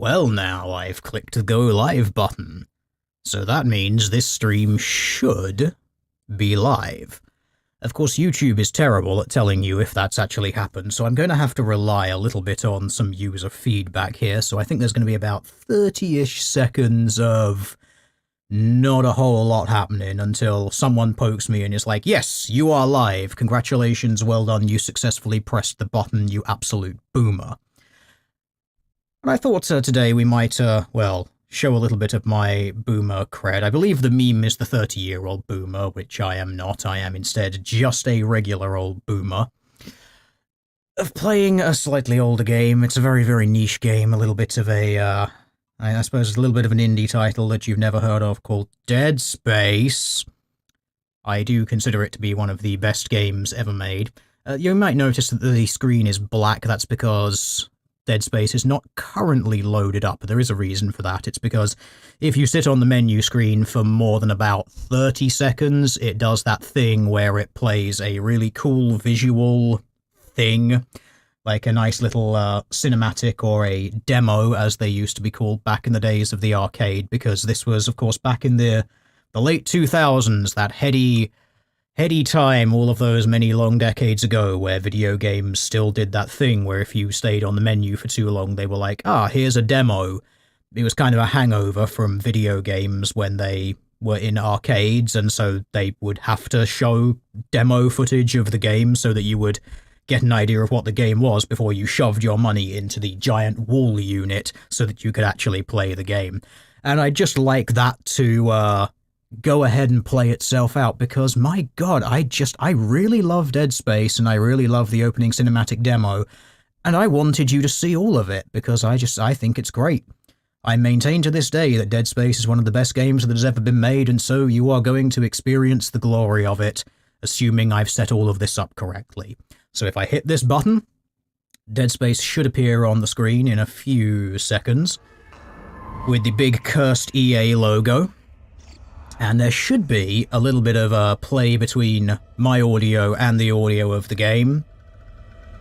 Well now, I've clicked the go live button. So that means this stream should be live. Of course, YouTube is terrible at telling you if that's actually happened, so I'm going to have to rely a little bit on some user feedback here, so I think there's going to be about 30-ish seconds of not a whole lot happening until someone pokes me and is like, yes, you are live, congratulations, well done, you successfully pressed the button, you absolute boomer. And I thought today we might, well, show a little bit of my boomer cred. I believe the meme is the 30-year-old boomer, which I am not. I am instead just a regular old boomer. Of playing a slightly older game. It's a very, very niche game, a little bit of a, I suppose a little bit of an indie title that you've never heard of called Dead Space. I do consider it to be one of the best games ever made. You might notice that the screen is black. That's because Dead Space is not currently loaded up. There is a reason for that. It's because if you sit on the menu screen for more than about 30 seconds, it does that thing where it plays a really cool visual thing, like a nice little cinematic or a demo, as they used to be called back in the days of the arcade, because this was, of course, back in the late 2000s, that heady time, all of those many long decades ago, where video games still did that thing where if you stayed on the menu for too long, they were like, here's a demo. It was kind of a hangover from video games when they were in arcades, and so they would have to show demo footage of the game so that you would get an idea of what the game was before you shoved your money into the giant wall unit so that you could actually play the game. And I'd just like that to go ahead and play itself out, because my god, I really love Dead Space, and I really love the opening cinematic demo, and I wanted you to see all of it, because I think it's great. I maintain to this day that Dead Space is one of the best games that has ever been made, and so you are going to experience the glory of it, assuming I've set all of this up correctly. So if I hit this button, Dead Space should appear on the screen in a few seconds, with the big cursed EA logo. And there should be a little bit of a play between my audio and the audio of the game,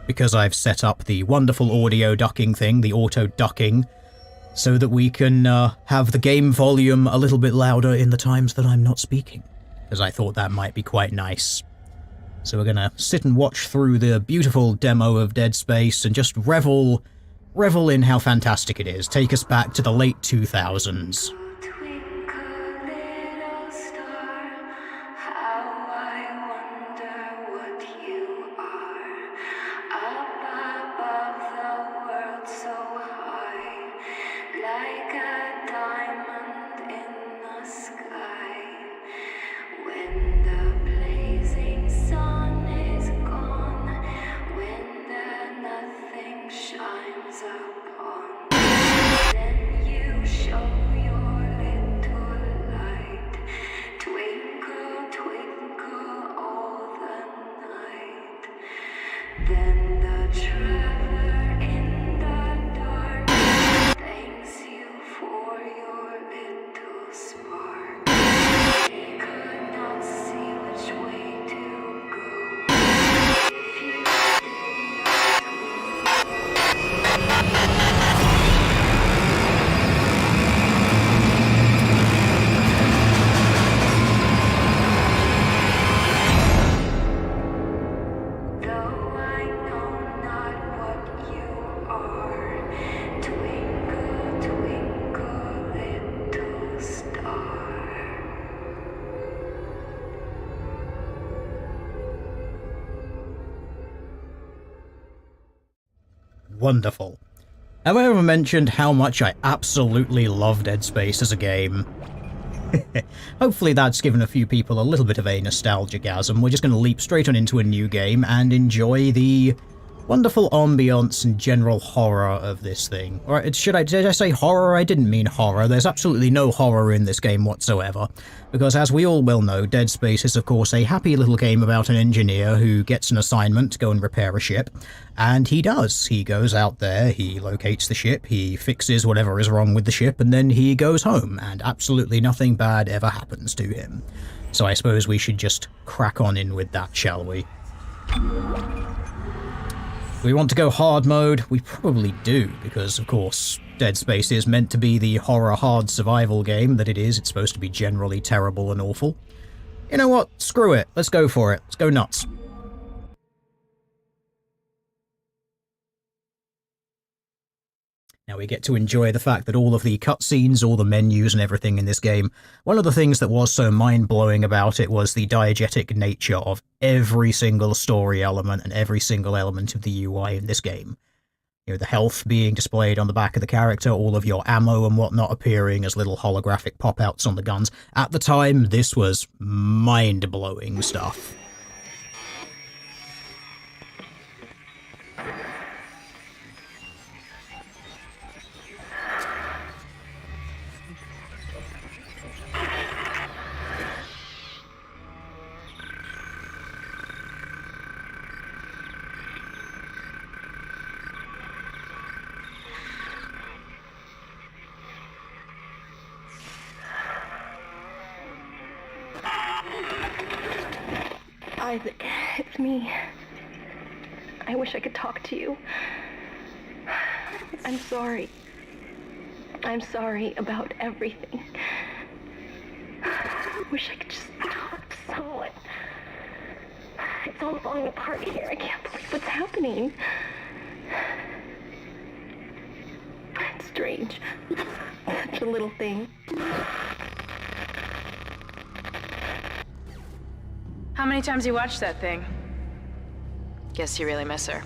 because I've set up the wonderful audio ducking thing, the auto ducking, so that we can have the game volume a little bit louder in the times that I'm not speaking, because I thought that might be quite nice. So we're gonna sit and watch through the beautiful demo of Dead Space and just revel in how fantastic it is. Take us back to the late 2000s. Wonderful. Have I ever mentioned how much I absolutely love Dead Space as a game? Hopefully that's given a few people a little bit of a nostalgia-gasm. We're just going to leap straight on into a new game and enjoy the wonderful ambience and general horror of this thing. Or did I say horror? I didn't mean horror. There's absolutely no horror in this game whatsoever. Because as we all well know, Dead Space is of course a happy little game about an engineer who gets an assignment to go and repair a ship. And he does. He goes out there, he locates the ship, he fixes whatever is wrong with the ship, and then he goes home, and absolutely nothing bad ever happens to him. So I suppose we should just crack on in with that, shall we? We want to go hard mode? We probably do, because of course, Dead Space is meant to be the horror hard survival game that it is. It's supposed to be generally terrible and awful. You know what? Screw it. Let's go for it. Let's go nuts. Now we get to enjoy the fact that all of the cutscenes, all the menus and everything in this game, one of the things that was so mind-blowing about it was the diegetic nature of every single story element and every single element of the UI in this game. You know, the health being displayed on the back of the character, all of your ammo and whatnot appearing as little holographic pop-outs on the guns. At the time, this was mind-blowing stuff. Isaac, it's me. I wish I could talk to you. I'm sorry. I'm sorry about everything. I wish I could just talk to someone. It's all falling apart here. I can't believe what's happening. It's strange. Such a little thing. How many times you watched that thing? Guess you really miss her.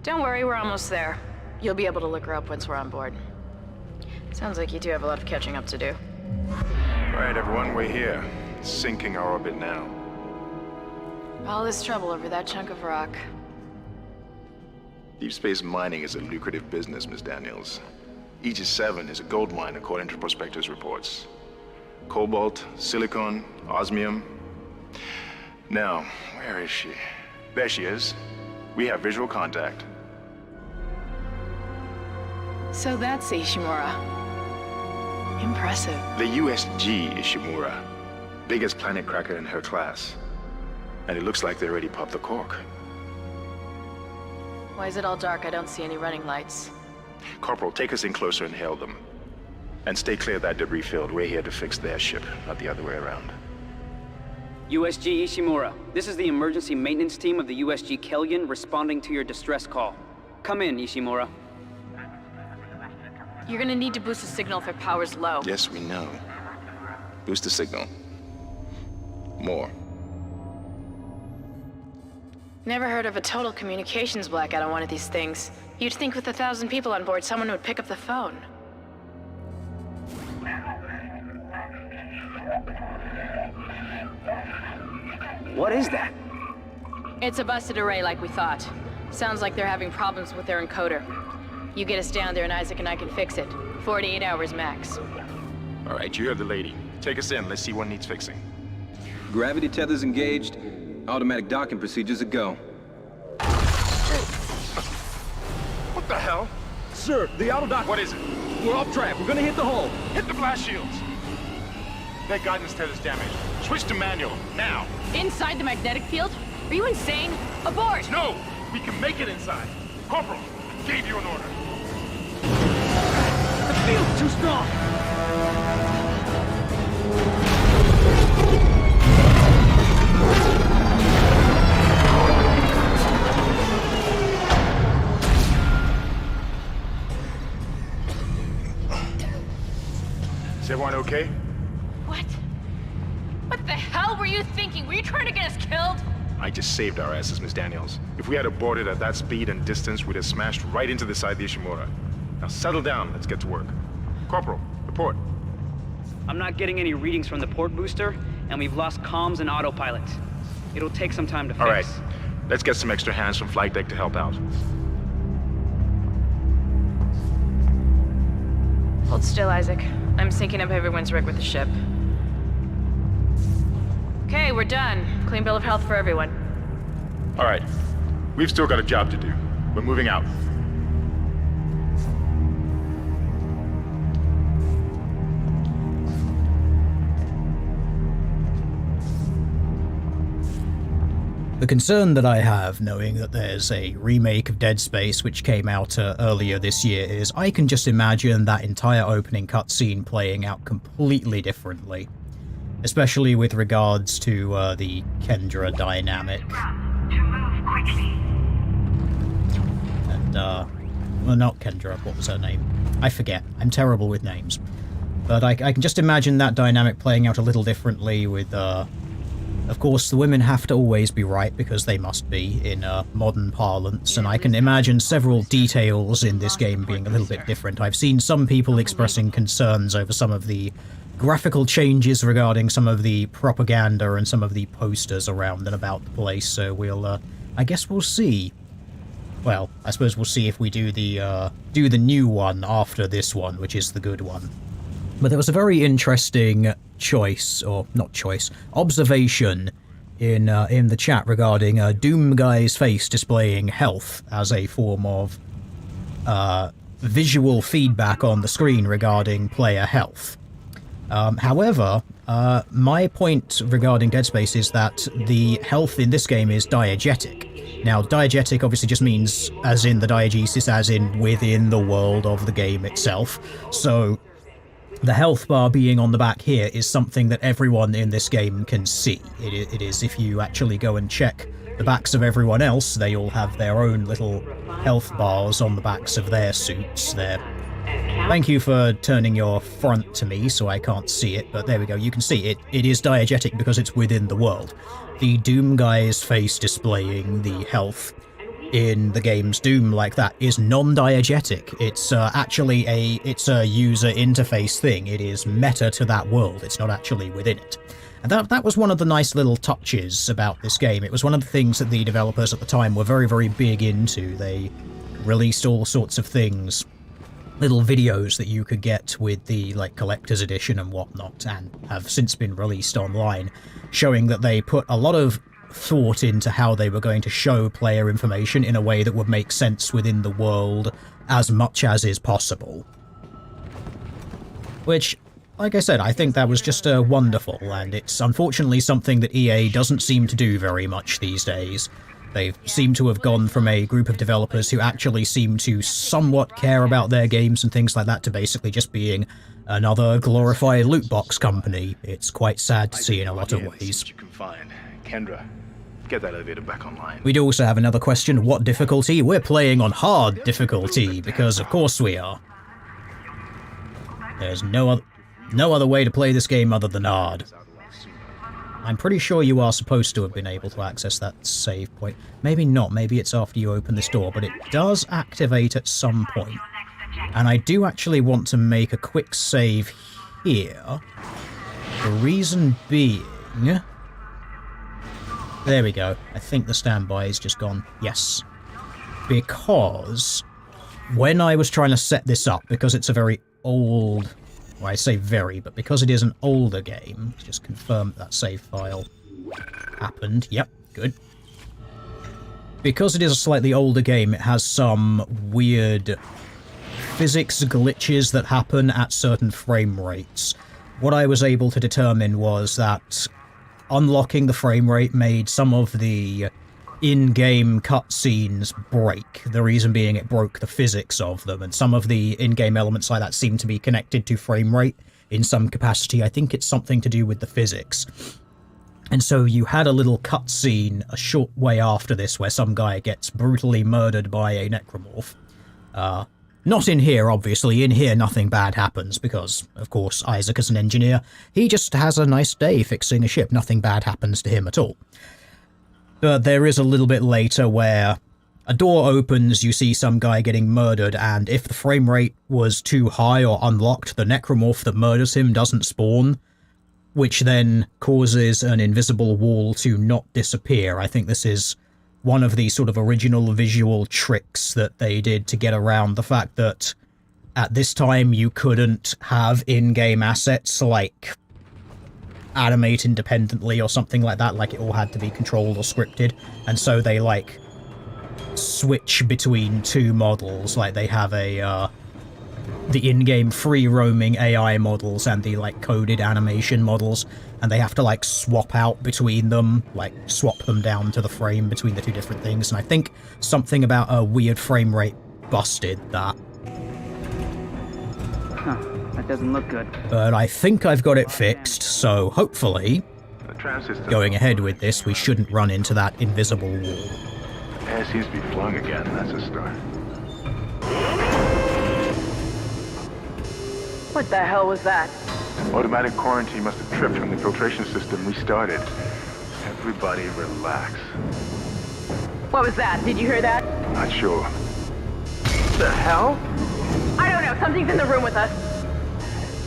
Don't worry, we're almost there. You'll be able to look her up once we're on board. Sounds like you do have a lot of catching up to do. All right, everyone, we're here. Sinking our orbit now. All this trouble over that chunk of rock. Deep space mining is a lucrative business, Miss Daniels. Aegis 7 is a gold mine according to prospectors' reports. Cobalt, silicon, osmium. Now, where is she? There she is. We have visual contact. So that's Ishimura. Impressive. The USG Ishimura. Biggest planet cracker in her class. And it looks like they already popped the cork. Why is it all dark? I don't see any running lights. Corporal, take us in closer and hail them. And stay clear of that debris field. We're here to fix their ship, not the other way around. USG Ishimura, this is the emergency maintenance team of the USG Kellion responding to your distress call. Come in, Ishimura. You're gonna need to boost the signal if it power's low. Yes, we know. Boost the signal. More. Never heard of a total communications blackout on one of these things. You'd think with 1,000 people on board, someone would pick up the phone. What is that? It's a busted array like we thought. Sounds like they're having problems with their encoder. You get us down there and Isaac and I can fix it. 48 hours max. All right, you heard the lady. Take us in. Let's see what needs fixing. Gravity tethers engaged. Automatic docking procedures a go. What the hell? Sir, the auto dock. What is it? We're off track. We're gonna hit the hull. Hit the blast shields! Their guidance tether's damaged. Switch to manual, now! Inside the magnetic field? Are you insane? Abort! No! We can make it inside! Corporal, I gave you an order. The field's too strong. Is everyone okay? What? What the hell were you thinking? Were you trying to get us killed? I just saved our asses, Miss Daniels. If we had aborted at that speed and distance, we'd have smashed right into the side of the Ishimura. Now settle down, let's get to work. Corporal, report. I'm not getting any readings from the port booster, and we've lost comms and autopilot. It'll take some time to fix. All right, let's get some extra hands from flight deck to help out. Hold still, Isaac. I'm syncing up everyone's rig with the ship. Okay, we're done. Clean bill of health for everyone. All right, we've still got a job to do. We're moving out. The concern that I have, knowing that there's a remake of Dead Space which came out earlier this year, is I can just imagine that entire opening cutscene playing out completely differently. Especially with regards to the Kendra dynamic. And, well, not Kendra, what was her name? I forget. I'm terrible with names. But I can just imagine that dynamic playing out a little differently with, of course, the women have to always be right, because they must be, in modern parlance, and I can imagine several details in this game being a little bit different. I've seen some people expressing concerns over some of the graphical changes regarding some of the propaganda and some of the posters around and about the place, so we'll, I guess we'll see. Well, I suppose we'll see if we do the new one after this one, which is the good one. But there was a very interesting choice, or not choice, observation in the chat regarding Doom Guy's face displaying health as a form of visual feedback on the screen regarding player health. However, my point regarding Dead Space is that the health in this game is diegetic. Now, diegetic obviously just means as in the diegesis, as in within the world of the game itself. So the health bar being on the back here is something that everyone in this game can see. It is, if you actually go and check the backs of everyone else, they all have their own little health bars on the backs of their suits there. Thank you for turning your front to me so I can't see it, but there we go, you can see it. It is diegetic because it's within the world. The Doom Guy's face displaying the health in the game's Doom like that is non-diegetic. It's actually a user interface thing. It is meta to that world. It's not actually within it. And that was one of the nice little touches about this game. It was one of the things that the developers at the time were very, very big into. They released all sorts of things, little videos that you could get with the collector's edition and whatnot, and have since been released online, showing that they put a lot of thought into how they were going to show player information in a way that would make sense within the world as much as is possible. Which, like I said, I think that was just wonderful, and it's unfortunately something that EA doesn't seem to do very much these days. They seem to have gone from a group of developers who actually seem to somewhat care about their games and things like that to basically just being another glorified loot box company. It's quite sad to see in a lot of ways. You can find Kendra. Get that elevator back online. We do also have another question. What difficulty? We're playing on hard difficulty, because of course we are. There's no other way to play this game other than hard. I'm pretty sure you are supposed to have been able to access that save point. Maybe not, maybe it's after you open this door, but it does activate at some point. And I do actually want to make a quick save here. The reason being... There we go. I think the standby is just gone. Yes. Because when I was trying to set this up, because it's a very old... Well, I say very, but because it is an older game, just confirm that save file happened. Yep, good. Because it is a slightly older game, it has some weird physics glitches that happen at certain frame rates. What I was able to determine was that unlocking the frame rate made some of the in-game cutscenes break. The reason being it broke the physics of them, and some of the in-game elements like that seem to be connected to frame rate in some capacity. I think it's something to do with the physics. And so you had a little cutscene a short way after this where some guy gets brutally murdered by a necromorph. Not in here, obviously. In here, nothing bad happens, because, of course, Isaac is an engineer. He just has a nice day fixing a ship. Nothing bad happens to him at all. But there is a little bit later where a door opens, you see some guy getting murdered, and if the frame rate was too high or unlocked, the necromorph that murders him doesn't spawn, which then causes an invisible wall to not disappear. I think this is one of the sort of original visual tricks that they did to get around the fact that at this time you couldn't have in-game assets like animate independently or something like that, like it all had to be controlled or scripted, and so they switch between two models. Like they have a the in-game free-roaming AI models and the, like, coded animation models, and they have to, like, swap out between them, like, swap them down to the frame between the two different things, and I think something about a weird frame rate busted that. Huh, that doesn't look good. But I think I've got it fixed, so hopefully, going ahead with this, we shouldn't run into that invisible wall. Air seems to be flowing again. That's a start. What the hell was that? Automatic quarantine must have tripped when the filtration system restarted. Everybody relax. What was that? Did you hear that? Not sure. The hell? I don't know. Something's in the room with us.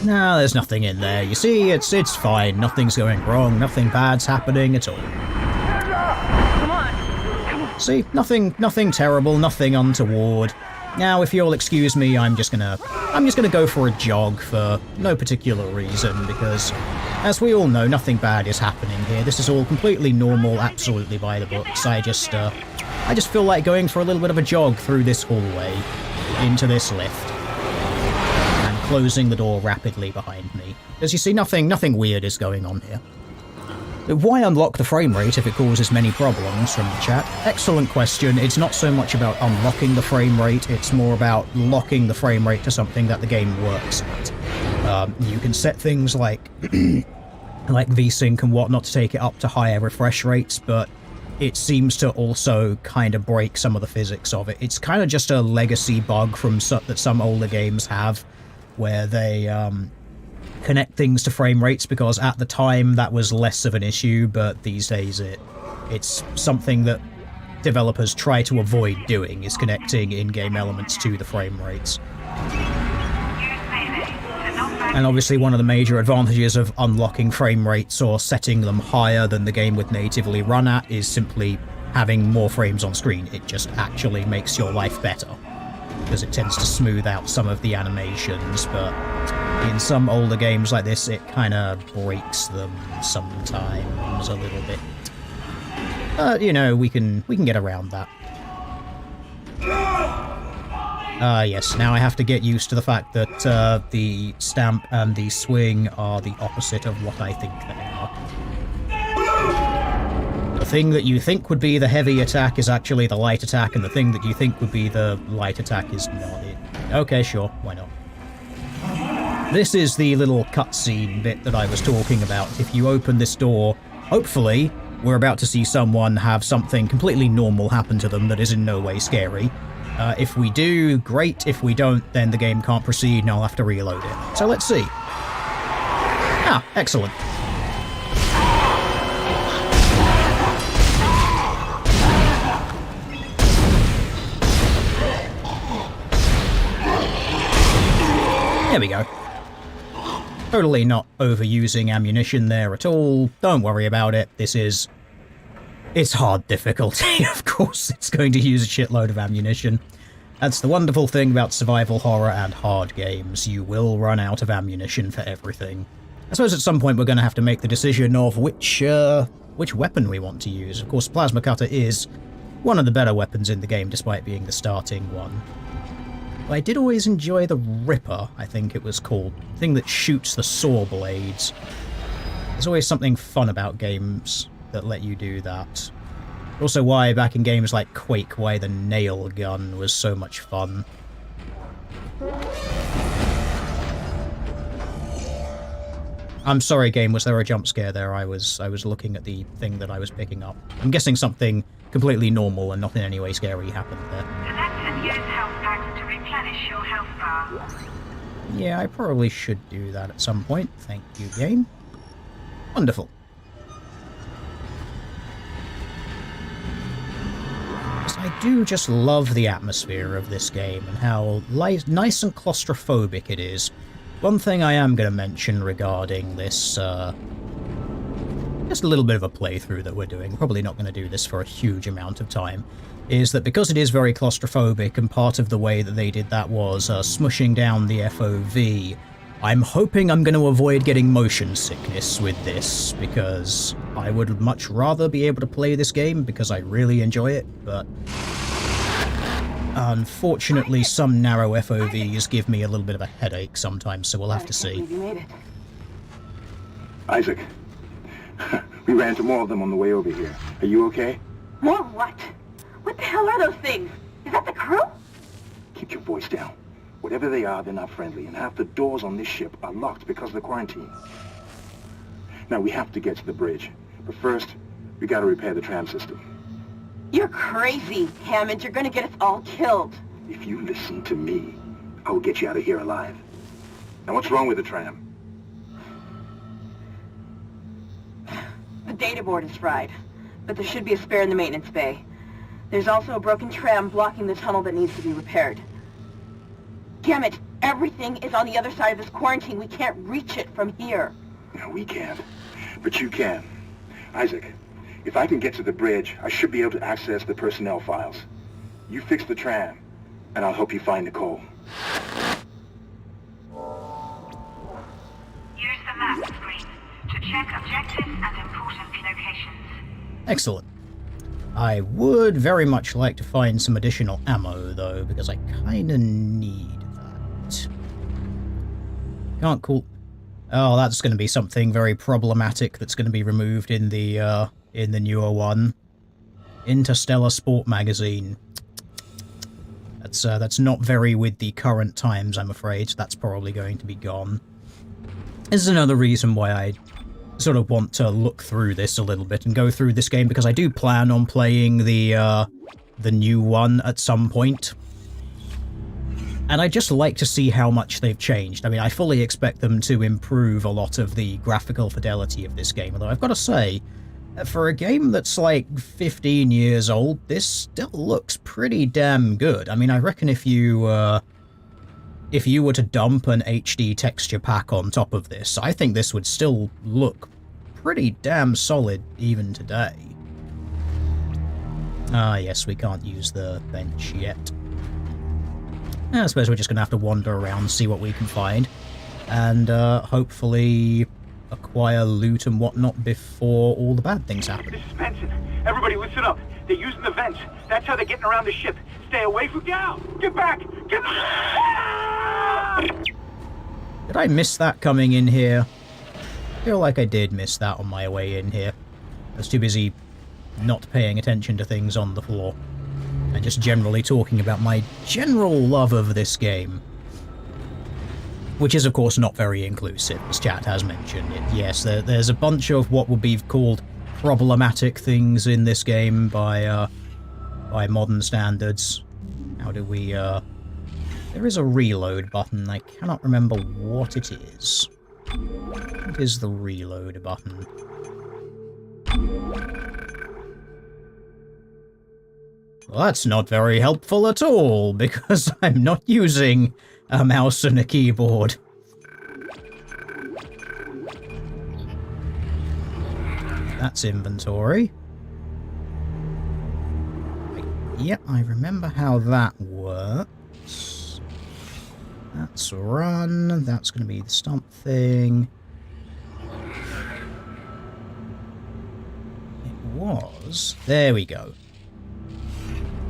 No, there's nothing in there. You see, it's fine. Nothing's going wrong. Nothing bad's happening at all. Come on. See, nothing terrible, nothing untoward. Now, if you'll excuse me, I'm just gonna go for a jog for no particular reason, because, as we all know, nothing bad is happening here. This is all completely normal, absolutely by the books. I just feel like going for a little bit of a jog through this hallway, into this lift, and closing the door rapidly behind me. As you see, nothing weird is going on here. Why unlock the frame rate if it causes many problems, from the chat? Excellent question. It's not so much about unlocking the frame rate, it's more about locking the frame rate to something that the game works at. You can set things like like VSync and whatnot to take it up to higher refresh rates, but it seems to also kind of break some of the physics of it. It's kind of just a legacy bug from that some older games have, where they connect things to frame rates, because at the time that was less of an issue, but these days it's something that developers try to avoid doing, is connecting in-game elements to the frame rates. And obviously one of the major advantages of unlocking frame rates or setting them higher than the game would natively run at is simply having more frames on screen. It just actually makes your life better, because it tends to smooth out some of the animations, but in some older games like this, it kind of breaks them sometimes a little bit. You know, we can get around that. Yes, now I have to get used to the fact that the stamp and the swing are the opposite of what I think they are. The thing that you think would be the heavy attack is actually the light attack, and the thing that you think would be the light attack is not it. Okay, sure, why not? This is the little cutscene bit that I was talking about. If you open this door, hopefully, we're about to see someone have something completely normal happen to them that is in no way scary. If we do, great. If we don't, then the game can't proceed and I'll have to reload it. So let's see. Ah, excellent. There we go. Totally not overusing ammunition there at all. Don't worry about it. It's hard difficulty, of course. It's going to use a shitload of ammunition. That's the wonderful thing about survival horror and hard games. You will run out of ammunition for everything. I suppose at some point we're going to have to make the decision of which weapon we want to use. Of course, Plasma Cutter is one of the better weapons in the game, despite being the starting one. I did always enjoy the Ripper, I think it was called. The thing that shoots the saw blades. There's always something fun about games that let you do that. Also why, back in games like Quake, why the nail gun was so much fun. I'm sorry, game, was there a jump scare there? I was looking at the thing that I was picking up. I'm guessing something completely normal and not in any way scary happened there. Select and use health packs to replenish your health bar. Yeah, I probably should do that at some point. Thank you, game. Wonderful. I do just love the atmosphere of this game and how nice and claustrophobic it is. One thing I am going to mention regarding this, just a little bit of a playthrough that we're doing, probably not going to do this for a huge amount of time, is that because it is very claustrophobic, and part of the way that they did that was smushing down the FOV, I'm hoping I'm going to avoid getting motion sickness with this, because I would much rather be able to play this game, because I really enjoy it, but Unfortunately, some narrow FOVs give me a little bit of a headache sometimes, so we'll have to see. You made it. Isaac, we ran into more of them on the way over here. Are you okay? More what? What the hell are those things? Is that the crew? Keep your voice down. Whatever they are, they're not friendly, and half the doors on this ship are locked because of the quarantine. Now, we have to get to the bridge, but first, we gotta repair the tram system. You're crazy, Hammond. You're gonna get us all killed. If you listen to me, I will get you out of here alive. Now, what's wrong with the tram? The data board is fried, but there should be a spare in the maintenance bay. There's also a broken tram blocking the tunnel that needs to be repaired. Damn it! Everything is on the other side of this quarantine. We can't reach it from here. No, we can't. But you can. Isaac, if I can get to the bridge, I should be able to access the personnel files. You fix the tram, and I'll help you find Nicole. Use the map screen to check objectives and important locations. Excellent. I would very much like to find some additional ammo, though, because I kinda need that. Can't call... Oh, that's going to be something very problematic that's going to be removed in the newer one. Interstellar Sport Magazine. That's not very with the current times, I'm afraid. That's probably going to be gone. This is another reason why I sort of want to look through this a little bit and go through this game, because I do plan on playing the new one at some point. And I just like to see how much they've changed. I mean, I fully expect them to improve a lot of the graphical fidelity of this game, although I've got to say, for a game that's like 15 years old, this still looks pretty damn good. I mean, I reckon if you were to dump an HD texture pack on top of this, I think this would still look pretty damn solid even today. Ah, yes, we can't use the bench yet. I suppose we're just going to have to wander around, see what we can find, and hopefully acquire loot and whatnot before all the bad things happen. This is Benson. Everybody listen up. They're using the vents. That's how they're getting around the ship. Stay away from down. Get back. Get back. Did I miss that coming in here? I feel like I did miss that on my way in here. I was too busy not paying attention to things on the floor. And just generally talking about my general love of this game. Which is, of course, not very inclusive, as chat has mentioned. Yes, there's a bunch of what would be called problematic things in this game by modern standards. How do we, There is a reload button. I cannot remember what it is. What is the reload button? Well, that's not very helpful at all, because I'm not using a mouse and a keyboard. That's inventory. Yep, I remember how that works. That's run. That's going to be the stump thing. It was. There we go.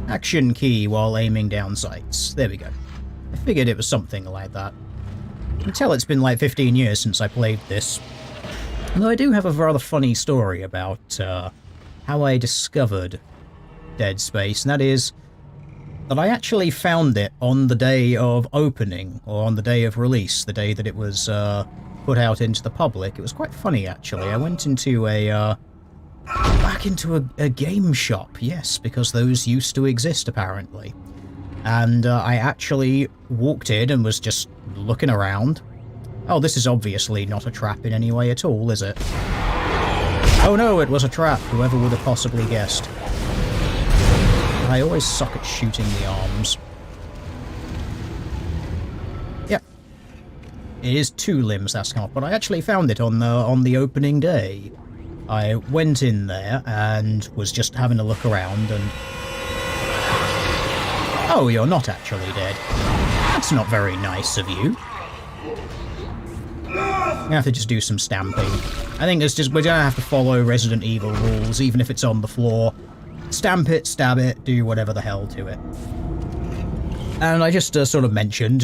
Action key while aiming down sights. There we go. I figured it was something like that. You can tell it's been like 15 years since I played this. Although I do have a rather funny story about how I discovered Dead Space, and that is that I actually found it on the day of opening, or on the day of release, the day that it was put out into the public. It was quite funny, actually. I went into back into a game shop, yes, because those used to exist, apparently. And I actually walked in and was just looking around. Oh, this is obviously not a trap in any way at all, is it? Oh no, it was a trap, whoever would have possibly guessed. I always suck at shooting the arms. Yep. It is 2 limbs that's come up, but I actually found it on the opening day. I went in there and was just having a look around and... Oh, you're not actually dead. That's not very nice of you. I have to just do some stamping. I think it's just, we're gonna have to follow Resident Evil rules, even if it's on the floor. Stamp it, stab it, do whatever the hell to it. And I just sort of mentioned,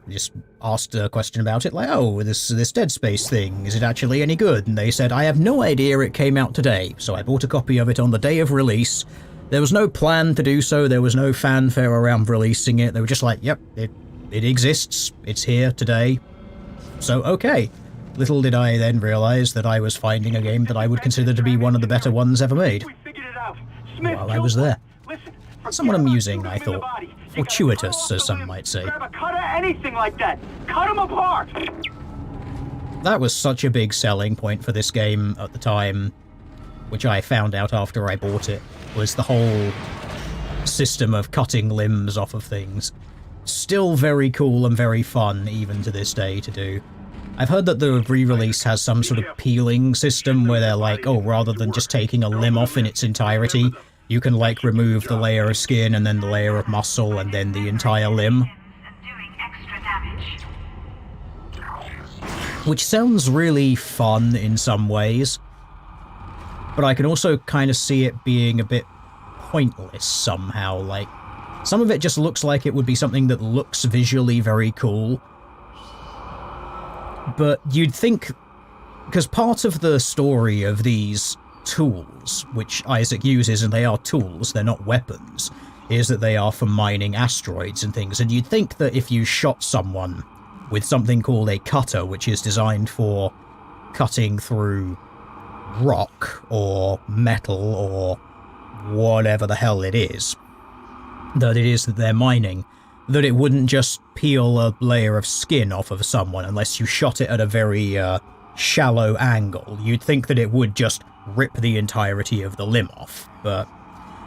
just asked a question about it, like, this Dead Space thing, is it actually any good? And they said, I have no idea, it came out today, so I bought a copy of it on the day of release. There was no plan to do so, there was no fanfare around releasing it, they were just like, yep, it exists, it's here today. So, okay. Little did I then realise that I was finding a game that I would consider to be one of the better ones ever made. While I was there. Somewhat amusing, I thought. Fortuitous, as some might say. Grab a cutter, anything like that. Cut them apart. That was such a big selling point for this game at the time, which I found out after I bought it, was the whole system of cutting limbs off of things. Still very cool and very fun, even to this day, to do. I've heard that the re-release has some sort of peeling system where they're like, oh, rather than just taking a limb off in its entirety, you can, like, remove the layer of skin and then the layer of muscle and then the entire limb. Which sounds really fun in some ways, but I can also kind of see it being a bit pointless somehow. Like, some of it just looks like it would be something that looks visually very cool, but you'd think, because part of the story of these tools, which Isaac uses, and they are tools, they're not weapons, is that they are for mining asteroids and things, and you'd think that if you shot someone with something called a cutter, which is designed for cutting through rock or metal or whatever the hell it is that they're mining, that it wouldn't just peel a layer of skin off of someone unless you shot it at a very shallow angle. You'd think that it would just rip the entirety of the limb off, but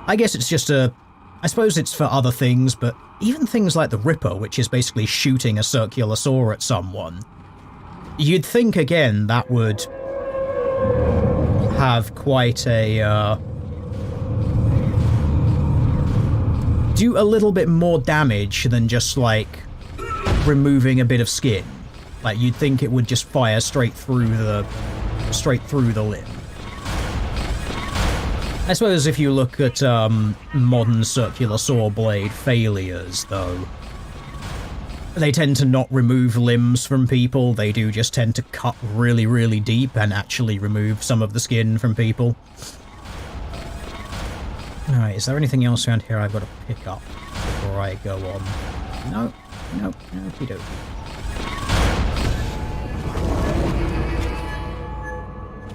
I guess it's just I suppose it's for other things, but even things like the Ripper, which is basically shooting a circular saw at someone, you'd think, again, that would have quite a, do a little bit more damage than just, like, removing a bit of skin. Like, you'd think it would just fire straight through the limb. I suppose if you look at modern circular saw blade failures, though, they tend to not remove limbs from people, they do just tend to cut really, really deep and actually remove some of the skin from people. Alright, is there anything else around here I've got to pick up before I go on? No, okey dokey.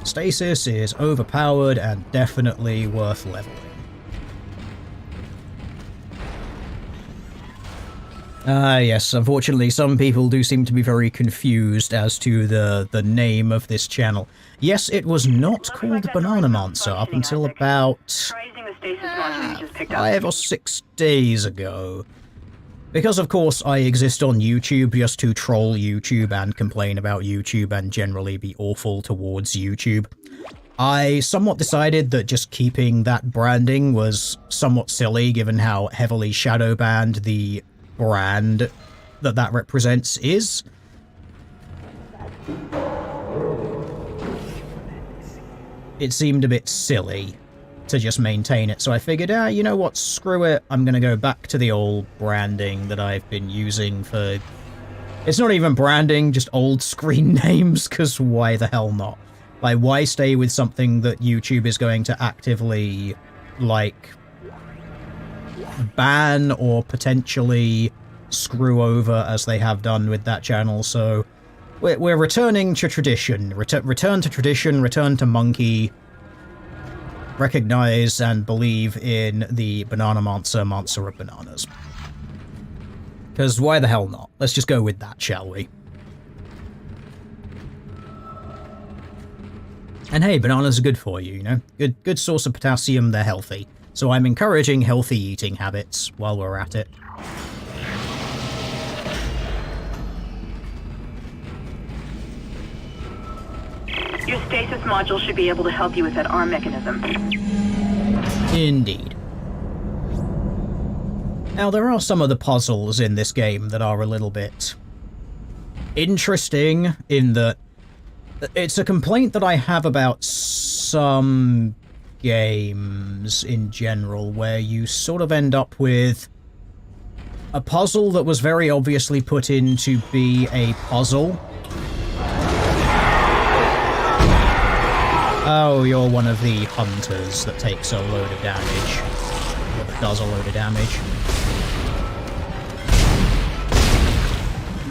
Stasis is overpowered and definitely worth leveling. Yes, unfortunately some people do seem to be very confused as to the name of this channel. Yes, it was not called Bananamancer up until about 5 or 6 days ago. Because, of course, I exist on YouTube just to troll YouTube and complain about YouTube and generally be awful towards YouTube, I somewhat decided that just keeping that branding was somewhat silly given how heavily shadow banned the brand that represents is. It seemed a bit silly to just maintain it, so I figured, you know what, screw it, I'm gonna go back to the old branding that I've been using for... It's not even branding, just old screen names, because why the hell not? Like, why stay with something that YouTube is going to actively, like, ban or potentially screw over as they have done with that channel? So we're returning to tradition. Return to tradition, return to monkey. Recognize and believe in the Bananamancer, Mancer of Bananas. Because why the hell not? Let's just go with that, shall we? And hey, bananas are good for you, you know? Good source of potassium, they're healthy. So I'm encouraging healthy eating habits while we're at it. Your stasis module should be able to help you with that arm mechanism. Indeed. Now, there are some of the puzzles in this game that are a little bit interesting in that it's a complaint that I have about some games in general where you sort of end up with a puzzle that was very obviously put in to be a puzzle. Oh, you're one of the hunters that takes a load of damage. Or that does a load of damage.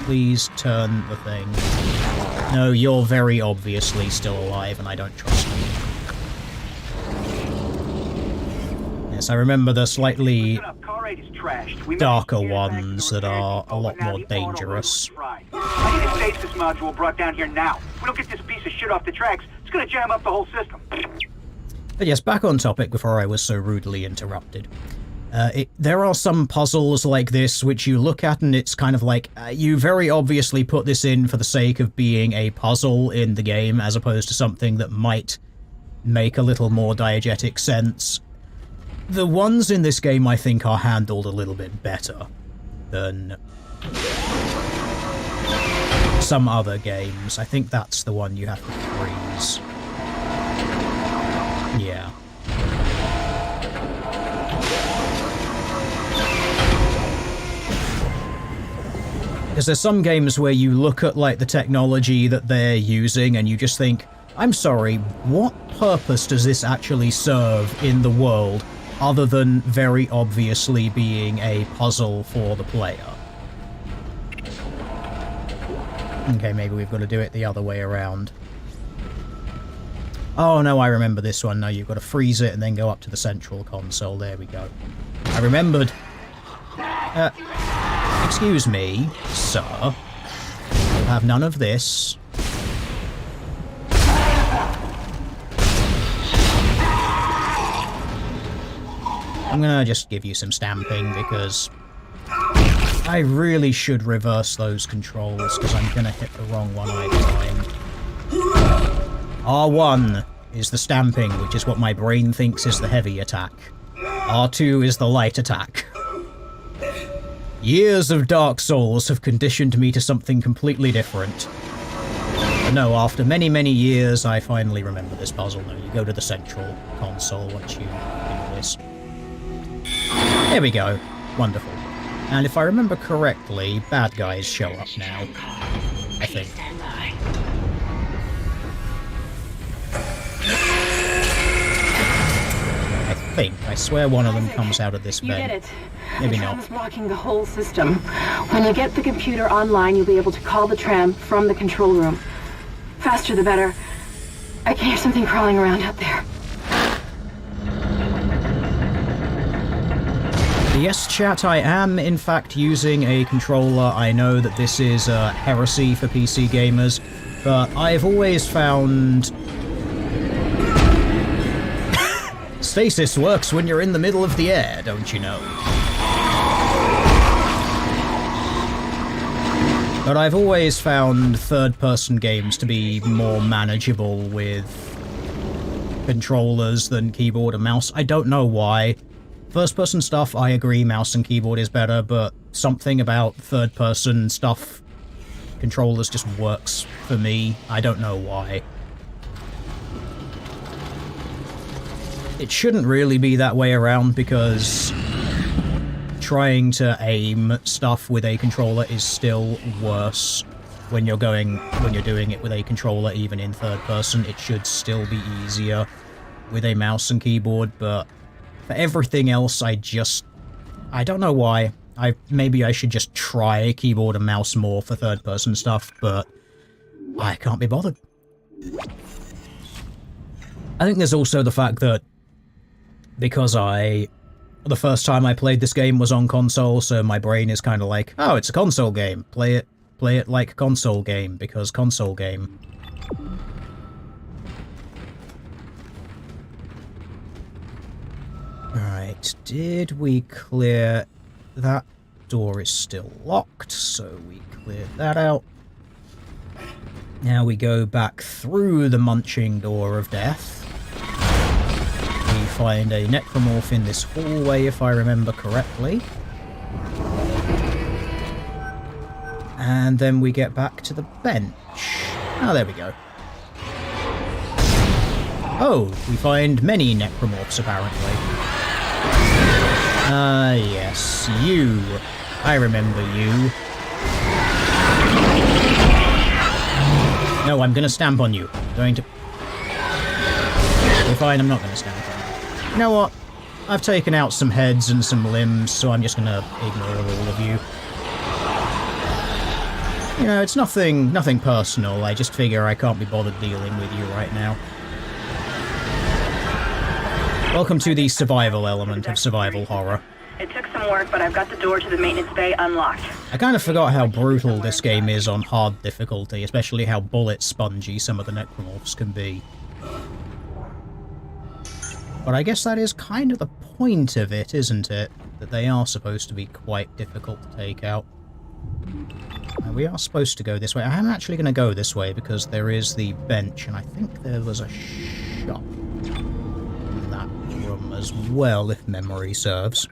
Please turn the thing. No, you're very obviously still alive, and I don't trust you. Yes, I remember the slightly darker ones that are a lot more dangerous. I need a stasis module brought down here now. If we don't get this piece of shit off the tracks, it's gonna jam up the whole system. But yes, back on topic before I was so rudely interrupted. There are some puzzles like this which you look at and it's kind of like, you very obviously put this in for the sake of being a puzzle in the game as opposed to something that might make a little more diegetic sense. The ones in this game I think are handled a little bit better than some other games. I think that's the one you have to freeze. Yeah. Because there's some games where you look at, like, the technology that they're using and you just think, I'm sorry, what purpose does this actually serve in the world other than very obviously being a puzzle for the player? Okay, maybe we've got to do it the other way around. Oh no, I remember this one. No, you've got to freeze it and then go up to the central console. There we go. I remembered. Excuse me, sir. You'll have none of this. I'm gonna just give you some stamping because I really should reverse those controls because I'm gonna hit the wrong one either time. R1 is the stamping, which is what my brain thinks is the heavy attack. R2 is the light attack. Years of Dark Souls have conditioned me to something completely different. But no, after many, many years, I finally remember this puzzle. No, you go to the central console once you do this. There we go. Wonderful. And if I remember correctly, bad guys show up now. I think. I swear one of them comes out of this bed. You did it. Maybe the tram not. is blocking the whole system. When you get the computer online, you'll be able to call the tram from the control room. Faster the better. I can hear something crawling around out there. Yes, chat, I am in fact using a controller. I know that this is a heresy for PC gamers, but I've always found stasis works when you're in the middle of the air, don't you know? But I've always found third-person games to be more manageable with controllers than keyboard and mouse. I don't know why. First-person stuff, I agree, mouse and keyboard is better, but something about third-person stuff, controllers just works for me. I don't know why. It shouldn't really be that way around because trying to aim stuff with a controller is still worse when you're doing it with a controller, even in third person. It should still be easier with a mouse and keyboard, but for everything else, I don't know why. Maybe I should just try keyboard and mouse more for third person stuff, but I can't be bothered. I think there's also the fact that because the first time I played this game was on console, so my brain is kind of like, oh, it's a console game. Play it like a console game, because console game. Alright, did we clear... That door is still locked, so we cleared that out. Now we go back through the munching door of death. We find a necromorph in this hallway, if I remember correctly. And then we get back to the bench. Oh, there we go. Oh, we find many necromorphs, apparently. Yes, you I remember you. No, I'm gonna stamp on you. I'm going to... Okay, fine, I'm not gonna stamp on you. You know what? I've taken out some heads and some limbs, so I'm just gonna ignore all of you. You know, it's nothing personal. I just figure I can't be bothered dealing with you right now. Welcome to the survival element of survival horror. It took some work, but I've got the door to the maintenance bay unlocked. I kind of forgot how brutal this game is on hard difficulty, especially how bullet spongy some of the necromorphs can be. But I guess that is kind of the point of it, isn't it? That they are supposed to be quite difficult to take out. We are supposed to go this way. I am actually going to go this way because there is the bench, and I think there was a shop in that room as well, if memory serves.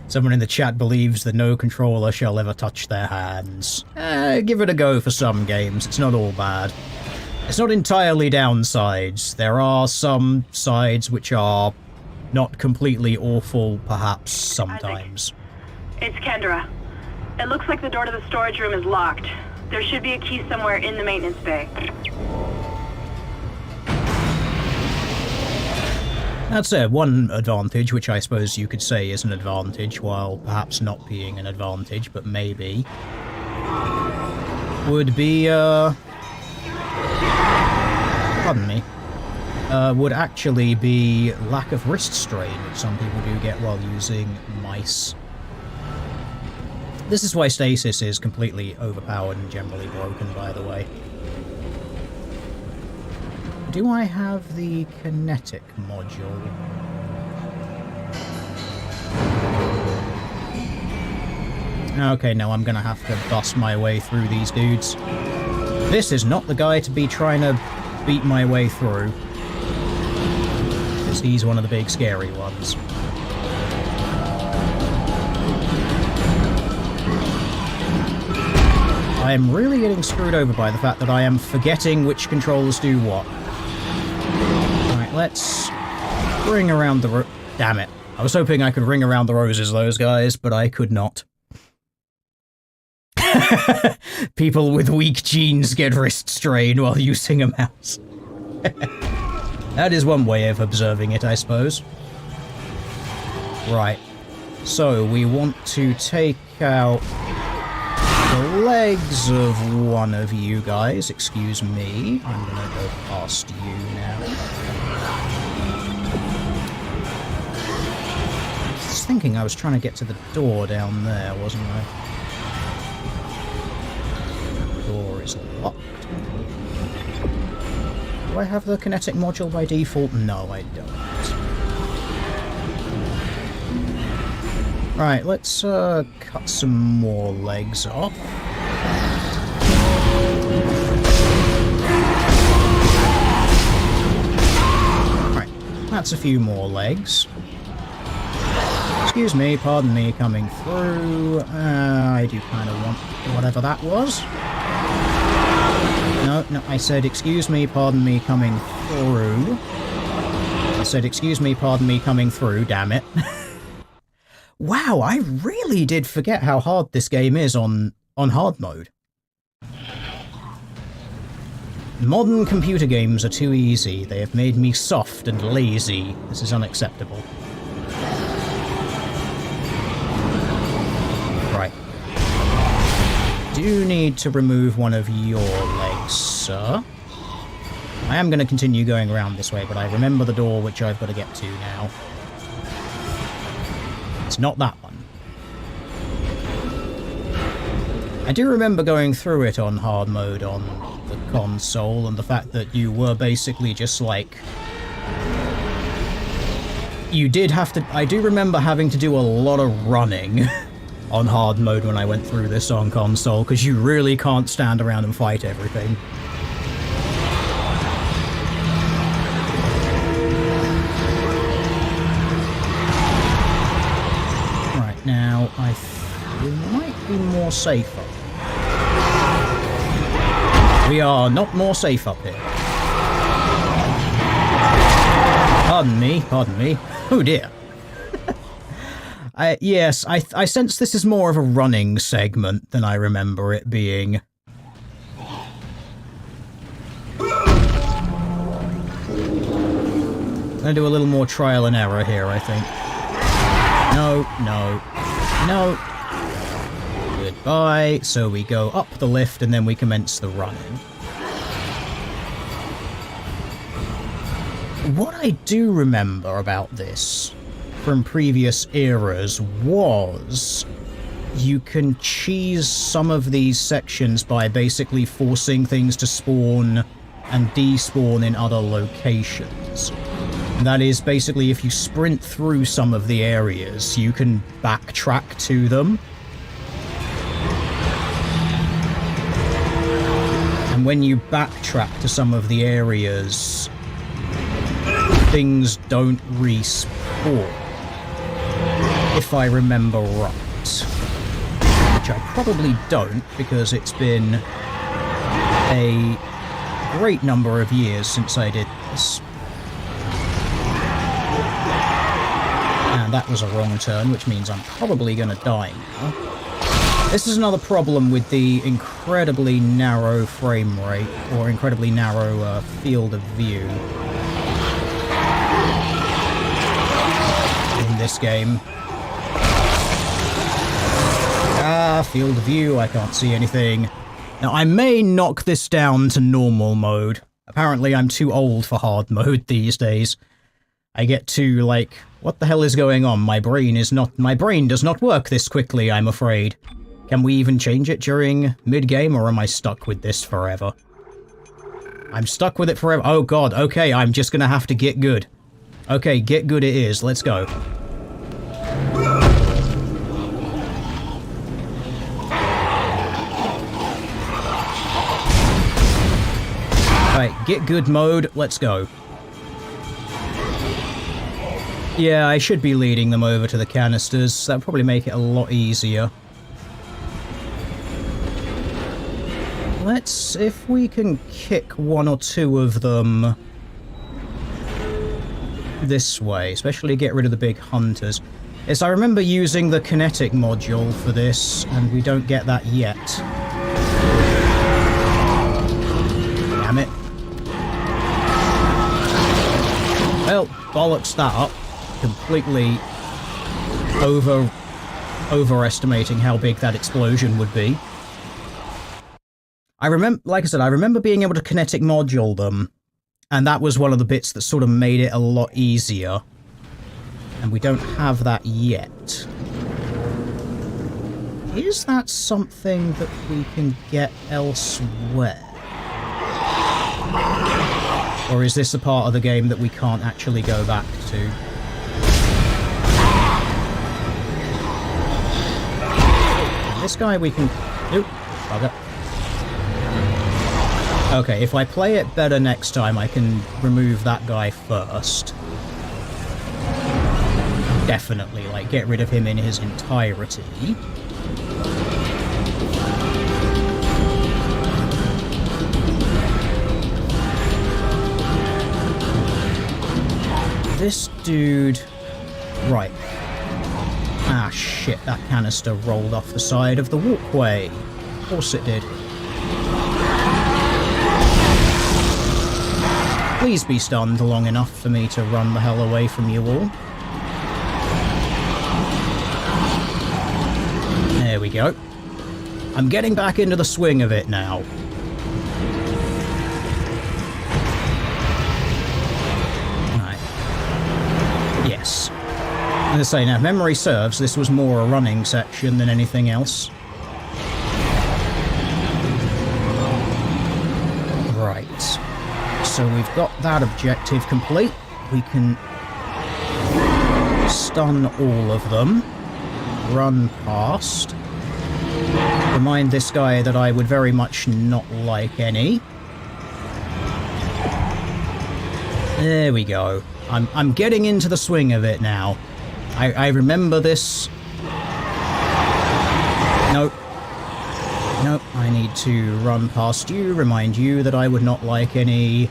Someone in the chat believes that no controller shall ever touch their hands. Give it a go for some games. It's not all bad. It's not entirely downsides. There are some sides which are not completely awful, perhaps, sometimes. It's Kendra. It looks like the door to the storage room is locked. There should be a key somewhere in the maintenance bay. That's one advantage, which I suppose you could say is an advantage, while perhaps not being an advantage, but maybe. Would be, pardon me. Would actually be lack of wrist strain, which some people do get while using mice. This is why stasis is completely overpowered and generally broken, by the way. Do I have the kinetic module? Okay, no, I'm gonna have to bust my way through these dudes. This is not the guy to be trying to beat my way through, because he's one of the big scary ones. I am really getting screwed over by the fact that I am forgetting which controls do what. Alright, let's ring around the damn it. I was hoping I could ring around the roses, those guys, but I could not. People with weak genes get wrist strain while using a mouse. That is one way of observing it, I suppose. Right. So, we want to take out the legs of one of you guys. Excuse me. I'm gonna go past you now. I was thinking I was trying to get to the door down there, wasn't I? The door is locked. Do I have the kinetic module by default? No, I don't. Right, let's cut some more legs off. Right, that's a few more legs. Excuse me, pardon me coming through. I do kind of want whatever that was. No, I said excuse me, pardon me coming through. I said excuse me, pardon me coming through, damn it. Wow, I really did forget how hard this game is on hard mode. Modern computer games are too easy. They have made me soft and lazy. This is unacceptable. Right. Do need to remove one of your legs, sir. I am going to continue going around this way, but I remember the door which I've got to get to now. It's not that one. I do remember going through it on hard mode on the console, and the fact that you were basically just like... You did have to... I do remember having to do a lot of running on hard mode when I went through this on console, because you really can't stand around and fight everything. Now, we might be more safer. We are not more safe up here. Pardon me, pardon me. Oh dear. Yes, I sense this is more of a running segment than I remember it being. I'm gonna do a little more trial and error here, I think. No, no, no. Goodbye. So we go up the lift and then we commence the running. What I do remember about this from previous eras was you can cheese some of these sections by basically forcing things to spawn and despawn in other locations. And that is basically if you sprint through some of the areas, you can backtrack to them. And when you backtrack to some of the areas, things don't respawn. If I remember right. Which I probably don't, because it's been a great number of years since I did this. And that was a wrong turn, which means I'm probably going to die now. This is another problem with the incredibly narrow frame rate, or incredibly narrow field of view in this game. Field of view, I can't see anything. Now, I may knock this down to normal mode. Apparently, I'm too old for hard mode these days. I get to, like, what the hell is going on? My brain does not work this quickly, I'm afraid. Can we even change it during mid-game, or am I stuck with this forever? I'm stuck with it forever. Oh god, okay, I'm just gonna have to get good. Okay, get good it is, let's go. Alright, get good mode, let's go. Yeah, I should be leading them over to the canisters. That'll probably make it a lot easier. Let's see if we can kick one or two of them this way, especially get rid of the big hunters. Yes, I remember using the kinetic module for this, and we don't get that yet. Damn it. Well, bollocks that up. Completely overestimating how big that explosion would be. I remember, like I said, I remember being able to kinetic module them, and that was one of the bits that sort of made it a lot easier. And we don't have that yet. Is that something that we can get elsewhere? Or is this a part of the game that we can't actually go back to? This guy we can... Oop, bugger. Okay, if I play it better next time, I can remove that guy first. Definitely, like, get rid of him in his entirety. This dude... Right. Ah, shit, that canister rolled off the side of the walkway. Of course it did. Please be stunned long enough for me to run the hell away from you all. There we go. I'm getting back into the swing of it now. Right. Yes. As I say, now, if memory serves, this was more a running section than anything else. Right. So we've got that objective complete. We can stun all of them. Run past. Remind this guy that I would very much not like any. There we go. I'm getting into the swing of it now. I remember this. Nope. Nope, I need to run past you, remind you that I would not like any...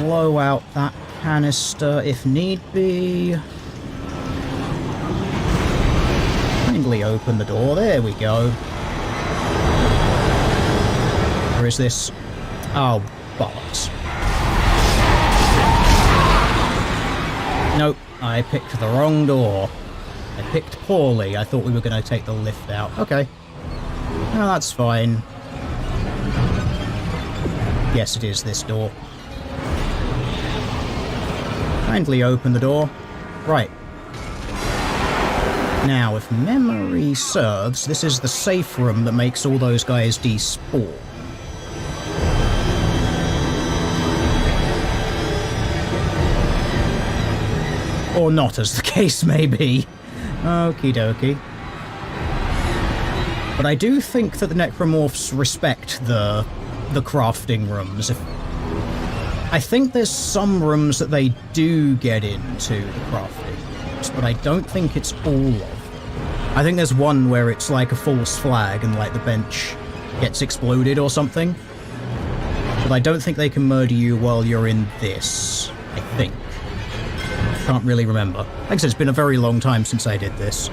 blow out that canister if need be. Kindly open the door, there we go. Where is this? Oh, bollocks. Nope, I picked the wrong door. I picked poorly. I thought we were going to take the lift out. Okay. No, that's fine. Yes, it is this door. Kindly open the door. Right. Now, if memory serves, this is the safe room that makes all those guys despawn. Or not, as the case may be. Okie dokie. But I do think that the necromorphs respect the crafting rooms. I think there's some rooms that they do get into the crafting rooms, but I don't think it's all of them. I think there's one where it's like a false flag and like the bench gets exploded or something. But I don't think they can murder you while you're in this, I think. Can't really remember. Like I said, it's been a very long time since I did this.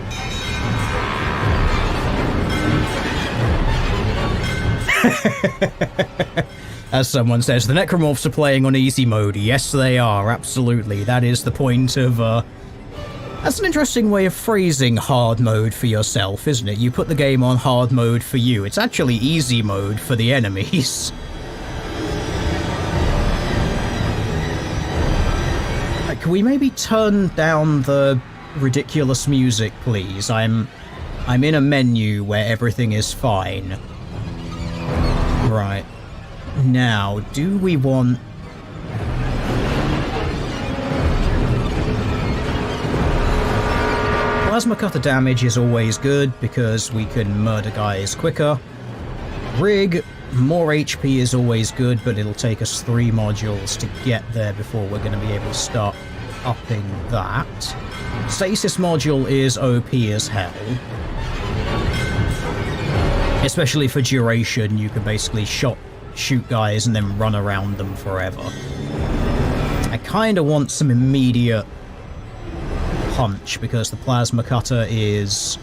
As someone says, the necromorphs are playing on easy mode. Yes, they are, absolutely. That is the point of, That's an interesting way of phrasing hard mode for yourself, isn't it? You put the game on hard mode for you. It's actually easy mode for the enemies. Can we maybe turn down the ridiculous music, please? I'm in a menu where everything is fine. Right. Now, do we want... Plasma cutter damage is always good because we can murder guys quicker. Rig, more HP is always good, but it'll take us 3 modules to get there before we're going to be able to start upping that. Stasis module is OP as hell. Especially for duration, you can basically shoot guys and then run around them forever. I kind of want some immediate punch because the plasma cutter is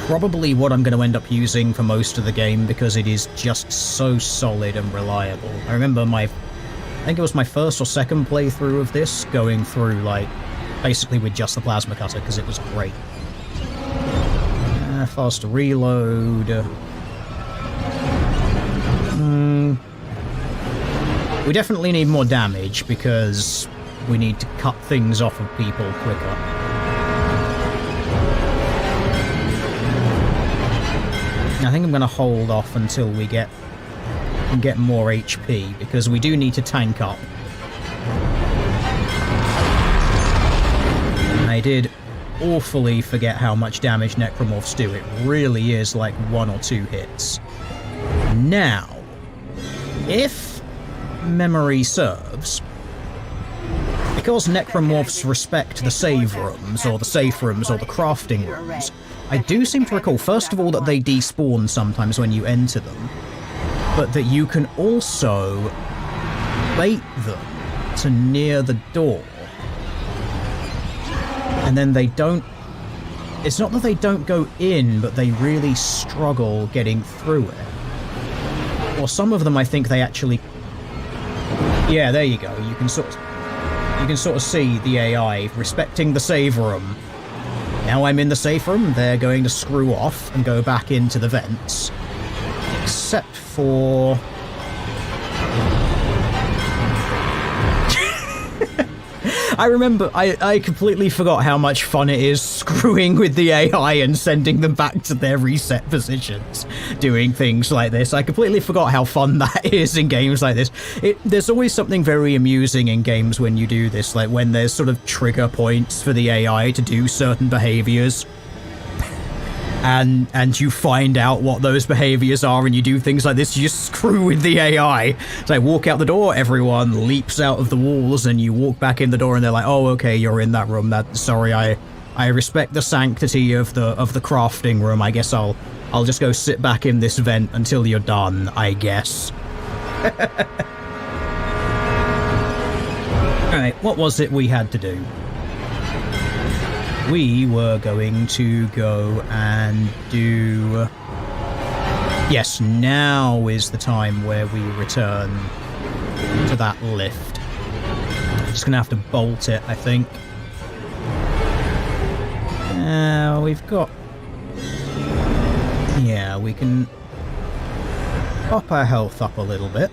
probably what I'm going to end up using for most of the game because it is just so solid and reliable. I remember I think it was my first or second playthrough of this, going through, like, basically with just the plasma cutter because it was great. Faster reload. We definitely need more damage because we need to cut things off of people quicker. I think I'm going to hold off until we get more HP, because we do need to tank up. I did awfully forget how much damage necromorphs do. It really is like 1 or 2 hits. Now, if memory serves, because necromorphs respect the save rooms, or the safe rooms, or the crafting rooms, I do seem to recall, first of all, that they despawn sometimes when you enter them, but that you can also bait them to near the door. And then they don't... It's not that they don't go in, but they really struggle getting through it. Or some of them, I think they actually... Yeah, there you go. You can sort of see the AI respecting the save room. Now I'm in the safe room, they're going to screw off and go back into the vents. Except for... I remember, I completely forgot how much fun it is screwing with the AI and sending them back to their reset positions, doing things like this. I completely forgot how fun that is in games like this. There's always something very amusing in games when you do this, like when there's sort of trigger points for the AI to do certain behaviors. And you find out what those behaviors are and you do things like this, you just screw with the AI. So I walk out the door, everyone leaps out of the walls and you walk back in the door and they're like, oh, okay, you're in that room. Sorry, I I respect the sanctity of the crafting room. I guess I'll just go sit back in this vent until you're done, I guess. Alright, what was it we had to do? We were going to go and do... Yes, now is the time where we return to that lift. I'm just gonna have to bolt it, I think. We've got... Yeah, we can pop our health up a little bit.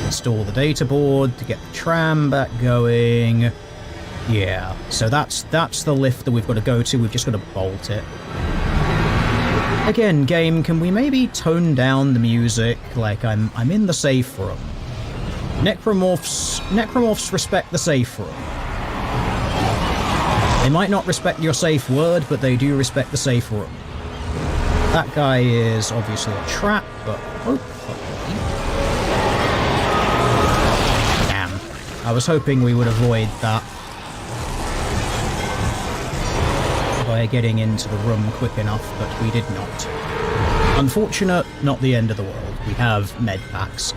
Install the data board to get the tram back going. Yeah, so that's the lift that we've got to go to. We've just got to bolt it. Again, game, can we maybe tone down the music? Like, I'm in the safe room. Necromorphs respect the safe room. They might not respect your safe word, but they do respect the safe room. That guy is obviously a trap, but hopefully... Damn. I was hoping we would avoid that by getting into the room quick enough, but we did not. Unfortunate, not the end of the world. We have med packs.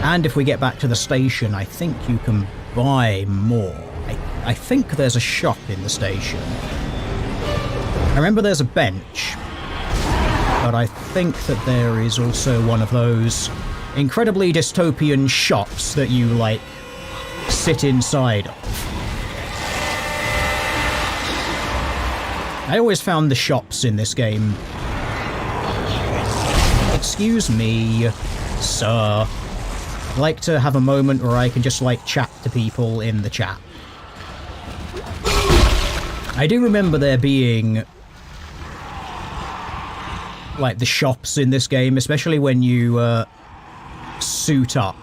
And if we get back to the station, I think you can buy more. I think there's a shop in the station. I remember there's a bench, but I think that there is also one of those incredibly dystopian shops that you, like, sit inside of. I always found the shops in this game... Excuse me, sir. I'd like to have a moment where I can just, like, chat to people in the chat. I do remember there being, like, the shops in this game, especially when you suit up,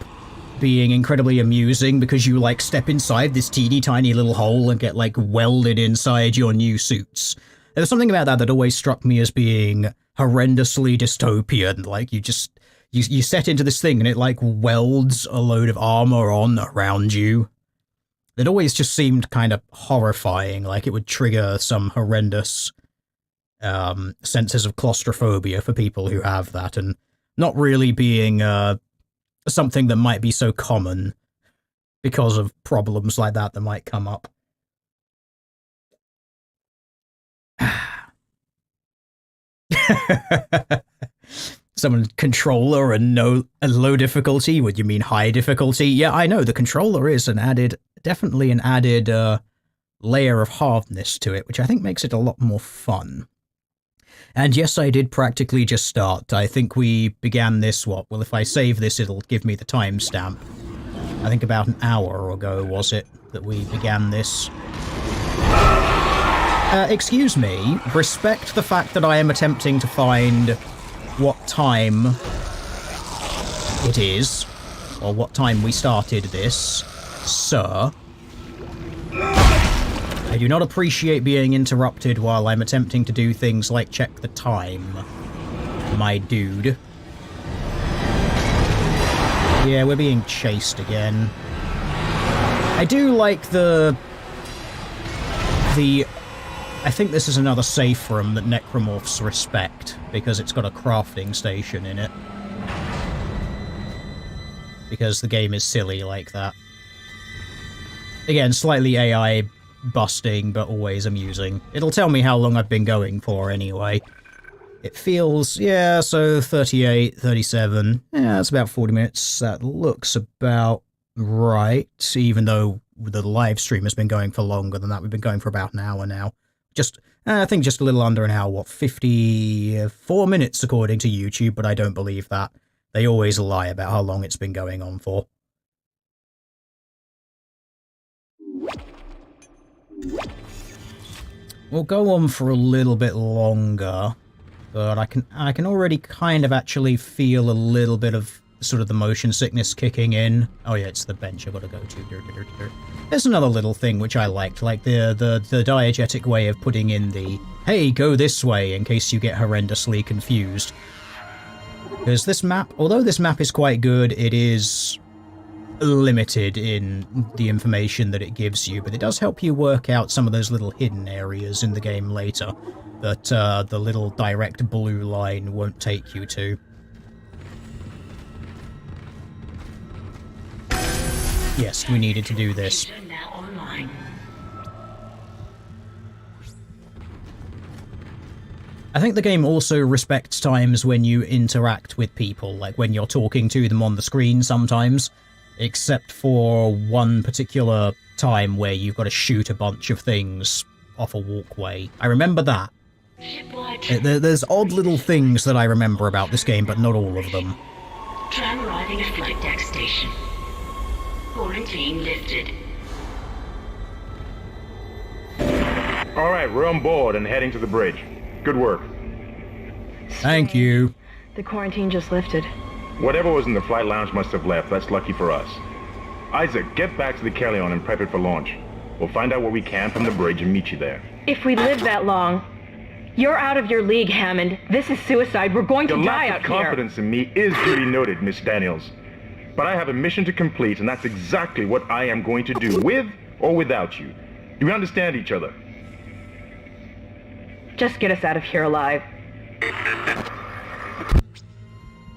being incredibly amusing because you, like, step inside this teeny tiny little hole and get, like, welded inside your new suits. There's something about that that always struck me as being horrendously dystopian. Like, you set into this thing and it, like, welds a load of armor on around you. It always just seemed kind of horrifying, like it would trigger some horrendous senses of claustrophobia for people who have that, and not really being something that might be so common because of problems like that might come up. Someone controller and low difficulty? Would you mean high difficulty? Yeah, I know, the controller is definitely an added layer of hardness to it, which I think makes it a lot more fun. And yes, I did practically just start. I think we began this, well, if I save this, it'll give me the timestamp. I think about an hour ago, was it, that we began this. Excuse me, respect the fact that I am attempting to find what time it is, or what time we started this, sir. I do not appreciate being interrupted while I'm attempting to do things like check the time, my dude. Yeah, we're being chased again. I do like I think this is another safe room that necromorphs respect, because it's got a crafting station in it. Because the game is silly like that. Again, slightly AI busting, but always amusing. It'll tell me how long I've been going for anyway. It feels, yeah, so 38, 37. Yeah, that's about 40 minutes. That looks about right, even though the live stream has been going for longer than that. We've been going for about an hour now. I think just a little under an hour, what, 54 minutes according to YouTube, but I don't believe that. They always lie about how long it's been going on for. We'll go on for a little bit longer, but I can already kind of actually feel a little bit of sort of the motion sickness kicking in. Oh yeah, it's the bench I've got to go to. There's another little thing which I liked, like the diegetic way of putting in the, hey, go this way, in case you get horrendously confused. Because this map, although this map is quite good, it is limited in the information that it gives you, but it does help you work out some of those little hidden areas in the game later that the little direct blue line won't take you to. Yes, we needed to do this. I think the game also respects times when you interact with people, like when you're talking to them on the screen sometimes, except for one particular time where you've got to shoot a bunch of things off a walkway. I remember that. There's odd little things that I remember about this game, but not all of them. Tram arriving at flight deck station. Quarantine lifted. All right, we're on board and heading to the bridge. Good work. Thank you. The quarantine just lifted. Whatever was in the flight lounge must have left. That's lucky for us. Isaac, get back to the Kellion and prep it for launch. We'll find out what we can from the bridge and meet you there. If we live that long, you're out of your league, Hammond. This is suicide. We're going to die out here. Your lack of confidence in me is duly noted, Miss Daniels. But I have a mission to complete, and that's exactly what I am going to do, with or without you. Do we understand each other? Just get us out of here alive.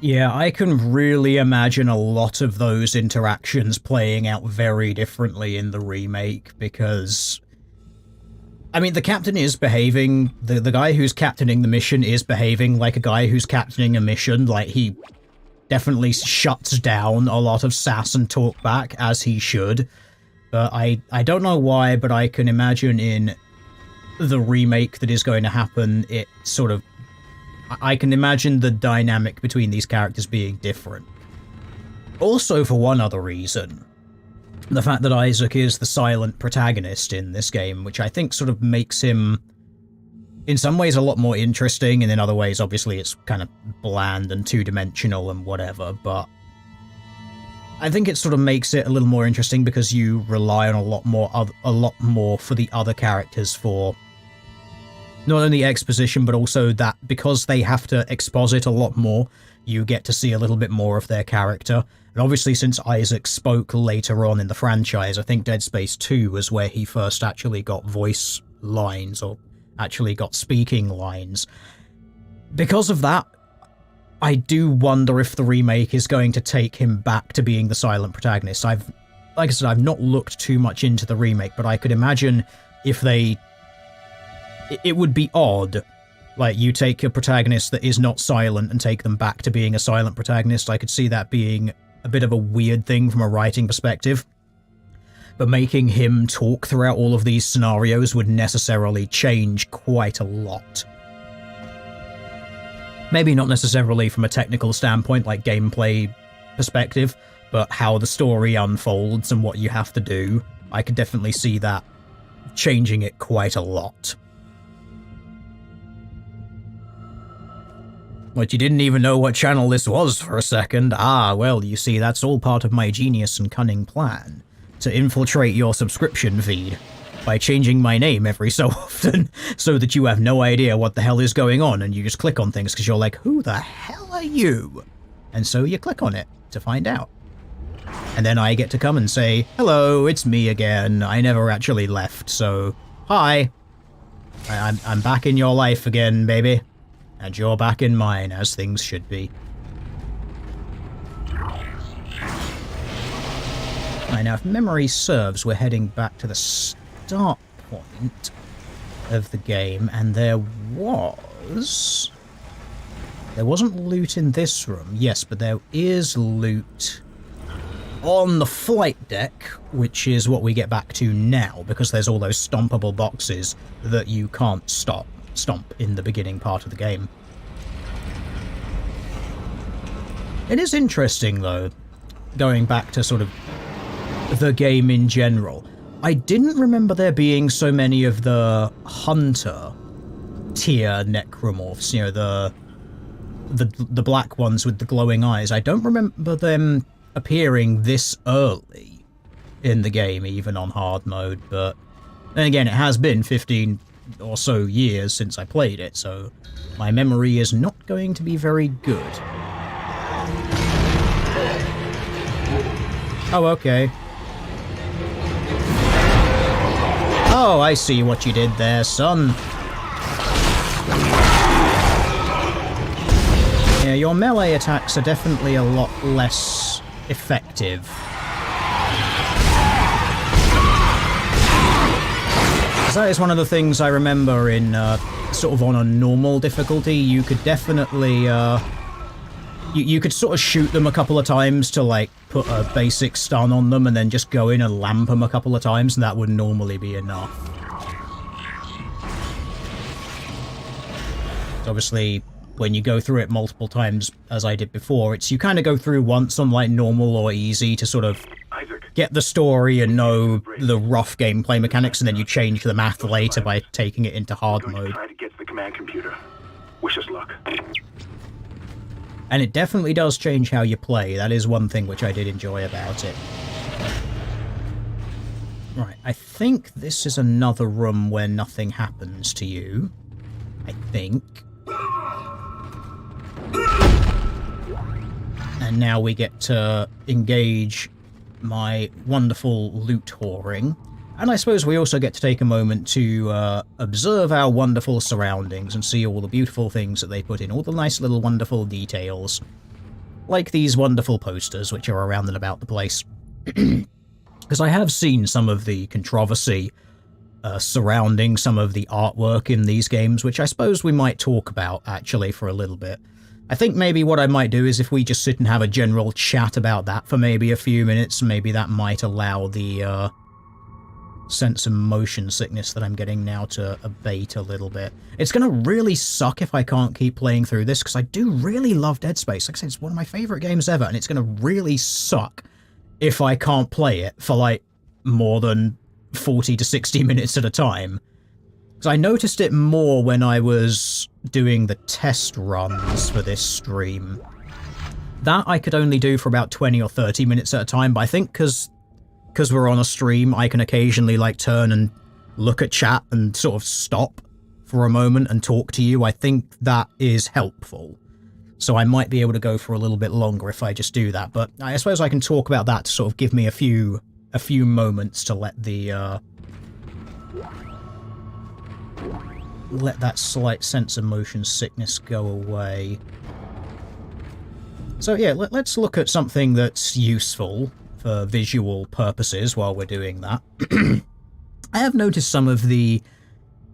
Yeah, I can really imagine a lot of those interactions playing out very differently in the remake, because... I mean, the captain is behaving, the guy who's captaining the mission is behaving like a guy who's captaining a mission, like he definitely shuts down a lot of sass and talk back, as he should. But I don't know why, but I can imagine in the remake that is going to happen, it sort of... I can imagine the dynamic between these characters being different. Also, for one other reason, the fact that Isaac is the silent protagonist in this game, which I think sort of makes him, in some ways, a lot more interesting, and in other ways, obviously, it's kind of bland and two-dimensional and whatever, but I think it sort of makes it a little more interesting because you rely on a lot more for the other characters for not only exposition, but also that because they have to exposit a lot more, you get to see a little bit more of their character. And obviously, since Isaac spoke later on in the franchise, I think Dead Space 2 was where he first actually got voice lines, or actually got speaking lines. Because of that, I do wonder if the remake is going to take him back to being the silent protagonist. Like I said, I've not looked too much into the remake, but I could imagine if they... It would be odd, like, you take a protagonist that is not silent and take them back to being a silent protagonist. I could see that being a bit of a weird thing from a writing perspective. But making him talk throughout all of these scenarios would necessarily change quite a lot. Maybe not necessarily from a technical standpoint, like gameplay perspective, but how the story unfolds and what you have to do. I could definitely see that changing it quite a lot. But you didn't even know what channel this was for a second. Ah, well, you see, that's all part of my genius and cunning plan. To infiltrate your subscription feed by changing my name every so often, so that you have no idea what the hell is going on, and you just click on things because you're like, who the hell are you? And so you click on it to find out. And then I get to come and say, hello, it's me again. I never actually left, so hi. I'm back in your life again, baby. And you're back in mine, as things should be. Right, now, if memory serves, we're heading back to the start point of the game, and there wasn't loot in this room, yes, but there is loot on the flight deck, which is what we get back to now, because there's all those stompable boxes that you can't stomp in the beginning part of the game. It is interesting, though, going back to sort of the game in general. I didn't remember there being so many of the Hunter tier necromorphs, you know, the black ones with the glowing eyes. I don't remember them appearing this early in the game, even on hard mode, but then again, it has been 15 or so years since I played it, so my memory is not going to be very good. Oh, okay. Oh, I see what you did there, son. Yeah, your melee attacks are definitely a lot less effective. That is one of the things I remember in, sort of on a normal difficulty. You could definitely, you could sort of shoot them a couple of times to, like, put a basic stun on them and then just go in and lamp them a couple of times, and that would normally be enough. So obviously, when you go through it multiple times, as I did before, it's you kind of go through once on, like, normal or easy to sort of get the story and know the rough gameplay mechanics, and then you change the math later by taking it into hard mode. Try to get to the command computer. Wish us luck. And it definitely does change how you play. That is one thing which I did enjoy about it. Right, I think this is another room where nothing happens to you. I think. And now we get to engage my wonderful loot whoring. And I suppose we also get to take a moment to observe our wonderful surroundings and see all the beautiful things that they put in, all the nice little wonderful details. Like these wonderful posters which are around and about the place. Because I have seen some of the controversy surrounding some of the artwork in these games, which I suppose we might talk about, actually, for a little bit. I think maybe what I might do is if we just sit and have a general chat about that for maybe a few minutes, maybe that might allow the sense of motion sickness that I'm getting now to abate a little bit. It's going to really suck if I can't keep playing through this, because I do really love Dead Space. Like I said, it's one of my favourite games ever, and it's going to really suck if I can't play it for, like, more than 40 to 60 minutes at a time. Because I noticed it more when I was doing the test runs for this stream. That I could only do for about 20 or 30 minutes at a time, but I think because we're on a stream, I can occasionally, like, turn and look at chat and sort of stop for a moment and talk to you. I think that is helpful. So I might be able to go for a little bit longer if I just do that, but I suppose I can talk about that to sort of give me a few moments to let the, let that slight sense of motion sickness go away. So yeah, let's look at something that's useful for visual purposes while we're doing that. I have noticed some of the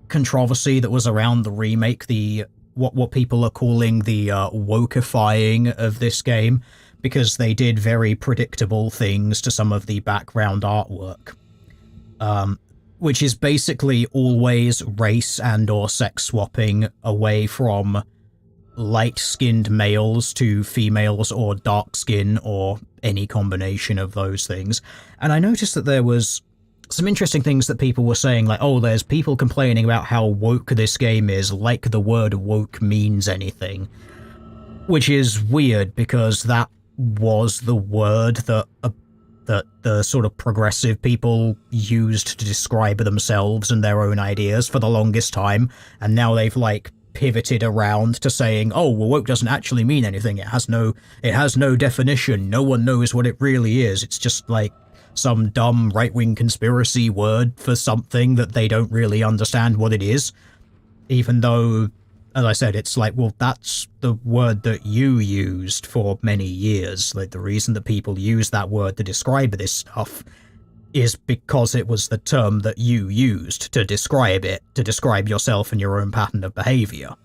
controversy that was around the remake, the what people are calling the wokeifying of this game, because they did very predictable things to some of the background artwork. Which is basically always race and or sex swapping away from light-skinned males to females or dark skin or any combination of those things. And I noticed that there was some interesting things that people were saying, like, oh, there's people complaining about how woke this game is, like the word woke means anything. Which is weird, because that was the word that the sort of progressive people used to describe themselves and their own ideas for the longest time, and now they've, like, pivoted around to saying, oh, well, woke doesn't actually mean anything, it has no definition, no one knows what it really is, it's just, like, some dumb right-wing conspiracy word for something that they don't really understand what it is, even though, as I said, it's like, well, that's the word that you used for many years. Like, the reason that people use that word to describe this stuff is because it was the term that you used to describe it, to describe yourself and your own pattern of behavior.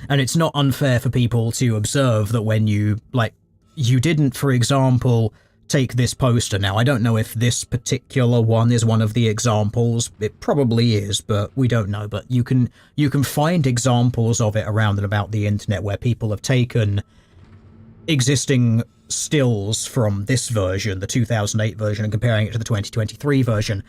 And it's not unfair for people to observe that when you, like, you didn't, for example, take this poster. Now, I don't know if this particular one is one of the examples. It probably is, but we don't know. But you can find examples of it around and about the internet where people have taken existing stills from this version, the 2008 version, and comparing it to the 2023 version.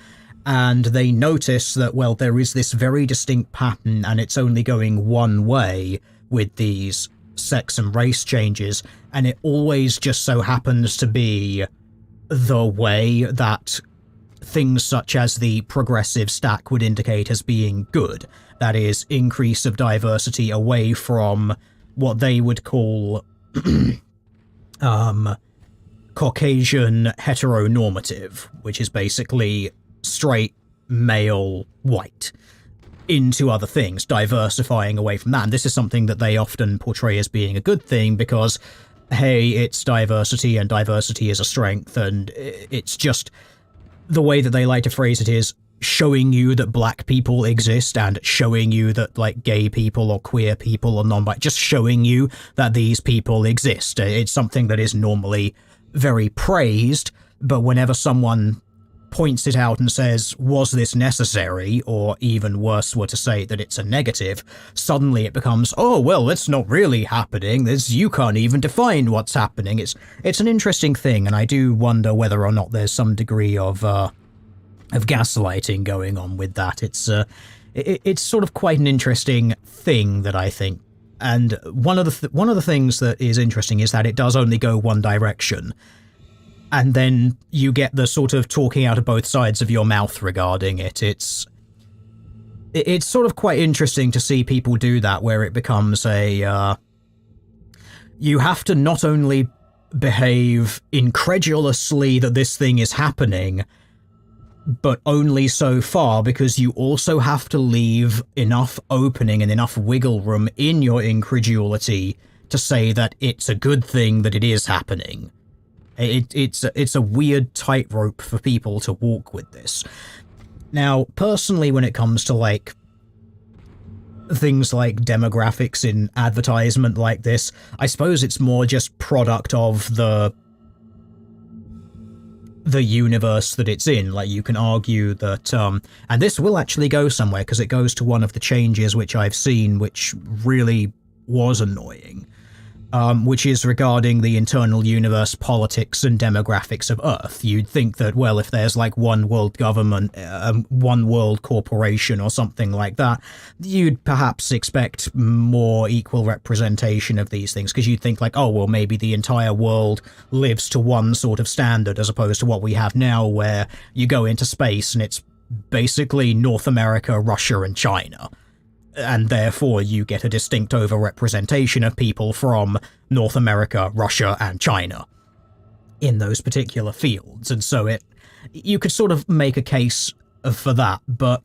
And they notice that, well, there is this very distinct pattern, and it's only going one way with these sex and race changes, and it always just so happens to be the way that things such as the progressive stack would indicate as being good. That is, increase of diversity away from what they would call Caucasian heteronormative, which is basically straight, male, white, into other things, diversifying away from that. And this is something that they often portray as being a good thing because, hey, it's diversity and diversity is a strength, and it's just the way that they like to phrase it is showing you that black people exist and showing you that, like, gay people or queer people or non-white, just showing you that these people exist. It's something that is normally very praised, but whenever someone points it out and says, was this necessary, or even worse were to say that it's a negative, suddenly it becomes, oh, well, it's not really happening, you can't even define what's happening. It's an interesting thing, and I do wonder whether or not there's some degree of gaslighting going on with that. It's sort of quite an interesting thing that I think. And one of the things that is interesting is that it does only go one direction, and then you get the sort of talking out of both sides of your mouth regarding it. It's sort of quite interesting to see people do that, where it becomes you have to not only behave incredulously that this thing is happening, but only so far, because you also have to leave enough opening and enough wiggle room in your incredulity to say that it's a good thing that it is happening. It's a weird tightrope for people to walk with this. Now, personally, when it comes to, like, things like demographics in advertisement like this, I suppose it's more just product of the universe that it's in. Like, you can argue that, and this will actually go somewhere, because it goes to one of the changes which I've seen, which really was annoying, which is regarding the internal universe politics and demographics of Earth. You'd think that, well, if there's like one world government, one world corporation or something like that, you'd perhaps expect more equal representation of these things, because you'd think like, oh, well, maybe the entire world lives to one sort of standard, as opposed to what we have now, where you go into space and it's basically North America, Russia, and China. And therefore you get a distinct overrepresentation of people from North America, Russia, and China in those particular fields. And so you could sort of make a case for that, but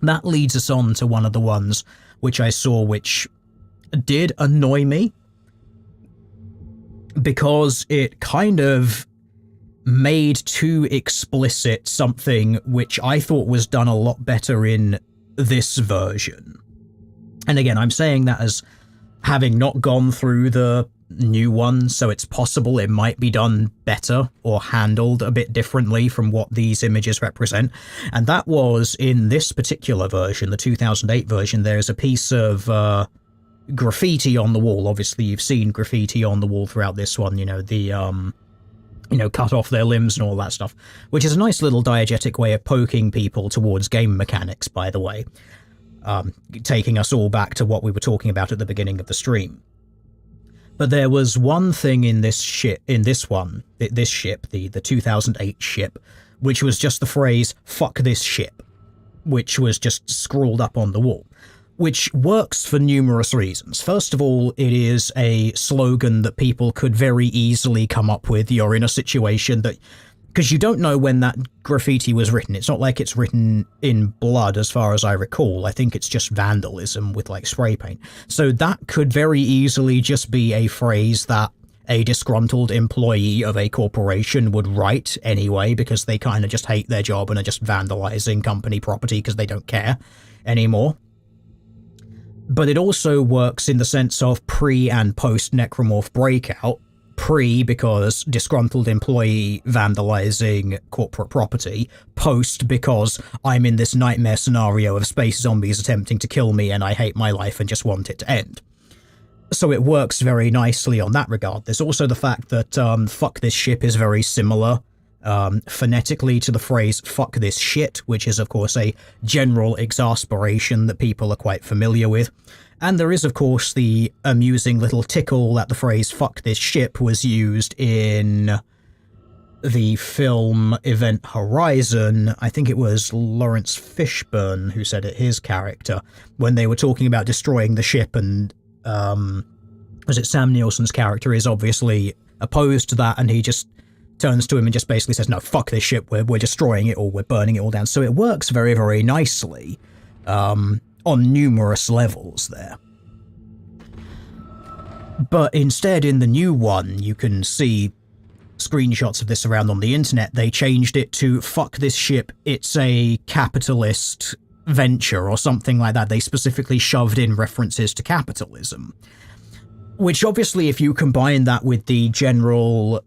that leads us on to one of the ones which I saw which did annoy me, because it kind of made too explicit something which I thought was done a lot better in this version. And again, I'm saying that as having not gone through the new one, so it's possible it might be done better or handled a bit differently from what these images represent. And that was in this particular version, the 2008 version. There's a piece of graffiti on the wall. Obviously, you've seen graffiti on the wall throughout this one, cut off their limbs and all that stuff, which is a nice little diegetic way of poking people towards game mechanics, by the way, taking us all back to what we were talking about at the beginning of the stream. But there was one thing in this ship, the 2008 ship, which was just the phrase, "fuck this ship," which was just scrawled up on the wall, which works for numerous reasons. First of all, it is a slogan that people could very easily come up with. You're in a situation that, because you don't know when that graffiti was written. It's not like it's written in blood, as far as I recall. I think it's just vandalism with, like, spray paint. So that could very easily just be a phrase that a disgruntled employee of a corporation would write anyway, because they kind of just hate their job and are just vandalizing company property because they don't care anymore. But it also works in the sense of pre- and post-Necromorph Breakout. Pre, because disgruntled employee vandalizing corporate property. Post, because I'm in this nightmare scenario of space zombies attempting to kill me and I hate my life and just want it to end. So it works very nicely on that regard. There's also the fact that fuck this ship is very similar phonetically to the phrase fuck this shit, which is of course a general exasperation that people are quite familiar with. And there is of course the amusing little tickle that the phrase fuck this ship was used in the film Event Horizon. I think it was Lawrence Fishburne who said it, his character, when they were talking about destroying the ship, and was it Sam Nielsen's character is obviously opposed to that, and he just turns to him and just basically says, no, fuck this ship, we're destroying it, or we're burning it all down. So it works very, very nicely on numerous levels there. But instead, in the new one, you can see screenshots of this around on the internet. They changed it to, fuck this ship, it's a capitalist venture, or something like that. They specifically shoved in references to capitalism. Which obviously, if you combine that with the general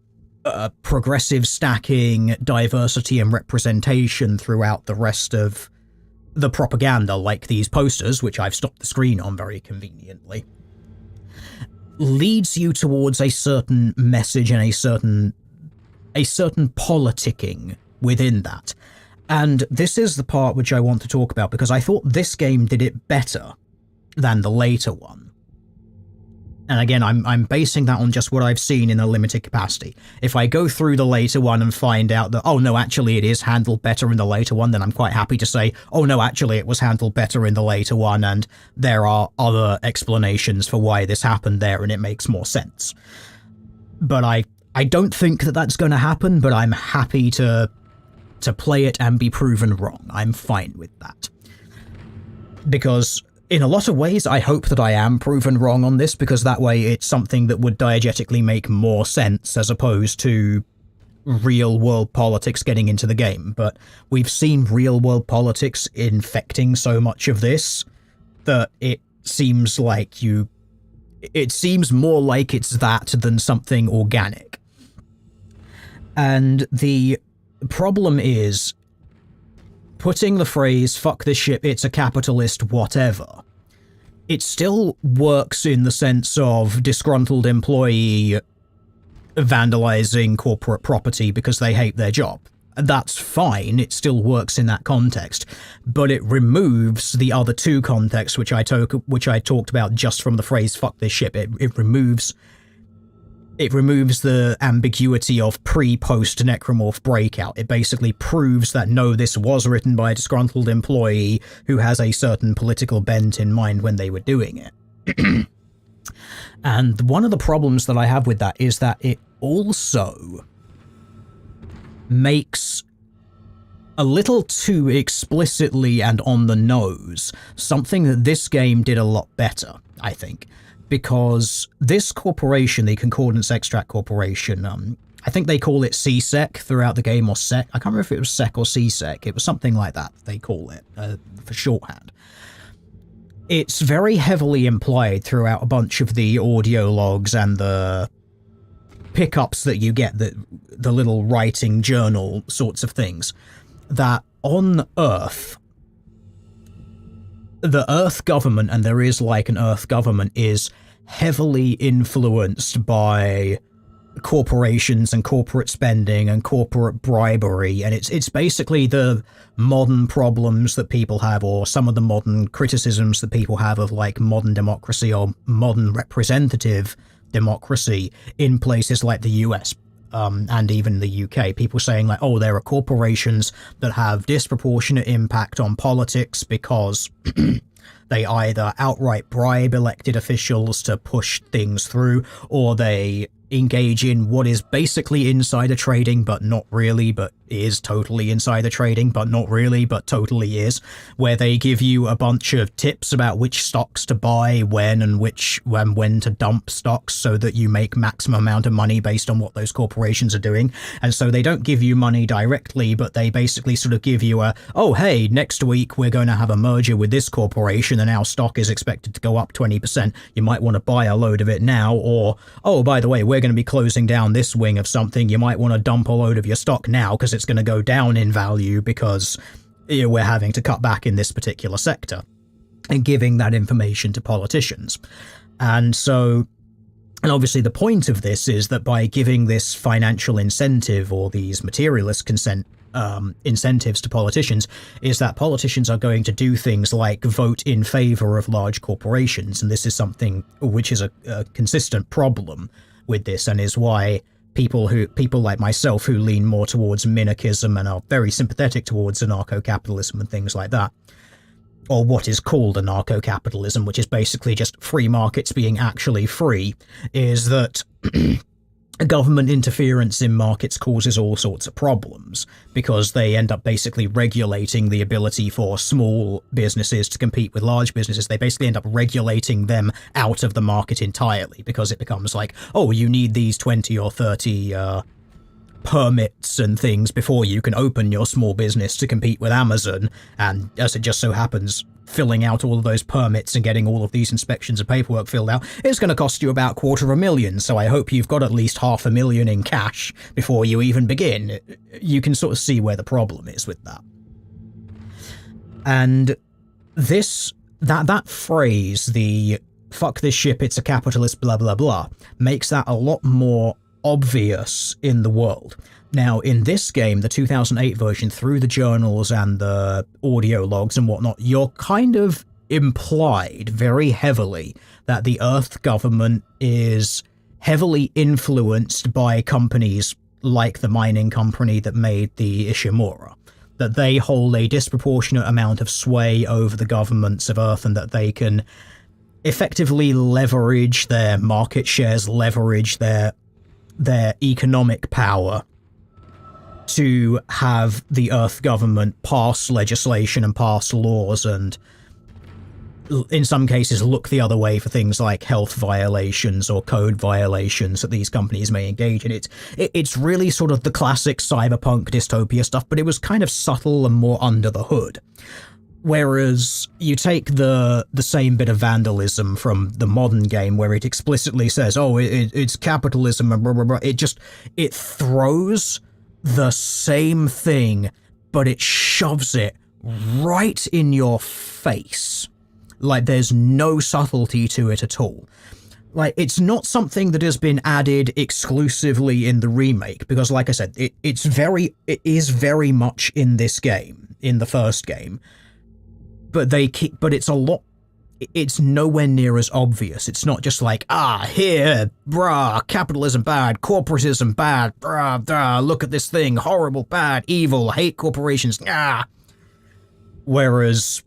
progressive stacking, diversity and representation throughout the rest of the propaganda, like these posters, which I've stopped the screen on very conveniently, leads you towards a certain message and a certain politicking within that. And this is the part which I want to talk about, because I thought this game did it better than the later one. And again, I'm basing that on just what I've seen in a limited capacity. If I go through the later one and find out that, oh no, actually it is handled better in the later one, then I'm quite happy to say, oh no, actually it was handled better in the later one, and there are other explanations for why this happened there, and it makes more sense. But I don't think that that's going to happen, but I'm happy to play it and be proven wrong. I'm fine with that. Because in a lot of ways, I hope that I am proven wrong on this, because that way it's something that would diegetically make more sense as opposed to real-world politics getting into the game. But we've seen real-world politics infecting so much of this that it seems more like it's that than something organic. And the problem is, putting the phrase, fuck this ship, it's a capitalist whatever, it still works in the sense of disgruntled employee vandalizing corporate property because they hate their job. That's fine, it still works in that context, but it removes the other two contexts which I talked about just from the phrase fuck this ship. It removes the ambiguity of pre-post necromorph breakout. It basically proves that no, this was written by a disgruntled employee who has a certain political bent in mind when they were doing it. And one of the problems that I have with that is that it also makes a little too explicitly and on the nose something that this game did a lot better, I think. Because this corporation, the Concordance Extract Corporation, I think they call it CSEC throughout the game, or SEC. I can't remember if it was SEC or CSEC. It was something like that, they call it, for shorthand. It's very heavily implied throughout a bunch of the audio logs and the pickups that you get, the little writing journal sorts of things, that on Earth, the Earth government, and there is like an Earth government, is heavily influenced by corporations and corporate spending and corporate bribery, and it's basically the modern problems that people have, or some of the modern criticisms that people have of like modern democracy or modern representative democracy in places like the US. And even the UK, people saying like, oh, there are corporations that have disproportionate impact on politics because they either outright bribe elected officials to push things through, or they engage in what is basically insider trading, but not really, but is totally insider trading, but not really, but totally is, where they give you a bunch of tips about which stocks to buy, when, and when to dump stocks so that you make maximum amount of money based on what those corporations are doing. And so they don't give you money directly, but they basically sort of give you oh, hey, next week we're going to have a merger with this corporation and our stock is expected to go up 20%. You might want to buy a load of it now, or, oh, by the way, we're going to be closing down this wing of something. You might want to dump a load of your stock now because it's going to go down in value because we're having to cut back in this particular sector, and giving that information to politicians. And obviously the point of this is that by giving this financial incentive, or these materialist incentives to politicians, is that politicians are going to do things like vote in favor of large corporations. And this is something which is a consistent problem with this, and is why people like myself who lean more towards minarchism and are very sympathetic towards anarcho-capitalism and things like that, or what is called anarcho-capitalism, which is basically just free markets being actually free, is that government interference in markets causes all sorts of problems because they end up basically regulating the ability for small businesses to compete with large businesses. They basically end up regulating them out of the market entirely because it becomes like, oh, you need these 20 or 30 permits and things before you can open your small business to compete with Amazon. And as it just so happens, filling out all of those permits and getting all of these inspections and paperwork filled out is going to cost you about $250,000, so I hope you've got at least $500,000 in cash before you even begin. You can sort of see where the problem is with that. And that phrase, the fuck this ship, it's a capitalist blah blah blah, makes that a lot more obvious in the world. Now, in this game, the 2008 version, through the journals and the audio logs and whatnot, you're kind of implied very heavily that the Earth government is heavily influenced by companies like the mining company that made the Ishimura, that they hold a disproportionate amount of sway over the governments of Earth and that they can effectively leverage their market shares, leverage their economic power to have the Earth government pass legislation and pass laws and, in some cases, look the other way for things like health violations or code violations that these companies may engage in. It's really sort of the classic cyberpunk dystopia stuff, but it was kind of subtle and more under the hood. Whereas you take the same bit of vandalism from the modern game where it explicitly says, oh, it's capitalism and blah, blah, blah. It throws the same thing, but it shoves it right in your face. Like, there's no subtlety to it at all. Like, it's not something that has been added exclusively in the remake, because like I said, it is very much in this game, in the first game. But it's nowhere near as obvious. It's not just like, here, brah, capitalism bad, corporatism bad, brah, look at this thing, horrible, bad, evil, hate corporations, Whereas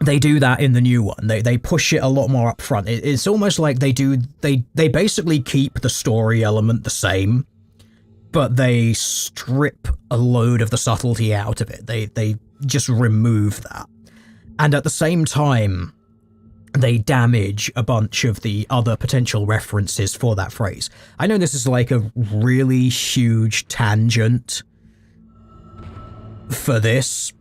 they do that in the new one. They push it a lot more up front. It's almost like they basically keep the story element the same, but they strip a load of the subtlety out of it. They just remove that. And at the same time, they damage a bunch of the other potential references for that phrase. I know this is like a really huge tangent for this,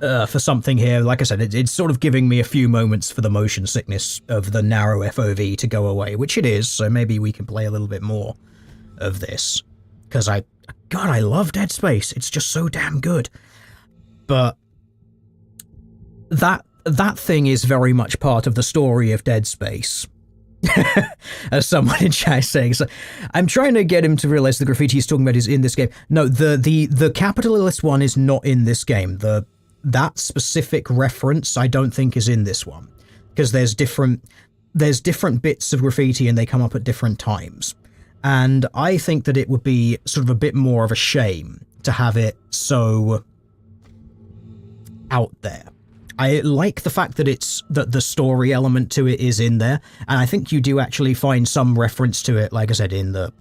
for something here. Like I said, it's sort of giving me a few moments for the motion sickness of the narrow FOV to go away, which it is, so maybe we can play a little bit more of this. Because God, I love Dead Space. It's just so damn good. But that thing is very much part of the story of Dead Space. As someone in chat is saying. So I'm trying to get him to realize the graffiti he's talking about is in this game. No, the capitalist one is not in this game. That specific reference I don't think is in this one. Because there's different bits of graffiti and they come up at different times. And I think that it would be sort of a bit more of a shame to have it so out there. I like the fact that that the story element to it is in there, and I think you do actually find some reference to it, like I said, in the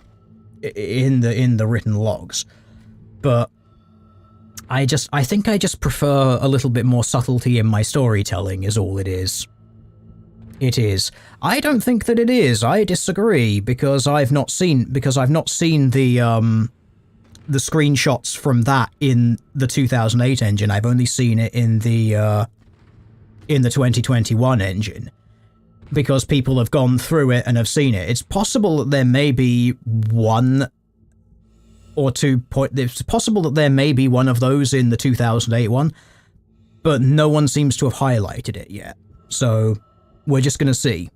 written logs. But I think I just prefer a little bit more subtlety in my storytelling is all it is. It is. I don't think that it is. I disagree because I've not seen the screenshots from that in the 2008 engine. I've only seen it in the 2021 engine because people have gone through it and have seen it. It's possible that there may be one or two it's possible that there may be one of those in the 2008 one, but no one seems to have highlighted it yet. So we're just going to see.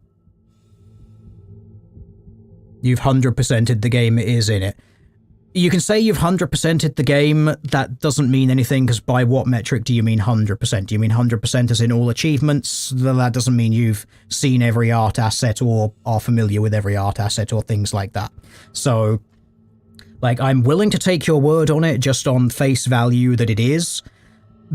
You've 100%ed the game, it is in it. You can say you've 100%ed the game, that doesn't mean anything, because by what metric do you mean 100%? Do you mean 100% as in all achievements? That doesn't mean you've seen every art asset or are familiar with every art asset or things like that. So, like, I'm willing to take your word on it just on face value that it is,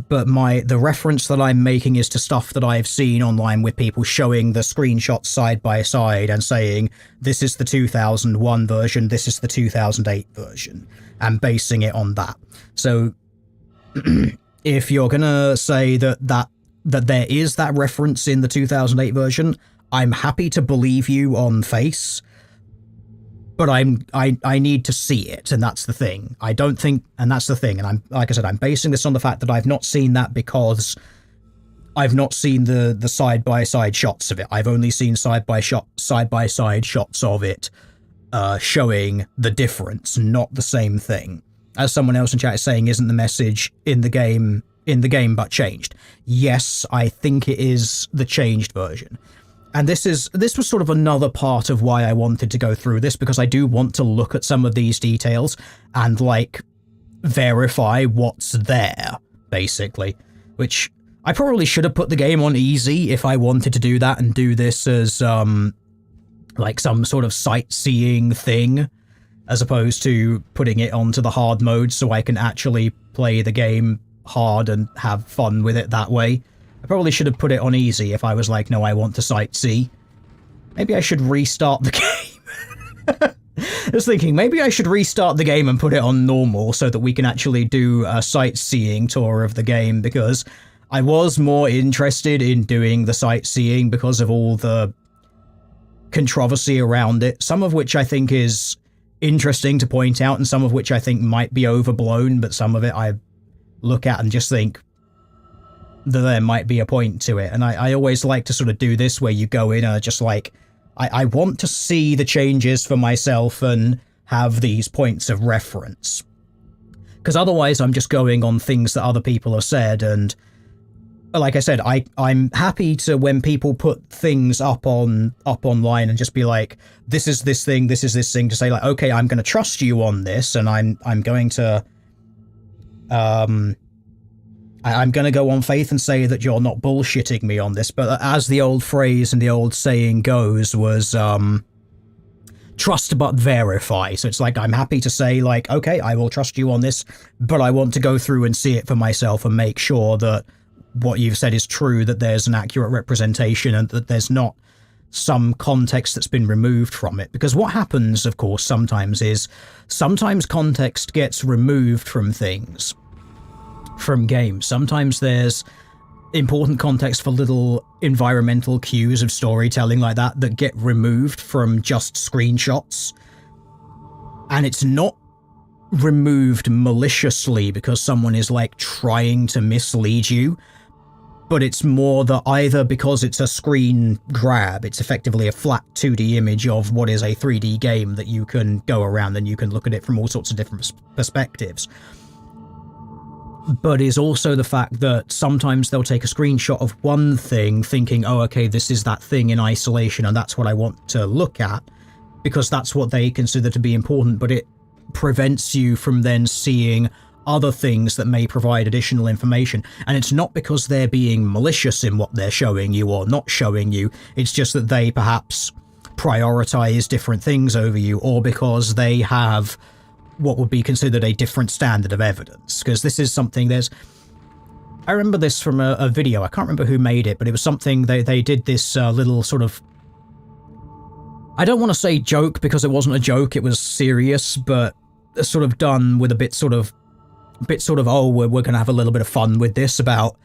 but the reference that I'm making is to stuff that I've seen online with people showing the screenshots side by side and saying, this is the 2001 version, this is the 2008 version, and basing it on that. So if you're gonna say that there is that reference in the 2008 version, I'm happy to believe you on face, but I need to see it, and that's the thing. And that's the thing, and I'm, like I said, I'm basing this on the fact that I've not seen that because I've not seen the side-by-side shots of it. I've only seen side-by-side shots of it showing the difference, not the same thing. As someone else in chat is saying, isn't the message in the game but changed? Yes, I think it is the changed version. And this was sort of another part of why I wanted to go through this, because I do want to look at some of these details and, like, verify what's there, basically. Which, I probably should have put the game on easy if I wanted to do that and do this as, like, some sort of sightseeing thing, as opposed to putting it onto the hard mode so I can actually play the game hard and have fun with it that way. I probably should have put it on easy if I was like, no, I want to sightsee. Maybe I should restart the game. I was thinking, maybe I should restart the game and put it on normal so that we can actually do a sightseeing tour of the game, because I was more interested in doing the sightseeing because of all the controversy around it, some of which I think is interesting to point out and some of which I think might be overblown, but some of it I look at and just think that there might be a point to it. And I always like to sort of do this where you go in and just like, I want to see the changes for myself and have these points of reference. Because otherwise I'm just going on things that other people have said, and like I said, I'm happy to, when people put things up online and just be like, this is this thing, to say like, okay, I'm going to trust you on this, and I'm going to I'm going to go on faith and say that you're not bullshitting me on this. But as the old phrase and the old saying goes, was trust but verify. So it's like, I'm happy to say like, okay, I will trust you on this, but I want to go through and see it for myself and make sure that what you've said is true, that there's an accurate representation and that there's not some context that's been removed from it. Because what happens, of course, sometimes context gets removed from things. From games. Sometimes there's important context for little environmental cues of storytelling like that get removed from just screenshots. And it's not removed maliciously because someone is like trying to mislead you, but it's more that either because it's a screen grab, it's effectively a flat 2D image of what is a 3D game that you can go around and you can look at it from all sorts of different perspectives. But is also the fact that sometimes they'll take a screenshot of one thing thinking, oh, okay, this is that thing in isolation and that's what I want to look at, because that's what they consider to be important, but it prevents you from then seeing other things that may provide additional information. And it's not because they're being malicious in what they're showing you or not showing you, it's just that they perhaps prioritize different things over you, or because they have what would be considered a different standard of evidence. Because this is something I remember this from a video, I can't remember who made it, but it was something, they did this little sort of, I don't want to say joke because it wasn't a joke, it was serious, but sort of done with a bit sort of, oh, we're going to have a little bit of fun with this about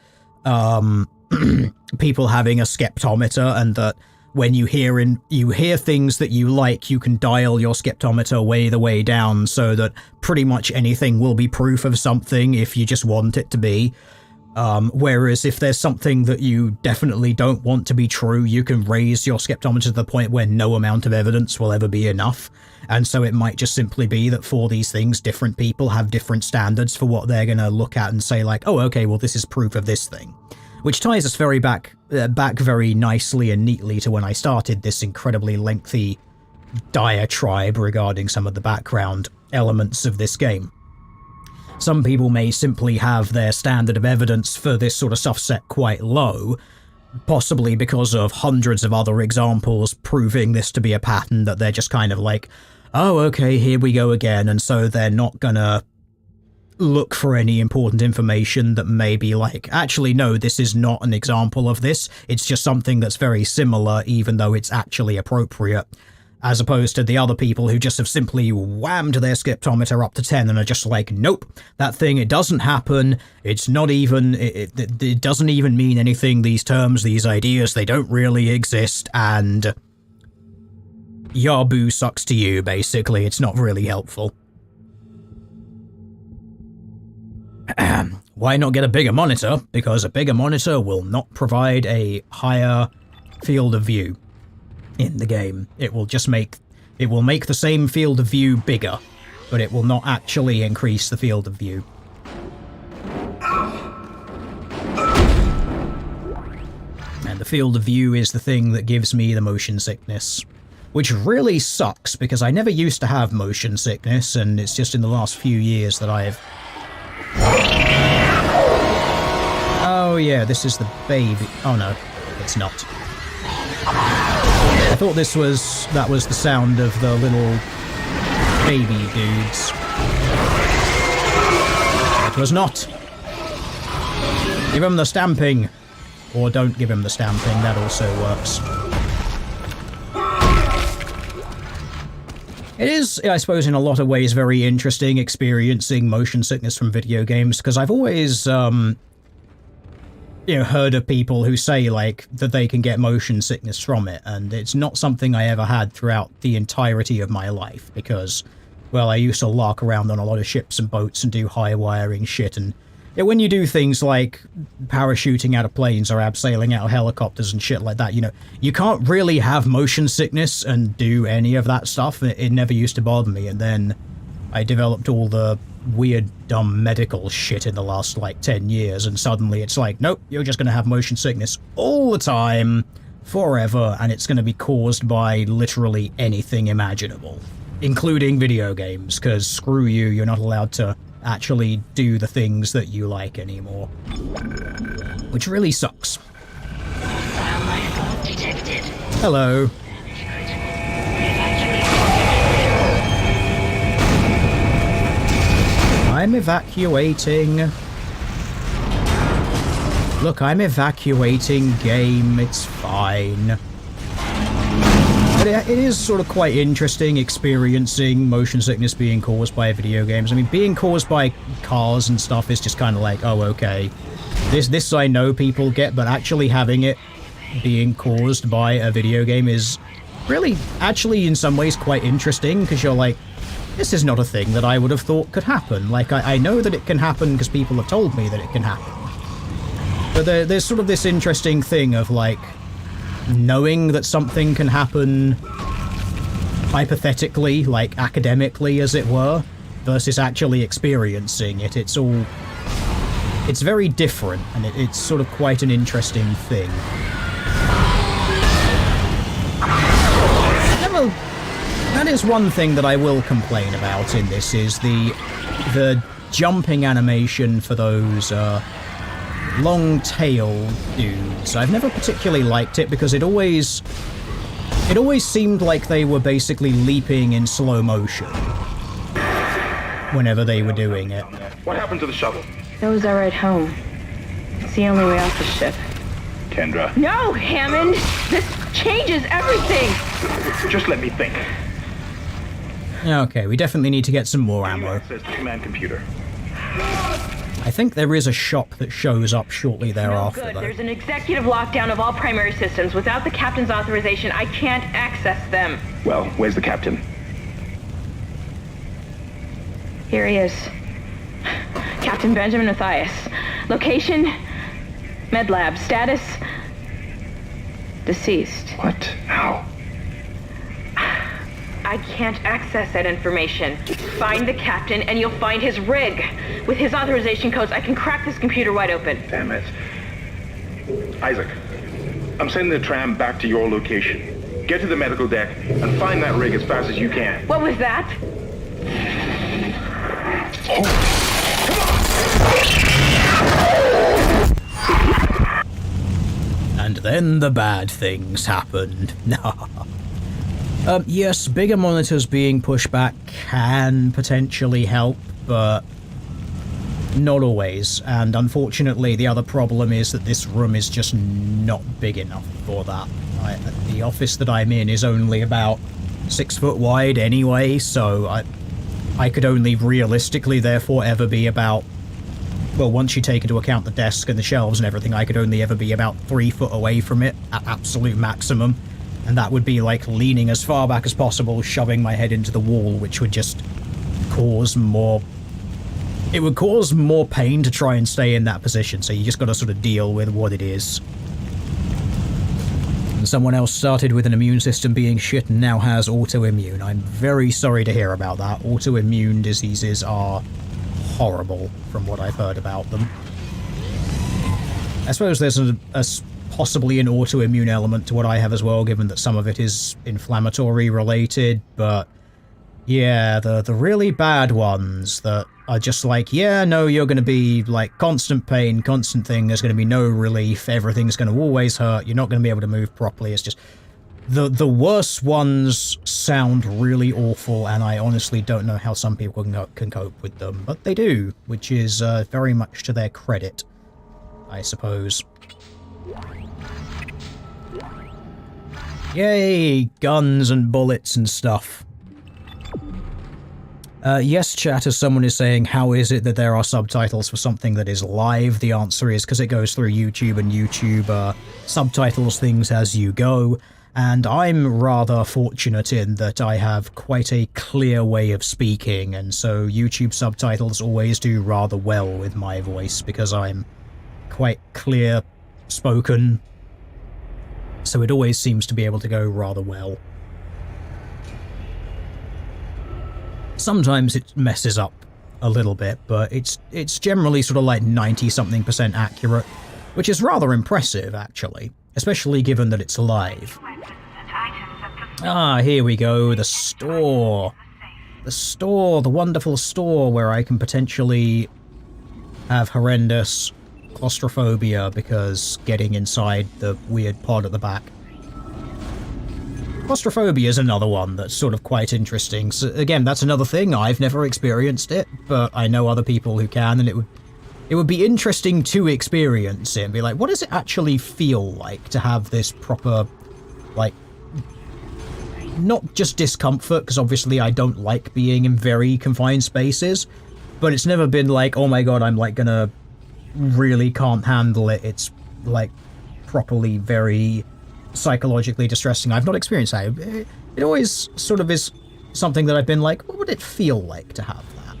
people having a skeptometer, and that when you hear things that you like, you can dial your skeptometer way the way down so that pretty much anything will be proof of something if you just want it to be. Whereas if there's something that you definitely don't want to be true, you can raise your skeptometer to the point where no amount of evidence will ever be enough. And so it might just simply be that for these things, different people have different standards for what they're going to look at and say like, oh, okay, well, this is proof of this thing. Which ties us very back very nicely and neatly to when I started this incredibly lengthy diatribe regarding some of the background elements of this game. Some people may simply have their standard of evidence for this sort of stuff set quite low, possibly because of hundreds of other examples proving this to be a pattern that they're just kind of like, oh, okay, here we go again, and so they're not gonna look for any important information that may be like, actually, no, this is not an example of this. It's just something that's very similar, even though it's actually appropriate. As opposed to the other people who just have simply whammed their skeptometer up to 10 and are just like, nope, that thing, it doesn't happen. It's not even, it doesn't even mean anything. These terms, these ideas, they don't really exist. And Yabu sucks to you, basically. It's not really helpful. Why not get a bigger monitor? Because a bigger monitor will not provide a higher field of view in the game. It will make the same field of view bigger, but it will not actually increase the field of view. And the field of view is the thing that gives me the motion sickness, which really sucks because I never used to have motion sickness, and it's just in the last few years that I've... Oh yeah, this is the baby. Oh no, it's not. I thought that was the sound of the little baby dudes. It was not. Give him the stamping. Or don't give him the stamping, that also works. It is, I suppose, in a lot of ways very interesting experiencing motion sickness from video games, because I've always, heard of people who say, like, that they can get motion sickness from it, and it's not something I ever had throughout the entirety of my life, because, well, I used to lark around on a lot of ships and boats and do high wiring shit, and when you do things like parachuting out of planes or abseiling out of helicopters and shit like that, you can't really have motion sickness and do any of that stuff. It never used to bother me, and then I developed all the weird, dumb medical shit in the last, 10 years, and suddenly it's like, nope, you're just going to have motion sickness all the time, forever, and it's going to be caused by literally anything imaginable, including video games, because screw you, you're not allowed to actually do the things that you like anymore. Which really sucks. Hello. I'm evacuating. Look, I'm evacuating, game. It's fine. But it is sort of quite interesting experiencing motion sickness being caused by video games. I mean, being caused by cars and stuff is just kind of like, oh, okay. This I know people get, but actually having it being caused by a video game is really, actually, in some ways quite interesting, because you're like, this is not a thing that I would have thought could happen. Like, I know that it can happen because people have told me that it can happen. But there's sort of this interesting thing of, like, knowing that something can happen hypothetically, like academically as it were, versus actually experiencing it. It's very different, and it's sort of quite an interesting thing. That is one thing that I will complain about in this, is the jumping animation for those long tail dudes. I've never particularly liked it because it always seemed like they were basically leaping in slow motion whenever they were doing it. What happened to the shuttle? That was our ride home. It's the only way off the ship. Kendra. No, Hammond! This changes everything! Just let me think. Okay, we definitely need to get some more ammo. Access to command computer. I think there is a shop that shows up shortly thereafter, No good. though. There's an executive lockdown of all primary systems. Without the captain's authorization, I can't access them. Well, where's the captain? Here he is. Captain Benjamin Mathias. Location, med lab. Status, deceased. What? How? I can't access that information. Find the captain and you'll find his rig. With his authorization codes, I can crack this computer wide open. Damn it. Isaac, I'm sending the tram back to your location. Get to the medical deck and find that rig as fast as you can. What was that? And then the bad things happened. Yes, bigger monitors being pushed back can potentially help, but Not always, and unfortunately the other problem is that this room is just not big enough for that. The office that I'm in is only about 6 foot wide anyway, so I could only realistically therefore ever be about, well, once you take into account the desk and the shelves and everything, I could only ever be about 3 foot away from it at absolute maximum, and that would be like leaning as far back as possible, shoving my head into the wall, which would just cause more... It would cause more pain to try and stay in that position, so you just gotta sort of deal with what it is. And someone else started with an immune system being shit and now has autoimmune. I'm very sorry to hear about that. Autoimmune diseases are horrible, from what I've heard about them. I suppose there's possibly an autoimmune element to what I have as well, given that some of it is inflammatory related, but yeah, the really bad ones that are just like, yeah, no, you're going to be like constant pain, constant thing, there's going to be no relief, everything's going to always hurt, you're not going to be able to move properly. It's just the worst ones sound really awful, and I honestly don't know how some people can cope with them, but they do, which is very much to their credit, I suppose. Yay, guns and bullets and stuff. Yes, chat, as someone is saying, how is it that there are subtitles for something that is live? The answer is because it goes through YouTube, and YouTube subtitles things as you go, and I'm rather fortunate in that I have quite a clear way of speaking, and so YouTube subtitles always do rather well with my voice because I'm quite clear spoken, so it always seems to be able to go rather well. Sometimes it messes up a little bit, but it's generally sort of like 90-something% accurate, which is rather impressive, actually, especially given that it's live. Ah, here we go, the store. The store, the wonderful store where I can potentially have horrendous claustrophobia because getting inside the weird pod at the back. Claustrophobia is another one that's sort of quite interesting. So again, that's another thing. I've never experienced it, but I know other people who can, and it would be interesting to experience it and be like, what does it actually feel like to have this proper, like, not just discomfort, because obviously I don't like being in very confined spaces, but it's never been like, oh my god, I'm like gonna really can't handle it. It's like properly very psychologically distressing. I've not experienced that. It always sort of is something that I've been like, what would it feel like to have that?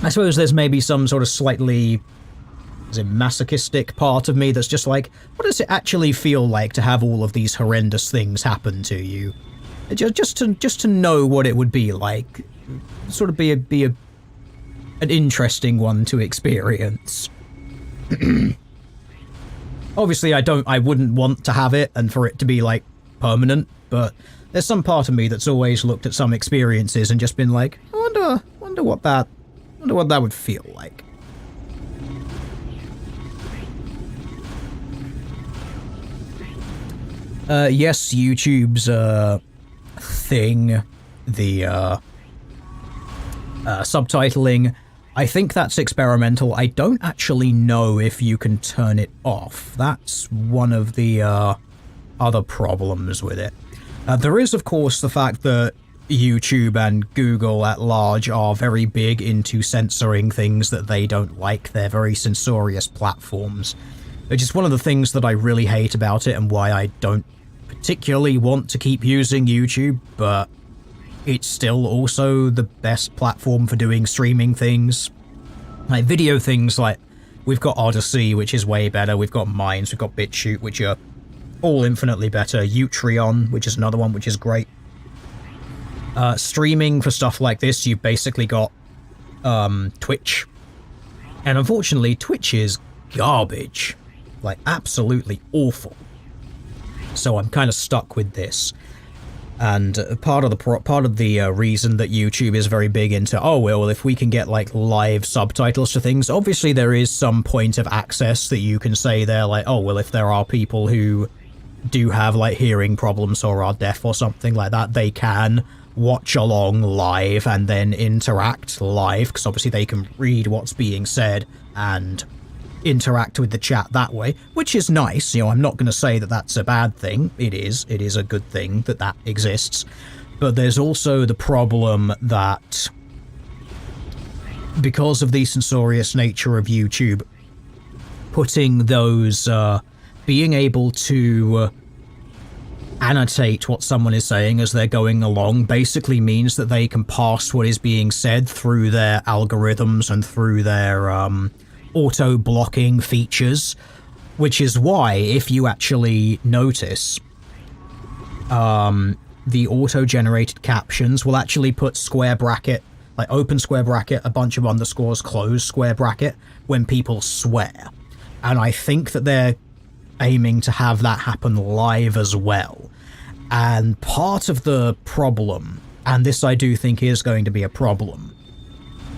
I suppose there's maybe some sort of slightly masochistic part of me that's just like, what does it actually feel like to have all of these horrendous things happen to you? Just to know what it would be like. Sort of be an interesting one to experience. Obviously, I wouldn't want to have it and for it to be, like, permanent, but there's some part of me that's always looked at some experiences and just been like, I wonder what that would feel like. Yes, YouTube's, thing, the, subtitling, I think that's experimental. I don't actually know if you can turn it off. That's one of the other problems with it. There is, of course, the fact that YouTube and Google at large are very big into censoring things that they don't like. They're very censorious platforms, which is one of the things that I really hate about it and why I don't particularly want to keep using YouTube, but it's still also the best platform for doing streaming things. Like video things, like we've got Odyssey, which is way better, we've got Minds, we've got BitChute, which are all infinitely better, Utreon, which is another one which is great. Streaming for stuff like this, you've basically got Twitch. And unfortunately, Twitch is garbage. Like, absolutely awful. So I'm kind of stuck with this. And part of the reason that YouTube is very big into, oh well, if we can get like live subtitles to things, obviously there is some point of access that you can say there, like, oh well, if there are people who do have like hearing problems or are deaf or something like that, they can watch along live and then interact live, because obviously they can read what's being said and interact with the chat that way, which is nice. You know, I'm not going to say that that's a bad thing. It is a good thing that that exists. But there's also the problem that because of the censorious nature of YouTube, putting those, being able to annotate what someone is saying as they're going along basically means that they can pass what is being said through their algorithms and through their auto-blocking features, which is why, if you actually notice, the auto-generated captions will actually put square bracket, like open square bracket, a bunch of underscores, close square bracket, when people swear. And I think that they're aiming to have that happen live as well. And part of the problem, and this I do think is going to be a problem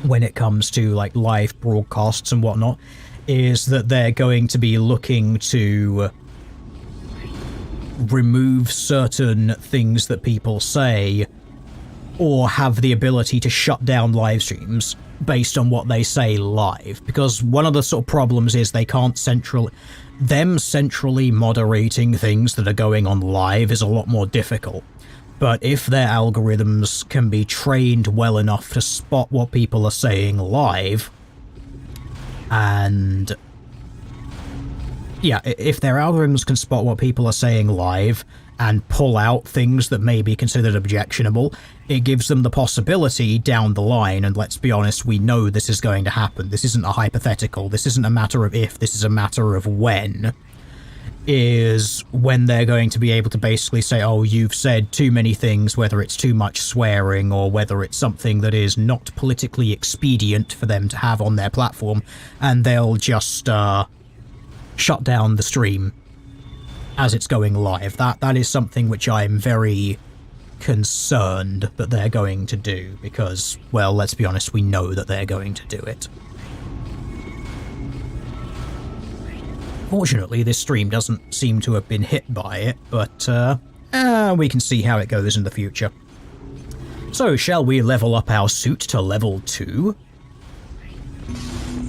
when it comes to like live broadcasts and whatnot, is that they're going to be looking to remove certain things that people say, or have the ability to shut down live streams based on what they say live. Because one of the sort of problems is they can't centrally moderating things that are going on live is a lot more difficult. But if their algorithms can be trained well enough to spot what people are saying live, and yeah, if their algorithms can spot what people are saying live and pull out things that may be considered objectionable, it gives them the possibility down the line, and let's be honest, we know this is going to happen. This isn't a hypothetical, this isn't a matter of if, this is a matter of when, is when they're going to be able to basically say, oh, you've said too many things, whether it's too much swearing or whether it's something that is not politically expedient for them to have on their platform, and they'll just shut down the stream as it's going live. That is something which I'm very concerned that they're going to do, because, well, let's be honest, we know that they're going to do it. Fortunately, this stream doesn't seem to have been hit by it, but we can see how it goes in the future. So, shall we level up our suit to level 2?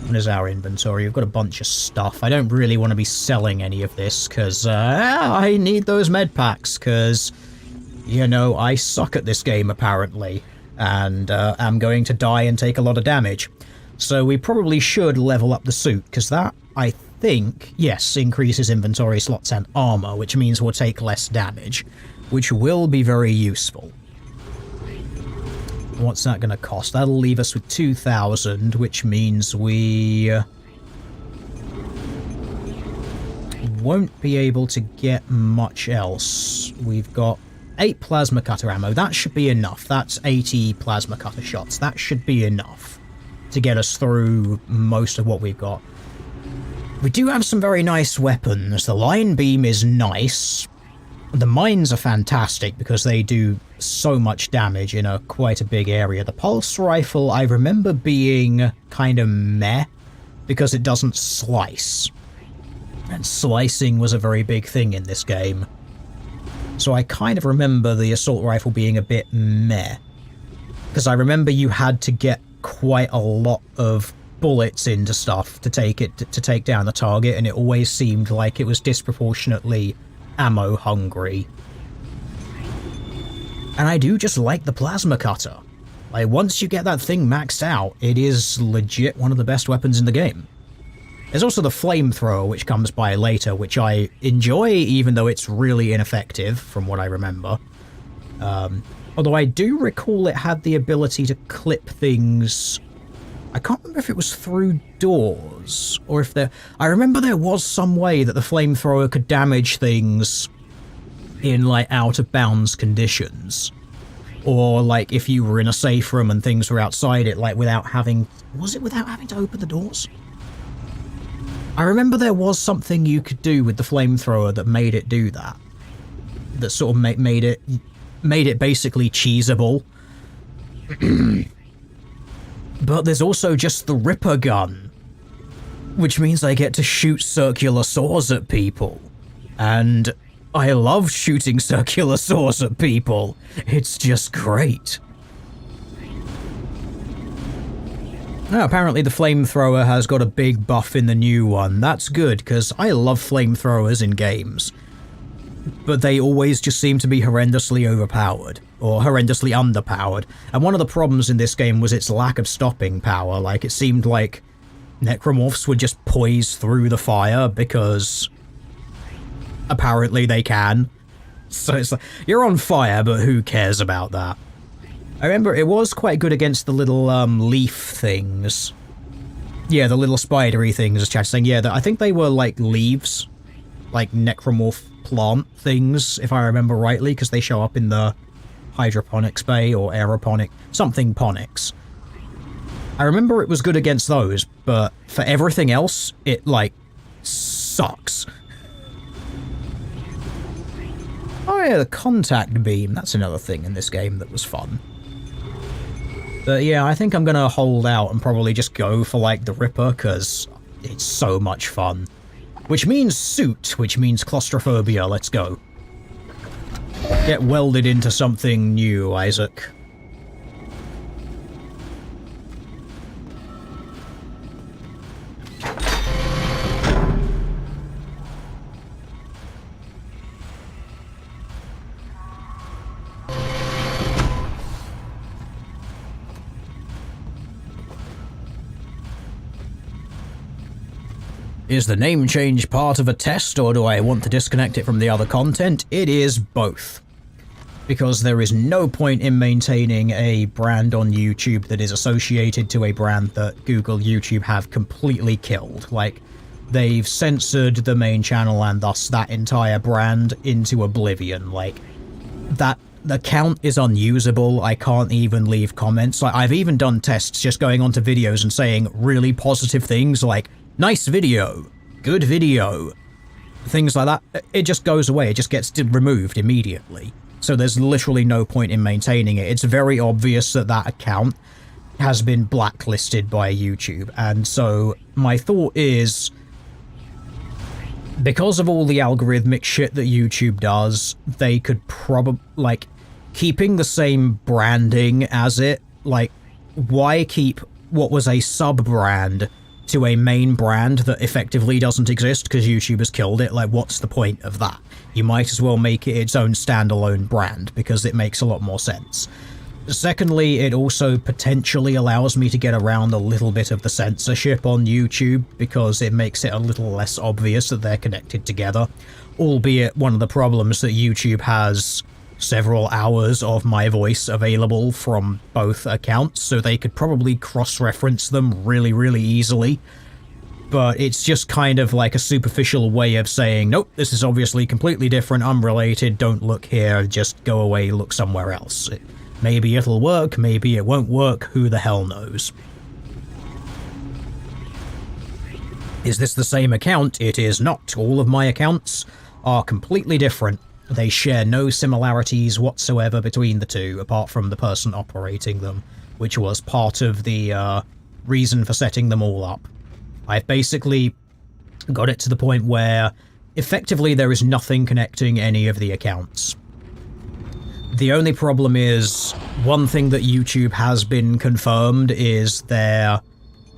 What is our inventory? We've got a bunch of stuff. I don't really want to be selling any of this, because I need those med packs, because, you know, I suck at this game, apparently, and am going to die and take a lot of damage. So we probably should level up the suit, because that, I think, yes, increases inventory slots and armor, which means we'll take less damage, which will be very useful. What's that going to cost? That'll leave us with 2,000, which means we won't be able to get much else. We've got 8 plasma cutter ammo. That should be enough. That's 80 plasma cutter shots. That should be enough to get us through most of what we've got. We do have some very nice weapons. The line beam is nice. The mines are fantastic because they do so much damage in a quite a big area. The pulse rifle I remember being kind of meh because it doesn't slice. And slicing was a very big thing in this game. So I kind of remember the assault rifle being a bit meh. Because I remember you had to get quite a lot of bullets into stuff to take down the target, and it always seemed like it was disproportionately ammo hungry. And I do just like the plasma cutter. Like, once you get that thing maxed out, it is legit one of the best weapons in the game. There's also the flamethrower, which comes by later, which I enjoy, even though it's really ineffective, from what I remember. Although I do recall it had the ability to clip things. I can't remember if it was through doors, or if there... I remember there was some way that the flamethrower could damage things in, like, out-of-bounds conditions. Or, like, if you were in a safe room and things were outside it, like, without having... Was it without having to open the doors? I remember there was something you could do with the flamethrower that made it do that. That sort of made it basically cheesable. But there's also just the Ripper gun, which means I get to shoot circular saws at people. And I love shooting circular saws at people. It's just great. Now, apparently the flamethrower has got a big buff in the new one. That's good, because I love flamethrowers in games. But they always just seem to be horrendously overpowered, or horrendously underpowered. And one of the problems in this game was its lack of stopping power. Like, it seemed like necromorphs would just poise through the fire because apparently they can. So it's like, you're on fire, but who cares about that? I remember it was quite good against the little leaf things. Yeah, the little spidery things, as Chad's saying. Yeah, I think they were like leaves. Like necromorph plant things, if I remember rightly, because they show up in the hydroponics bay or aeroponic, something ponics. I remember it was good against those, but for everything else, it, like, sucks. Oh yeah, the contact beam, that's another thing in this game that was fun. But yeah, I think I'm gonna hold out and probably just go for, like, the Ripper, because it's so much fun. Which means suit, which means claustrophobia, let's go. Get welded into something new, Isaac. Is the name change part of a test, or do I want to disconnect it from the other content? It is both. Because there is no point in maintaining a brand on YouTube that is associated to a brand that Google YouTube have completely killed. Like, they've censored the main channel and thus that entire brand into oblivion. Like, that account is unusable. I can't even leave comments. Like, I've even done tests just going onto videos and saying really positive things like, nice video, good video, things like that. It just goes away, it just gets removed immediately. So there's literally no point in maintaining it. It's very obvious that that account has been blacklisted by YouTube, and so my thought is, because of all the algorithmic shit that YouTube does, they could probably, like, keeping the same branding as it, like, why keep what was a sub-brand to a main brand that effectively doesn't exist because YouTube has killed it? Like, what's the point of that? You might as well make it its own standalone brand, because it makes a lot more sense. Secondly, it also potentially allows me to get around a little bit of the censorship on YouTube, because it makes it a little less obvious that they're connected together. Albeit one of the problems that YouTube has several hours of my voice available from both accounts, so they could probably cross-reference them really, really easily. But it's just kind of like a superficial way of saying, nope, this is obviously completely different, unrelated, don't look here, just go away, look somewhere else. Maybe it'll work, maybe it won't work, who the hell knows. Is this the same account? It is not. All of my accounts are completely different. They share no similarities whatsoever between the two, apart from the person operating them, which was part of the reason for setting them all up. I've basically got it to the point where, effectively, there is nothing connecting any of the accounts. The only problem is, one thing that YouTube has been confirmed is their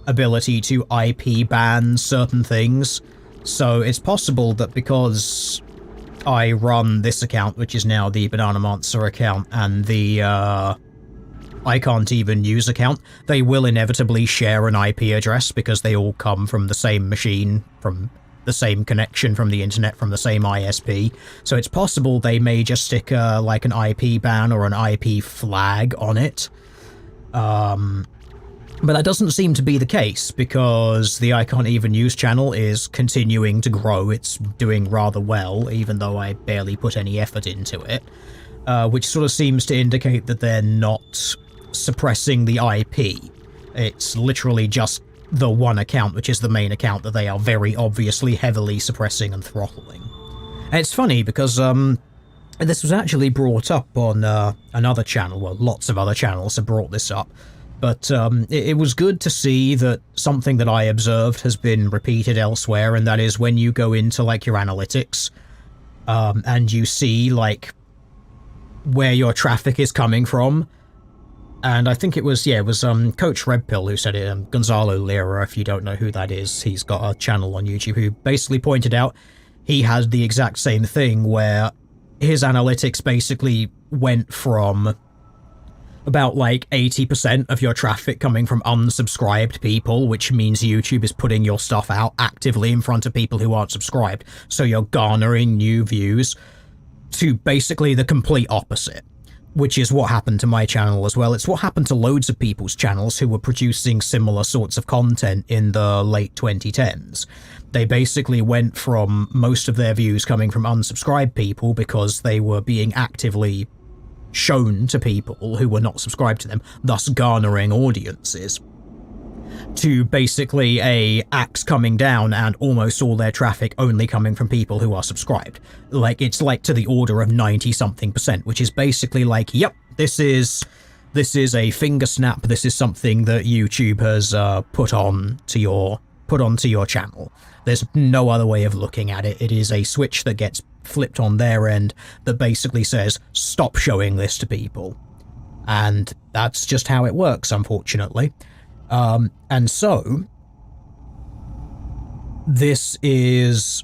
ability to IP ban certain things. So it's possible that because I run this account, which is now the Banana Monster account, and the I Can't Even Use account, they will inevitably share an IP address because they all come from the same machine, from the same connection from the internet, from the same ISP. So it's possible they may just stick like an IP ban or an IP flag on it. But that doesn't seem to be the case, because the I Can't Even Use channel is continuing to grow. It's doing rather well, even though I barely put any effort into it, which sort of seems to indicate that they're not suppressing the IP. It's literally just the one account, which is the main account, that they are very obviously heavily suppressing and throttling. And it's funny because this was actually brought up on another channel. Well, lots of other channels have brought this up. But it was good to see that something that I observed has been repeated elsewhere, and that is when you go into, like, your analytics, and you see, like, where your traffic is coming from. And I think it was Coach Red Pill who said it, Gonzalo Lira, if you don't know who that is. He's got a channel on YouTube who basically pointed out he had the exact same thing where his analytics basically went from about like 80% of your traffic coming from unsubscribed people, which means YouTube is putting your stuff out actively in front of people who aren't subscribed, so you're garnering new views, to basically the complete opposite, which is what happened to my channel as well. It's what happened to loads of people's channels who were producing similar sorts of content in the late 2010s. They basically went from most of their views coming from unsubscribed people because they were being actively shown to people who were not subscribed to them, thus garnering audiences, to basically a axe coming down and almost all their traffic only coming from people who are subscribed. Like, it's like to the order of 90-something%, which is basically like, yep, this is a finger snap, this is something that YouTube has put onto your channel. There's no other way of looking at it. It is a switch that gets flipped on their end that basically says, stop showing this to people. And that's just how it works, unfortunately. And so, this is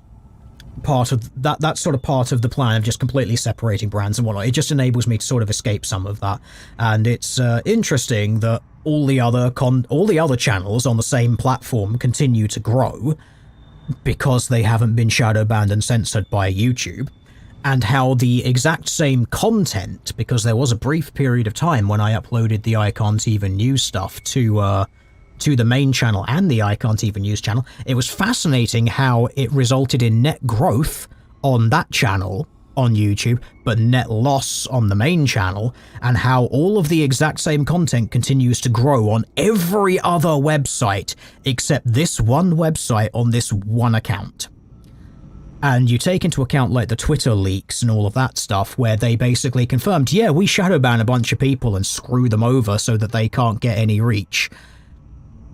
part of that's sort of part of the plan of just completely separating brands and whatnot. It just enables me to sort of escape some of that. And it's interesting that all the other channels on the same platform continue to grow because they haven't been shadow banned and censored by YouTube, and how the exact same content, because there was a brief period of time when I uploaded the I Can't Even News stuff to the main channel and the I Can't Even News channel. It was fascinating how it resulted in net growth on that channel on YouTube, but net loss on the main channel, and how all of the exact same content continues to grow on every other website except this one website on this one account. And you take into account like the Twitter leaks and all of that stuff where they basically confirmed, yeah, we shadow ban a bunch of people and screw them over so that they can't get any reach.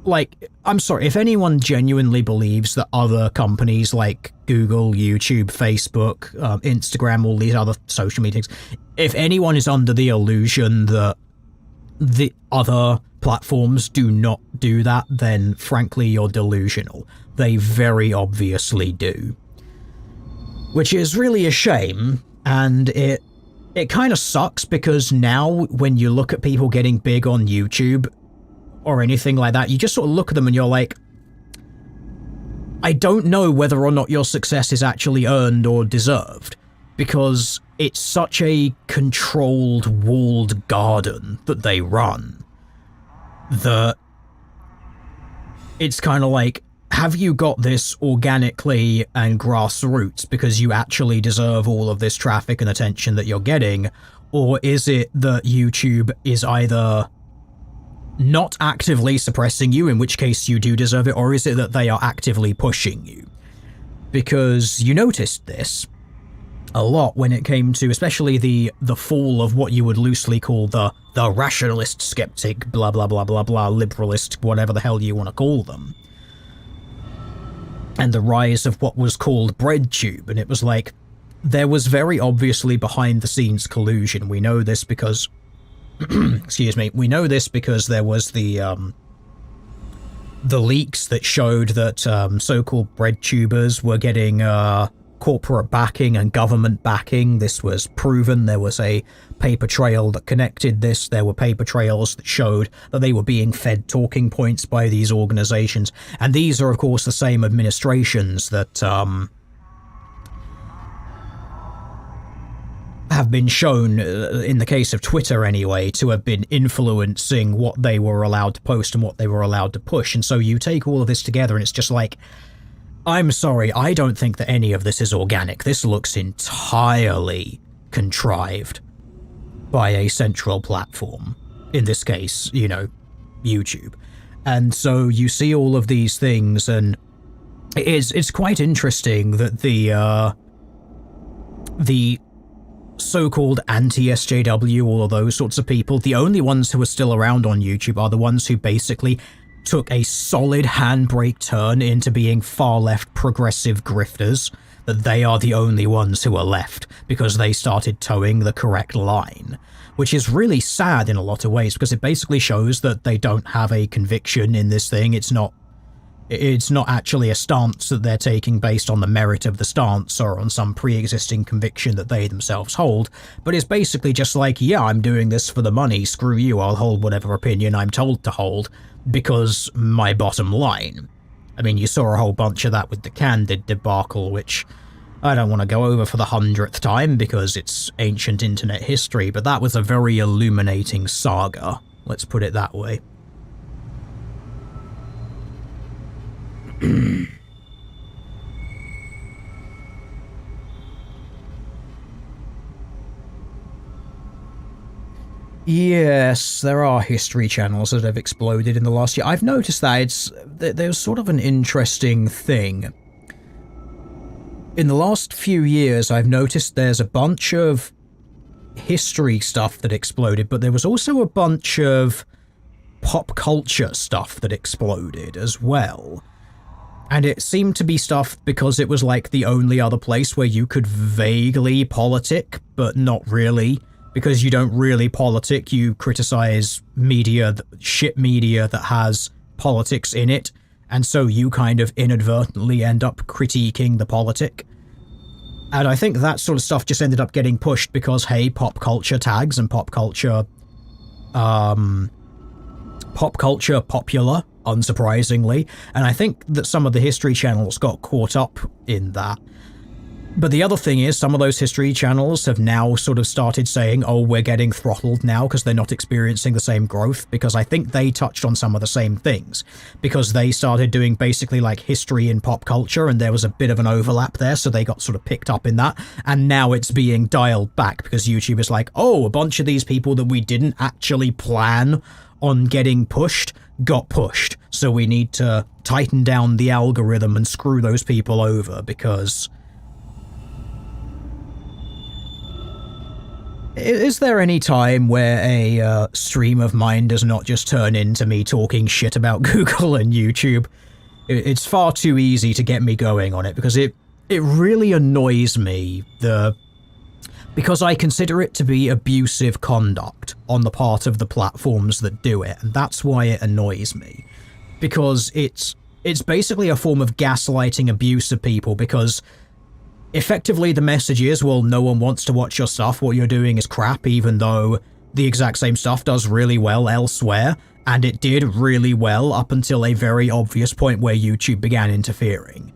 Like, I'm sorry, if anyone genuinely believes that other companies like Google, YouTube, Facebook, Instagram, all these other social media things, if anyone is under the illusion that the other platforms do not do that, then frankly, you're delusional. They very obviously do. Which is really a shame, and it kind of sucks because now when you look at people getting big on YouTube or anything like that, you just sort of look at them and you're like, I don't know whether or not your success is actually earned or deserved, because it's such a controlled, walled garden that they run that it's kind of like, have you got this organically and grassroots because you actually deserve all of this traffic and attention that you're getting, or is it that YouTube is either not actively suppressing you, in which case you do deserve it, or is it that they are actively pushing you? Because you noticed this a lot when it came to especially the fall of what you would loosely call the rationalist skeptic, blah blah blah blah blah, liberalist, whatever the hell you want to call them, and the rise of what was called BreadTube. And it was like, there was very obviously behind the scenes collusion. We know this because excuse me, we know this because there was the leaks that showed that so-called breadtubers were getting corporate backing and government backing. This was proven. There was a paper trail that connected this. There were paper trails that showed that they were being fed talking points by these organizations. And these are, of course, the same administrations that have been shown, in the case of Twitter anyway, to have been influencing what they were allowed to post and what they were allowed to push. And so you take all of this together and it's just like, I'm sorry, I don't think that any of this is organic. This looks entirely contrived by a central platform. In this case, you know, YouTube. And so you see all of these things, and it's quite interesting that the so-called anti-SJW, all of those sorts of people, the only ones who are still around on YouTube are the ones who basically took a solid handbrake turn into being far-left progressive grifters. that they are the only ones who are left because they started towing the correct line. Which is really sad in a lot of ways, because it basically shows that they don't have a conviction in this thing. It's not actually a stance that they're taking based on the merit of the stance or on some pre-existing conviction that they themselves hold, but it's basically just like, yeah, I'm doing this for the money, screw you, I'll hold whatever opinion I'm told to hold, because my bottom line. I mean, you saw a whole bunch of that with the Candid debacle, which I don't want to go over for the 100th time because it's ancient internet history, but that was a very illuminating saga, let's put it that way. Yes, there are history channels that have exploded in the last year. I've noticed that there's sort of an interesting thing. In the last few years, I've noticed there's a bunch of history stuff that exploded, but there was also a bunch of pop culture stuff that exploded as well. And it seemed to be stuff because it was like the only other place where you could vaguely politic, but not really. Because you don't really politic, you criticize media, shit media that has politics in it, and so you kind of inadvertently end up critiquing the politic. And I think that sort of stuff just ended up getting pushed because, hey, pop culture tags and pop culture popular, unsurprisingly, and I think that some of the history channels got caught up in that. But the other thing is, some of those history channels have now sort of started saying, oh, we're getting throttled now because they're not experiencing the same growth, because I think they touched on some of the same things, because they started doing basically like history in pop culture, and there was a bit of an overlap there, so they got sort of picked up in that, and now it's being dialed back because YouTube is like, oh, a bunch of these people that we didn't actually plan on getting pushed got pushed, so we need to tighten down the algorithm and screw those people over, because... Is there any time where a stream of mine does not just turn into me talking shit about Google and YouTube? It's far too easy to get me going on it, because it really annoys me, because I consider it to be abusive conduct on the part of the platforms that do it, and that's why it annoys me. Because it's basically a form of gaslighting abuse of people, because effectively the message is, well, no one wants to watch your stuff, what you're doing is crap, even though the exact same stuff does really well elsewhere, and it did really well up until a very obvious point where YouTube began interfering.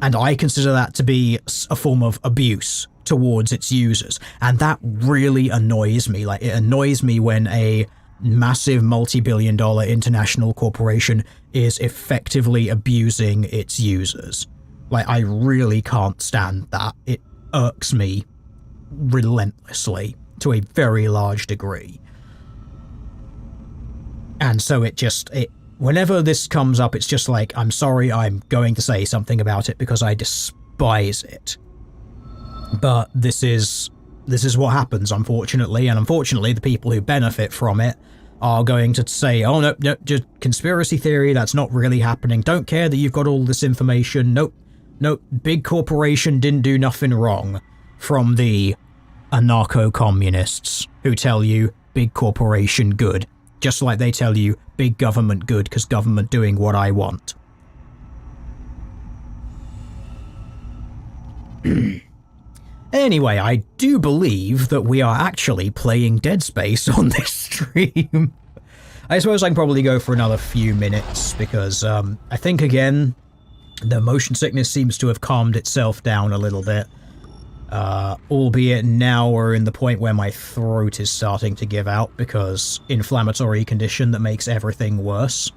And I consider that to be a form of abuse towards its users, and that really annoys me. Like, it annoys me when a massive multi-billion-dollar international corporation is effectively abusing its users. Like, I really can't stand that. It irks me relentlessly to a very large degree. And so whenever this comes up, it's just like, I'm sorry, I'm going to say something about it because I despise it. But this is what happens, unfortunately, and unfortunately the people who benefit from it are going to say, oh, no, just conspiracy theory, that's not really happening. Don't care that you've got all this information. Nope, big corporation didn't do nothing wrong. From the anarcho-communists who tell you big corporation good, just like they tell you big government good because government doing what I want. Anyway, I do believe that we are actually playing Dead Space on this stream. I suppose I can probably go for another few minutes because I think, again, the motion sickness seems to have calmed itself down a little bit. Albeit now we're in the point where my throat is starting to give out because inflammatory condition that makes everything worse.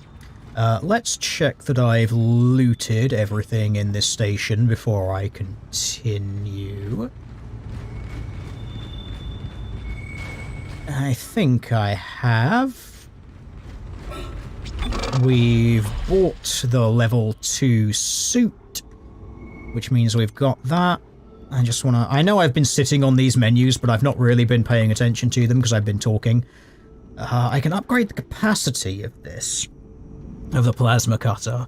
Let's check that I've looted everything in this station before I continue. I think I have. We've bought the level 2 suit, which means we've got that. I know I've been sitting on these menus, but I've not really been paying attention to them because I've been talking. I can upgrade the capacity of the plasma cutter.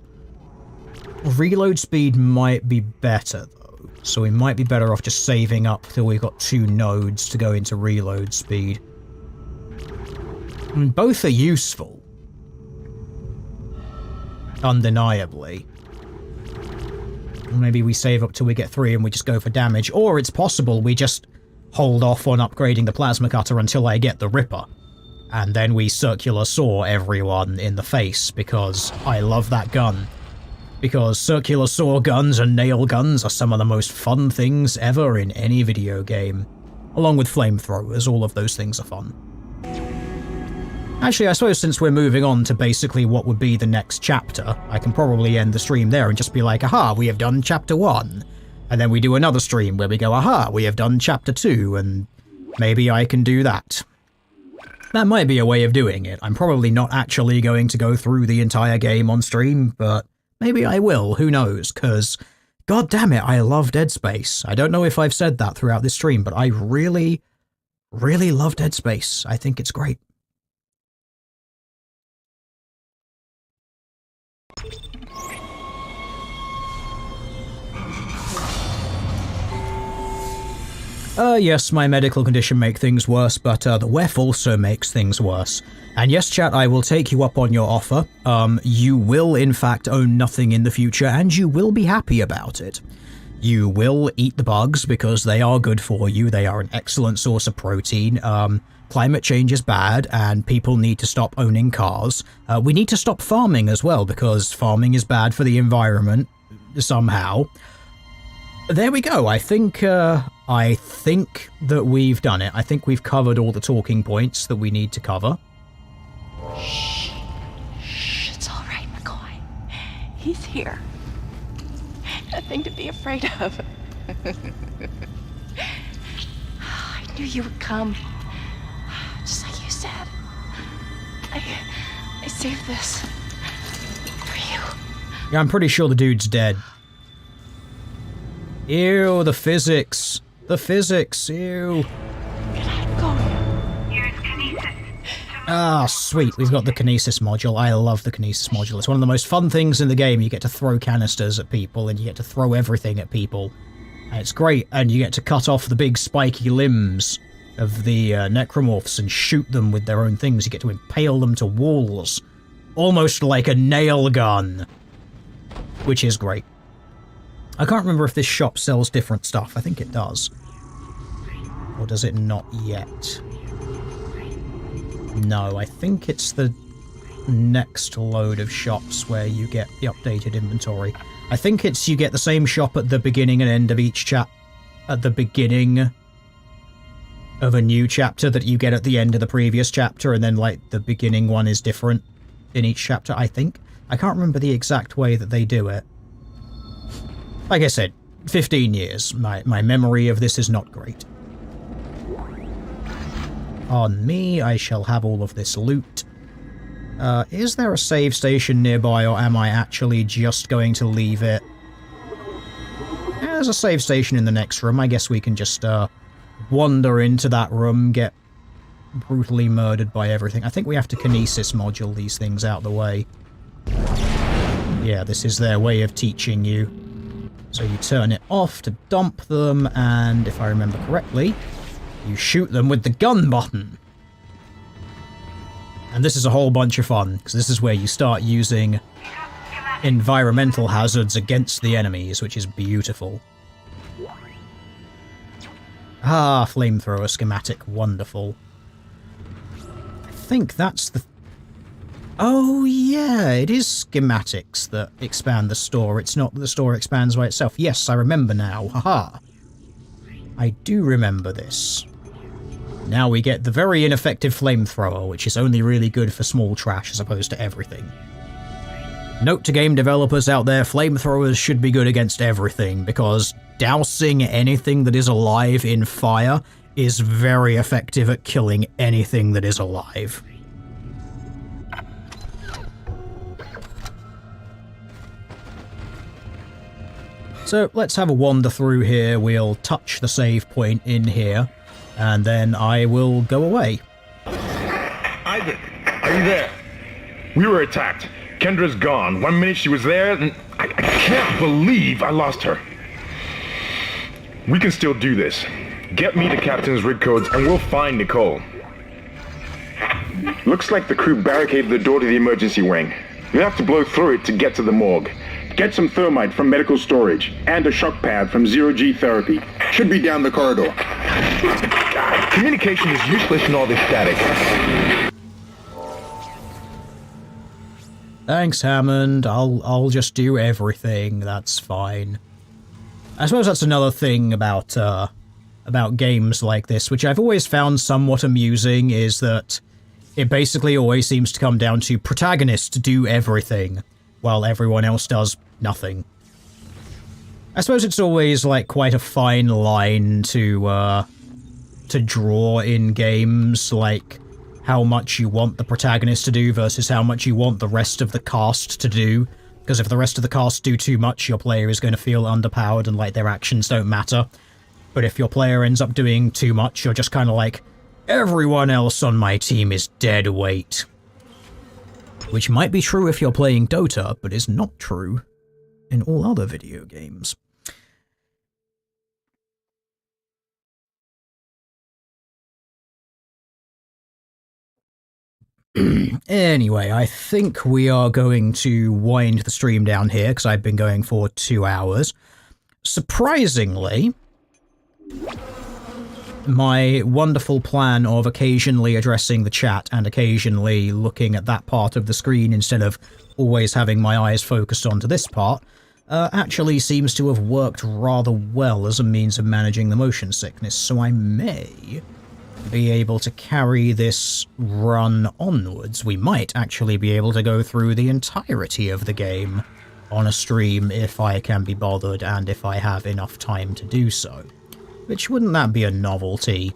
Reload speed might be better, though. So we might be better off just saving up till we've got 2 nodes to go into reload speed. And both are useful. Undeniably. Maybe we save up till we get 3 and we just go for damage. Or it's possible we just hold off on upgrading the plasma cutter until I get the Ripper. And then we circular saw everyone in the face, because I love that gun. Because circular saw guns and nail guns are some of the most fun things ever in any video game. Along with flamethrowers, all of those things are fun. Actually, I suppose since we're moving on to basically what would be the next chapter, I can probably end the stream there and just be like, aha, we have done chapter 1. And then we do another stream where we go, aha, we have done chapter 2, and maybe I can do that. That might be a way of doing it. I'm probably not actually going to go through the entire game on stream, but maybe I will, who knows, because god damn it, I love Dead Space. I don't know if I've said that throughout this stream, but I really, really love Dead Space. I think it's great. Yes, my medical condition makes things worse, but the WEF also makes things worse. And yes, chat, I will take you up on your offer. You will, in fact, own nothing in the future, and you will be happy about it. You will eat the bugs, because they are good for you. They are an excellent source of protein. Climate change is bad, and people need to stop owning cars. We need to stop farming as well, because farming is bad for the environment, somehow. There we go. I think that we've done it. I think we've covered all the talking points that we need to cover. Shh. Shh. It's all right, McCoy. He's here. Nothing to be afraid of. I knew you would come. Just like you said. I saved this for you. Yeah, I'm pretty sure the dude's dead. Ew, the physics. The physics, ew. Ah, sweet. We've got the kinesis module. I love the kinesis module. It's one of the most fun things in the game. You get to throw canisters at people, and you get to throw everything at people. And it's great, and you get to cut off the big spiky limbs of the necromorphs and shoot them with their own things. You get to impale them to walls. Almost like a nail gun. Which is great. I can't remember if this shop sells different stuff. I think it does. Or does it not yet? No, I think it's the next load of shops where you get the updated inventory. I think it's you get the same shop at the beginning and end of each at the beginning of a new chapter that you get at the end of the previous chapter, and then like the beginning one is different in each chapter, I think. I can't remember the exact way that they do it. Like I said, 15 years. My memory of this is not great. On me, I shall have all of this loot. Is there a save station nearby, or am I actually just going to leave it? There's a save station in the next room. I guess we can just wander into that room, get brutally murdered by everything. I think we have to kinesis module these things out the way. Yeah, this is their way of teaching you. So you turn it off to dump them, and if I remember correctly, you shoot them with the gun button. And this is a whole bunch of fun, because this is where you start using environmental hazards against the enemies, which is beautiful. Ah, flamethrower schematic, wonderful. I think that's the... Oh yeah, it is schematics that expand the store. It's not that the store expands by itself. Yes, I remember now. Haha. I do remember this. Now we get the very ineffective flamethrower, which is only really good for small trash as opposed to everything. Note to game developers out there, flamethrowers should be good against everything, because dousing anything that is alive in fire is very effective at killing anything that is alive. So let's have a wander through here. We'll touch the save point in here, and then I will go away. Isaac, are you there? We were attacked. Kendra's gone. 1 minute she was there, and I can't believe I lost her. We can still do this. Get me the captain's rig codes and we'll find Nicole. Looks like the crew barricaded the door to the emergency wing. You'll have to blow through it to get to the morgue. Get some thermite from medical storage and a shock pad from zero-G therapy. Should be down the corridor. Communication is useless in all this static. Thanks, Hammond. I'll just do everything. That's fine. I suppose that's another thing about games like this, which I've always found somewhat amusing, is that it basically always seems to come down to protagonists do everything, while everyone else does nothing. I suppose it's always like quite a fine line to draw in games, like how much you want the protagonist to do versus how much you want the rest of the cast to do. Because if the rest of the cast do too much, your player is going to feel underpowered and like their actions don't matter. But if your player ends up doing too much, you're just kind of like, everyone else on my team is dead weight. Which might be true if you're playing Dota, but is not true in all other video games. Anyway, I think we are going to wind the stream down here, because I've been going for 2 hours. Surprisingly, my wonderful plan of occasionally addressing the chat and occasionally looking at that part of the screen instead of always having my eyes focused onto this part, actually seems to have worked rather well as a means of managing the motion sickness, so I may be able to carry this run onwards. We might actually be able to go through the entirety of the game on a stream if I can be bothered and if I have enough time to do so. Which, wouldn't that be a novelty?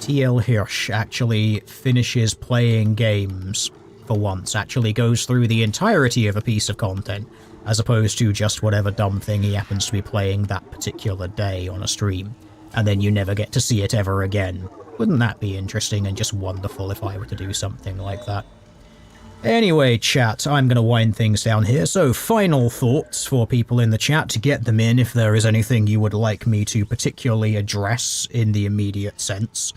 TL Hirsch actually finishes playing games for once, actually goes through the entirety of a piece of content, as opposed to just whatever dumb thing he happens to be playing that particular day on a stream, and then you never get to see it ever again. Wouldn't that be interesting and just wonderful if I were to do something like that? Anyway, chat, I'm going to wind things down here, so final thoughts for people in the chat to get them in if there is anything you would like me to particularly address in the immediate sense.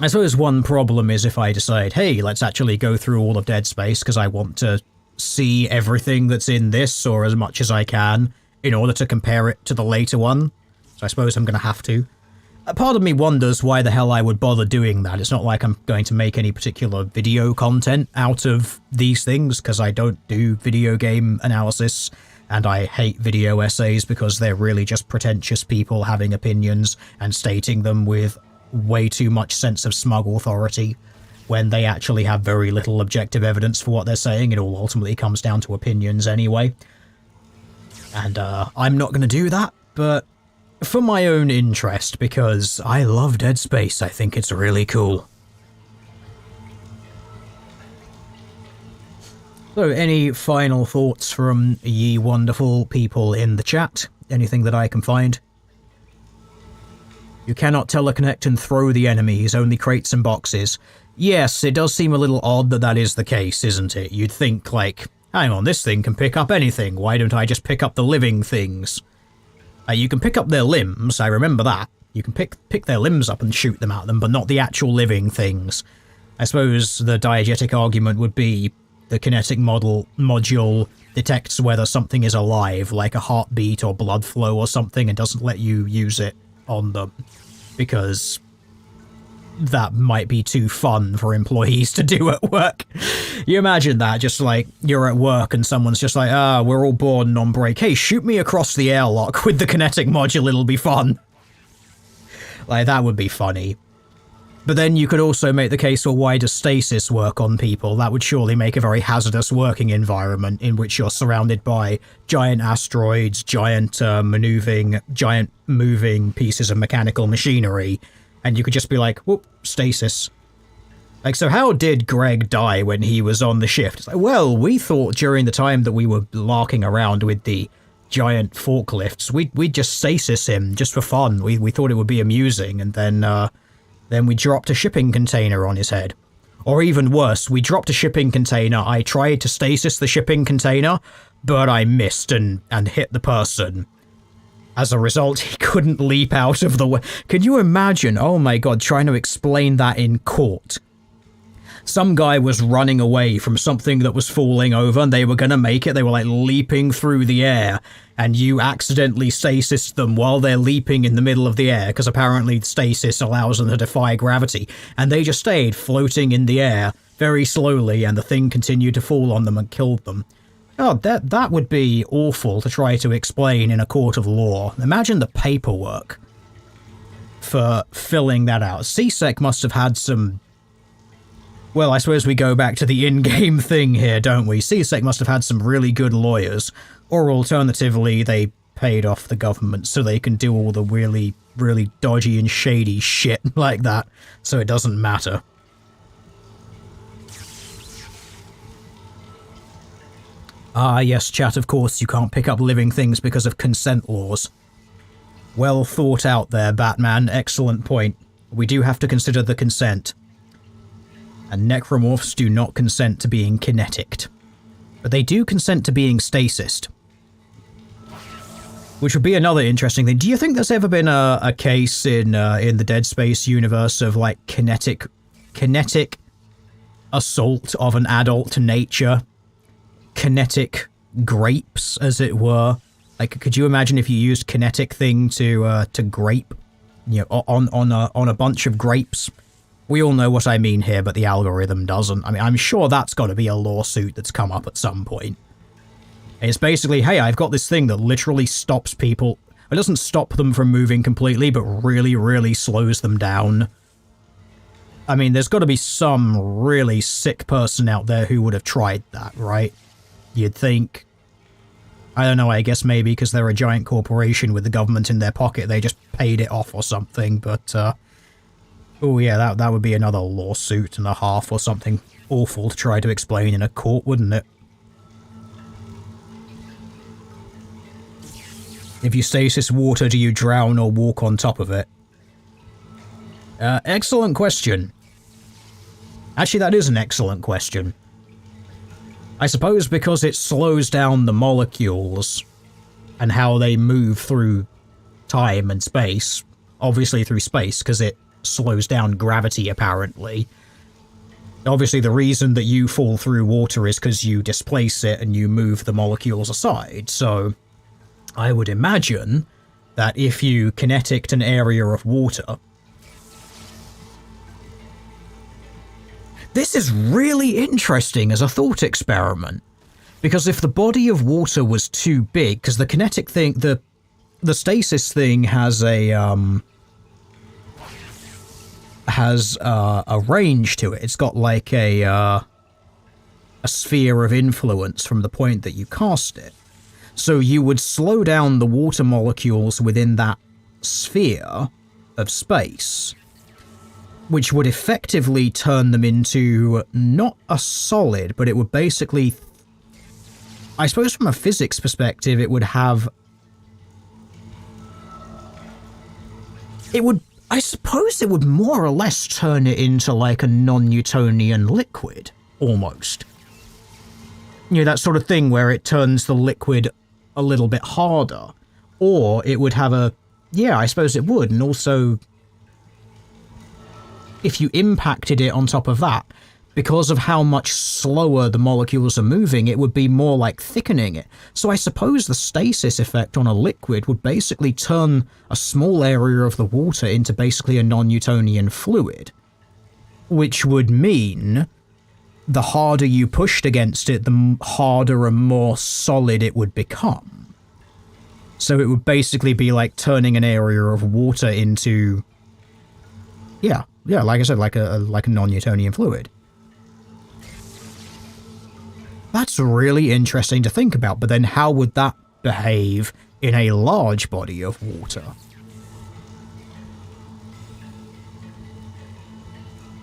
I suppose one problem is if I decide, hey, let's actually go through all of Dead Space because I want to see everything that's in this, or as much as I can, in order to compare it to the later one. So I suppose I'm going to have to. A part of me wonders why the hell I would bother doing that. It's not like I'm going to make any particular video content out of these things, because I don't do video game analysis, and I hate video essays because they're really just pretentious people having opinions and stating them with way too much sense of smug authority, when they actually have very little objective evidence for what they're saying. It all ultimately comes down to opinions anyway. And I'm not going to do that, but for my own interest, because I love Dead Space. I think it's really cool. So, any final thoughts from ye wonderful people in the chat? Anything that I can find? You cannot teleconnect and throw the enemies, only crates and boxes. Yes, it does seem a little odd that that is the case, isn't it? You'd think, like, hang on, this thing can pick up anything. Why don't I just pick up the living things? You can pick up their limbs, I remember that. You can pick their limbs up and shoot them at them, but not the actual living things. I suppose the diegetic argument would be the kinetic module detects whether something is alive, like a heartbeat or blood flow or something, and doesn't let you use it on them, because that might be too fun for employees to do at work. You imagine that, just like, you're at work and someone's just like, we're all bored and on break. Hey, shoot me across the airlock with the kinetic module, it'll be fun. Like, that would be funny. But then you could also make the case, well, why does stasis work on people? That would surely make a very hazardous working environment in which you're surrounded by giant asteroids, giant moving pieces of mechanical machinery, and you could just be like, whoop, stasis. Like, so how did Greg die when he was on the shift? It's like, well, we thought during the time that we were larking around with the giant forklifts, we'd just stasis him just for fun. We thought it would be amusing, and then we dropped a shipping container on his head. Or even worse, we dropped a shipping container, I tried to stasis the shipping container, but I missed and hit the person. As a result, he couldn't leap out of the way. Can you imagine, oh my god, trying to explain that in court? Some guy was running away from something that was falling over and they were going to make it. They were like leaping through the air and you accidentally stasis them while they're leaping in the middle of the air because apparently stasis allows them to defy gravity. And they just stayed floating in the air very slowly and the thing continued to fall on them and killed them. Oh, that would be awful to try to explain in a court of law. Imagine the paperwork for filling that out. CSEC must have had some... Well, I suppose we go back to the in-game thing here, don't we? CSEC must have had some really good lawyers. Or alternatively, they paid off the government so they can do all the really, really dodgy and shady shit like that, so it doesn't matter. Ah, yes, chat, of course, you can't pick up living things because of consent laws. Well thought out there, Batman. Excellent point. We do have to consider the consent. And necromorphs do not consent to being kineticked. But they do consent to being stasised. Which would be another interesting thing. Do you think there's ever been a case in the Dead Space universe of, like, kinetic assault of an adult nature? Kinetic grapes, as it were. Like, could you imagine if you used kinetic thing to grape, you know, on a bunch of grapes? We all know what I mean here, but the algorithm doesn't. I mean, I'm sure that's got to be a lawsuit that's come up at some point. It's basically, hey, I've got this thing that literally stops people. It doesn't stop them from moving completely, but really, really slows them down. I mean, there's got to be some really sick person out there who would have tried that, right? You'd think. I don't know, I guess maybe because they're a giant corporation with the government in their pocket, they just paid it off or something, but, oh yeah, that would be another lawsuit and a half or something awful to try to explain in a court, wouldn't it? If you stasis water, do you drown or walk on top of it? Excellent question. Actually, that is an excellent question. I suppose because it slows down the molecules and how they move through time and space, obviously through space, because it slows down gravity, apparently. Obviously, the reason that you fall through water is because you displace it and you move the molecules aside, so I would imagine that if you kineticked an area of water... This is really interesting as a thought experiment, because if the body of water was too big, because the kinetic thing, the stasis thing has a range to it. It's got like a sphere of influence from the point that you cast it. So you would slow down the water molecules within that sphere of space, which would effectively turn them into not a solid, but it would basically, I suppose from a physics perspective, it would have, I suppose it would more or less turn it into like a non-Newtonian liquid, almost. You know, that sort of thing where it turns the liquid a little bit harder. Or it would have a, yeah, I suppose it would, and also if you impacted it on top of that, because of how much slower the molecules are moving, it would be more like thickening it. So I suppose the stasis effect on a liquid would basically turn a small area of the water into basically a non-Newtonian fluid, which would mean the harder you pushed against it, the harder and more solid it would become. So it would basically be like turning an area of water into, yeah, like I said, like a non-Newtonian fluid. That's really interesting to think about, but then how would that behave in a large body of water?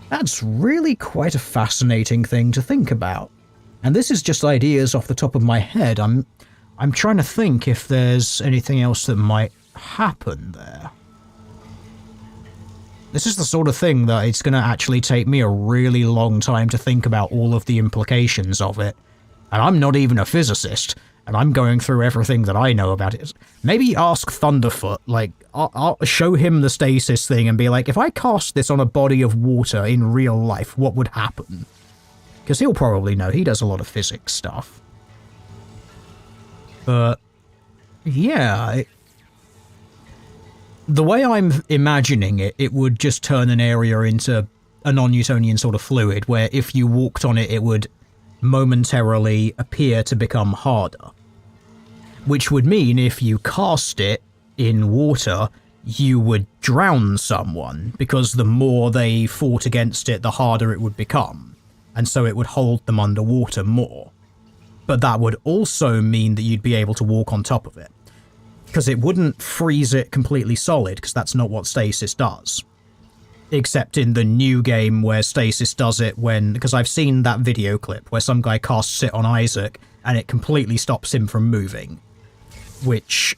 That's really quite a fascinating thing to think about. And this is just ideas off the top of my head. I'm trying to think if there's anything else that might happen there. This is the sort of thing that it's going to actually take me a really long time to think about all of the implications of it. And I'm not even a physicist, and I'm going through everything that I know about it. Maybe ask Thunderfoot, like, I'll show him the stasis thing and be like, if I cast this on a body of water in real life, what would happen? Because he'll probably know. He does a lot of physics stuff. But, yeah, the way I'm imagining it, it would just turn an area into a non-Newtonian sort of fluid, where if you walked on it, it would momentarily appear to become harder. Which would mean if you cast it in water, you would drown someone, because the more they fought against it, the harder it would become, and so it would hold them underwater more. But that would also mean that you'd be able to walk on top of it, because it wouldn't freeze it completely solid, because that's not what stasis does. Except in the new game where stasis does it when... Because I've seen that video clip where some guy casts it on Isaac and it completely stops him from moving. Which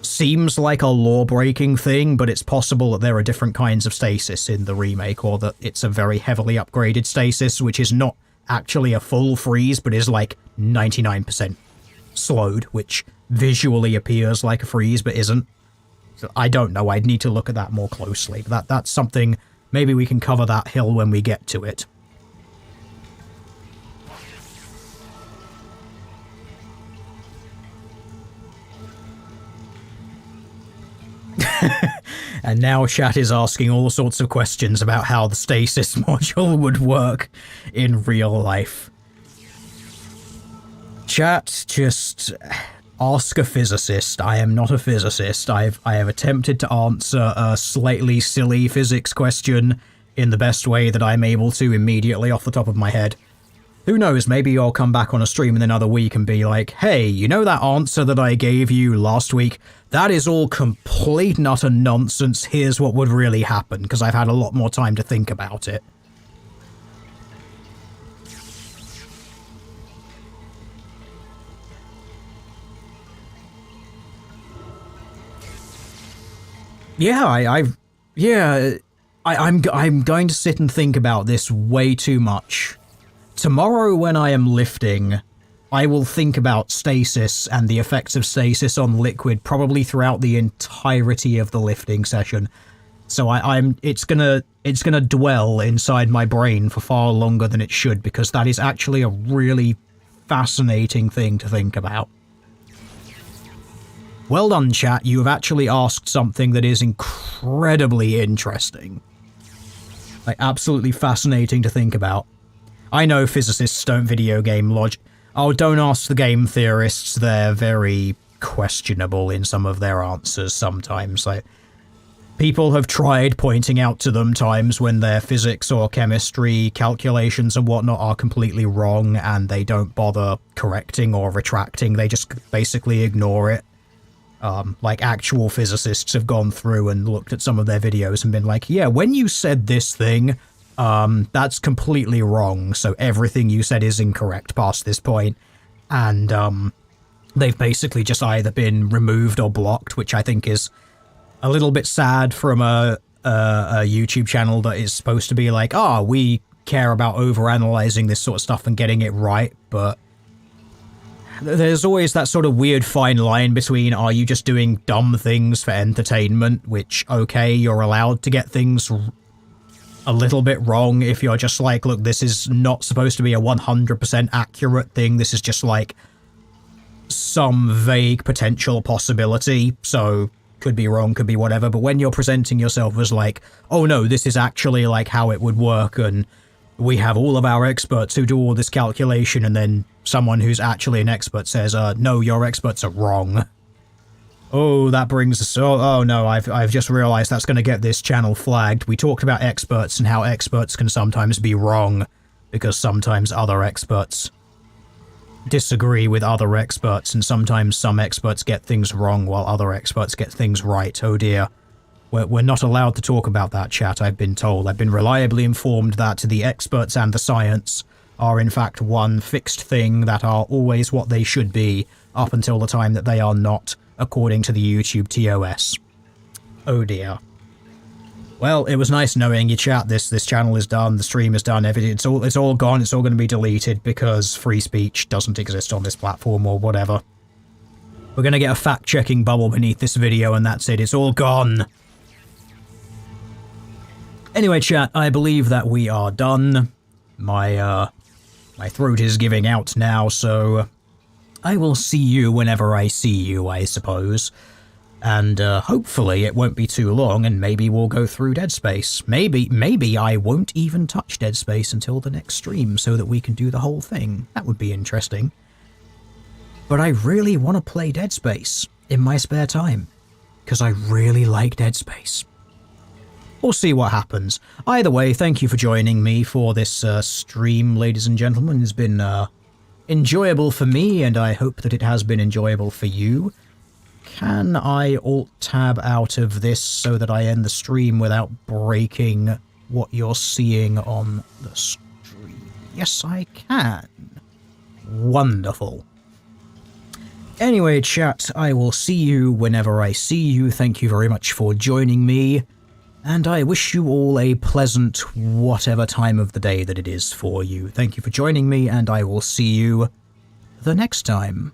seems like a law-breaking thing, but it's possible that there are different kinds of stasis in the remake, or that it's a very heavily upgraded stasis, which is not actually a full freeze, but is like 99% slowed, which visually appears like a freeze, but isn't. I don't know, I'd need to look at that more closely. That's something, maybe we can cover that hill when we get to it. And now chat is asking all sorts of questions about how the stasis module would work in real life. Chat, just... ask a physicist. I am not a physicist. I have attempted to answer a slightly silly physics question in the best way that I'm able to immediately off the top of my head. Who knows, maybe I'll come back on a stream in another week and be like, hey, you know that answer that I gave you last week? That is all complete and utter nonsense. Here's what would really happen, because I've had a lot more time to think about it. Yeah, I'm going to sit and think about this way too much. Tomorrow when I am lifting, I will think about stasis and the effects of stasis on liquid probably throughout the entirety of the lifting session. So it's gonna dwell inside my brain for far longer than it should, because that is actually a really fascinating thing to think about. Well done, chat. You have actually asked something that is incredibly interesting. Like, absolutely fascinating to think about. I know physicists don't video game logic. Oh, don't ask the game theorists. They're very questionable in some of their answers sometimes. Like, people have tried pointing out to them times when their physics or chemistry calculations and whatnot are completely wrong, and they don't bother correcting or retracting. They just basically ignore it. Like, actual physicists have gone through and looked at some of their videos and been like, yeah, when you said this thing, that's completely wrong, so everything you said is incorrect past this point. And, they've basically just either been removed or blocked, which I think is a little bit sad from a YouTube channel that is supposed to be like, we care about overanalyzing this sort of stuff and getting it right, but there's always that sort of weird fine line between, are you just doing dumb things for entertainment, which, okay, you're allowed to get things a little bit wrong if you're just like, look, this is not supposed to be a 100% accurate thing, this is just like some vague potential possibility, so could be wrong, could be whatever. But when you're presenting yourself as like, oh no, this is actually like how it would work, and we have all of our experts who do all this calculation, and then someone who's actually an expert says, no, your experts are wrong. Oh, that brings us... Oh no, I've just realized that's going to get this channel flagged. We talked about experts and how experts can sometimes be wrong, because sometimes other experts disagree with other experts, and sometimes some experts get things wrong while other experts get things right. Oh dear. We're not allowed to talk about that, chat, I've been told. I've been reliably informed that the experts and the science are in fact one fixed thing that are always what they should be up until the time that they are not, according to the YouTube TOS. Oh dear. Well, it was nice knowing you, chat. This channel is done, the stream is done, everything. It's all gone, it's all going to be deleted because free speech doesn't exist on this platform or whatever. We're going to get a fact-checking bubble beneath this video and that's it. It's all gone. Anyway, chat, I believe that we are done. My throat is giving out now, so I will see you whenever I see you, I suppose. And hopefully it won't be too long, and maybe we'll go through Dead Space. Maybe I won't even touch Dead Space until the next stream, so that we can do the whole thing. That would be interesting. But I really want to play Dead Space in my spare time, because I really like Dead Space. We'll see what happens. Either way, thank you for joining me for this stream, ladies and gentlemen. It's been enjoyable for me, and I hope that it has been enjoyable for you. Can I alt-tab out of this so that I end the stream without breaking what you're seeing on the stream? Yes, I can. Wonderful. Anyway, chat, I will see you whenever I see you. Thank you very much for joining me, and I wish you all a pleasant whatever time of the day that it is for you. Thank you for joining me, and I will see you the next time.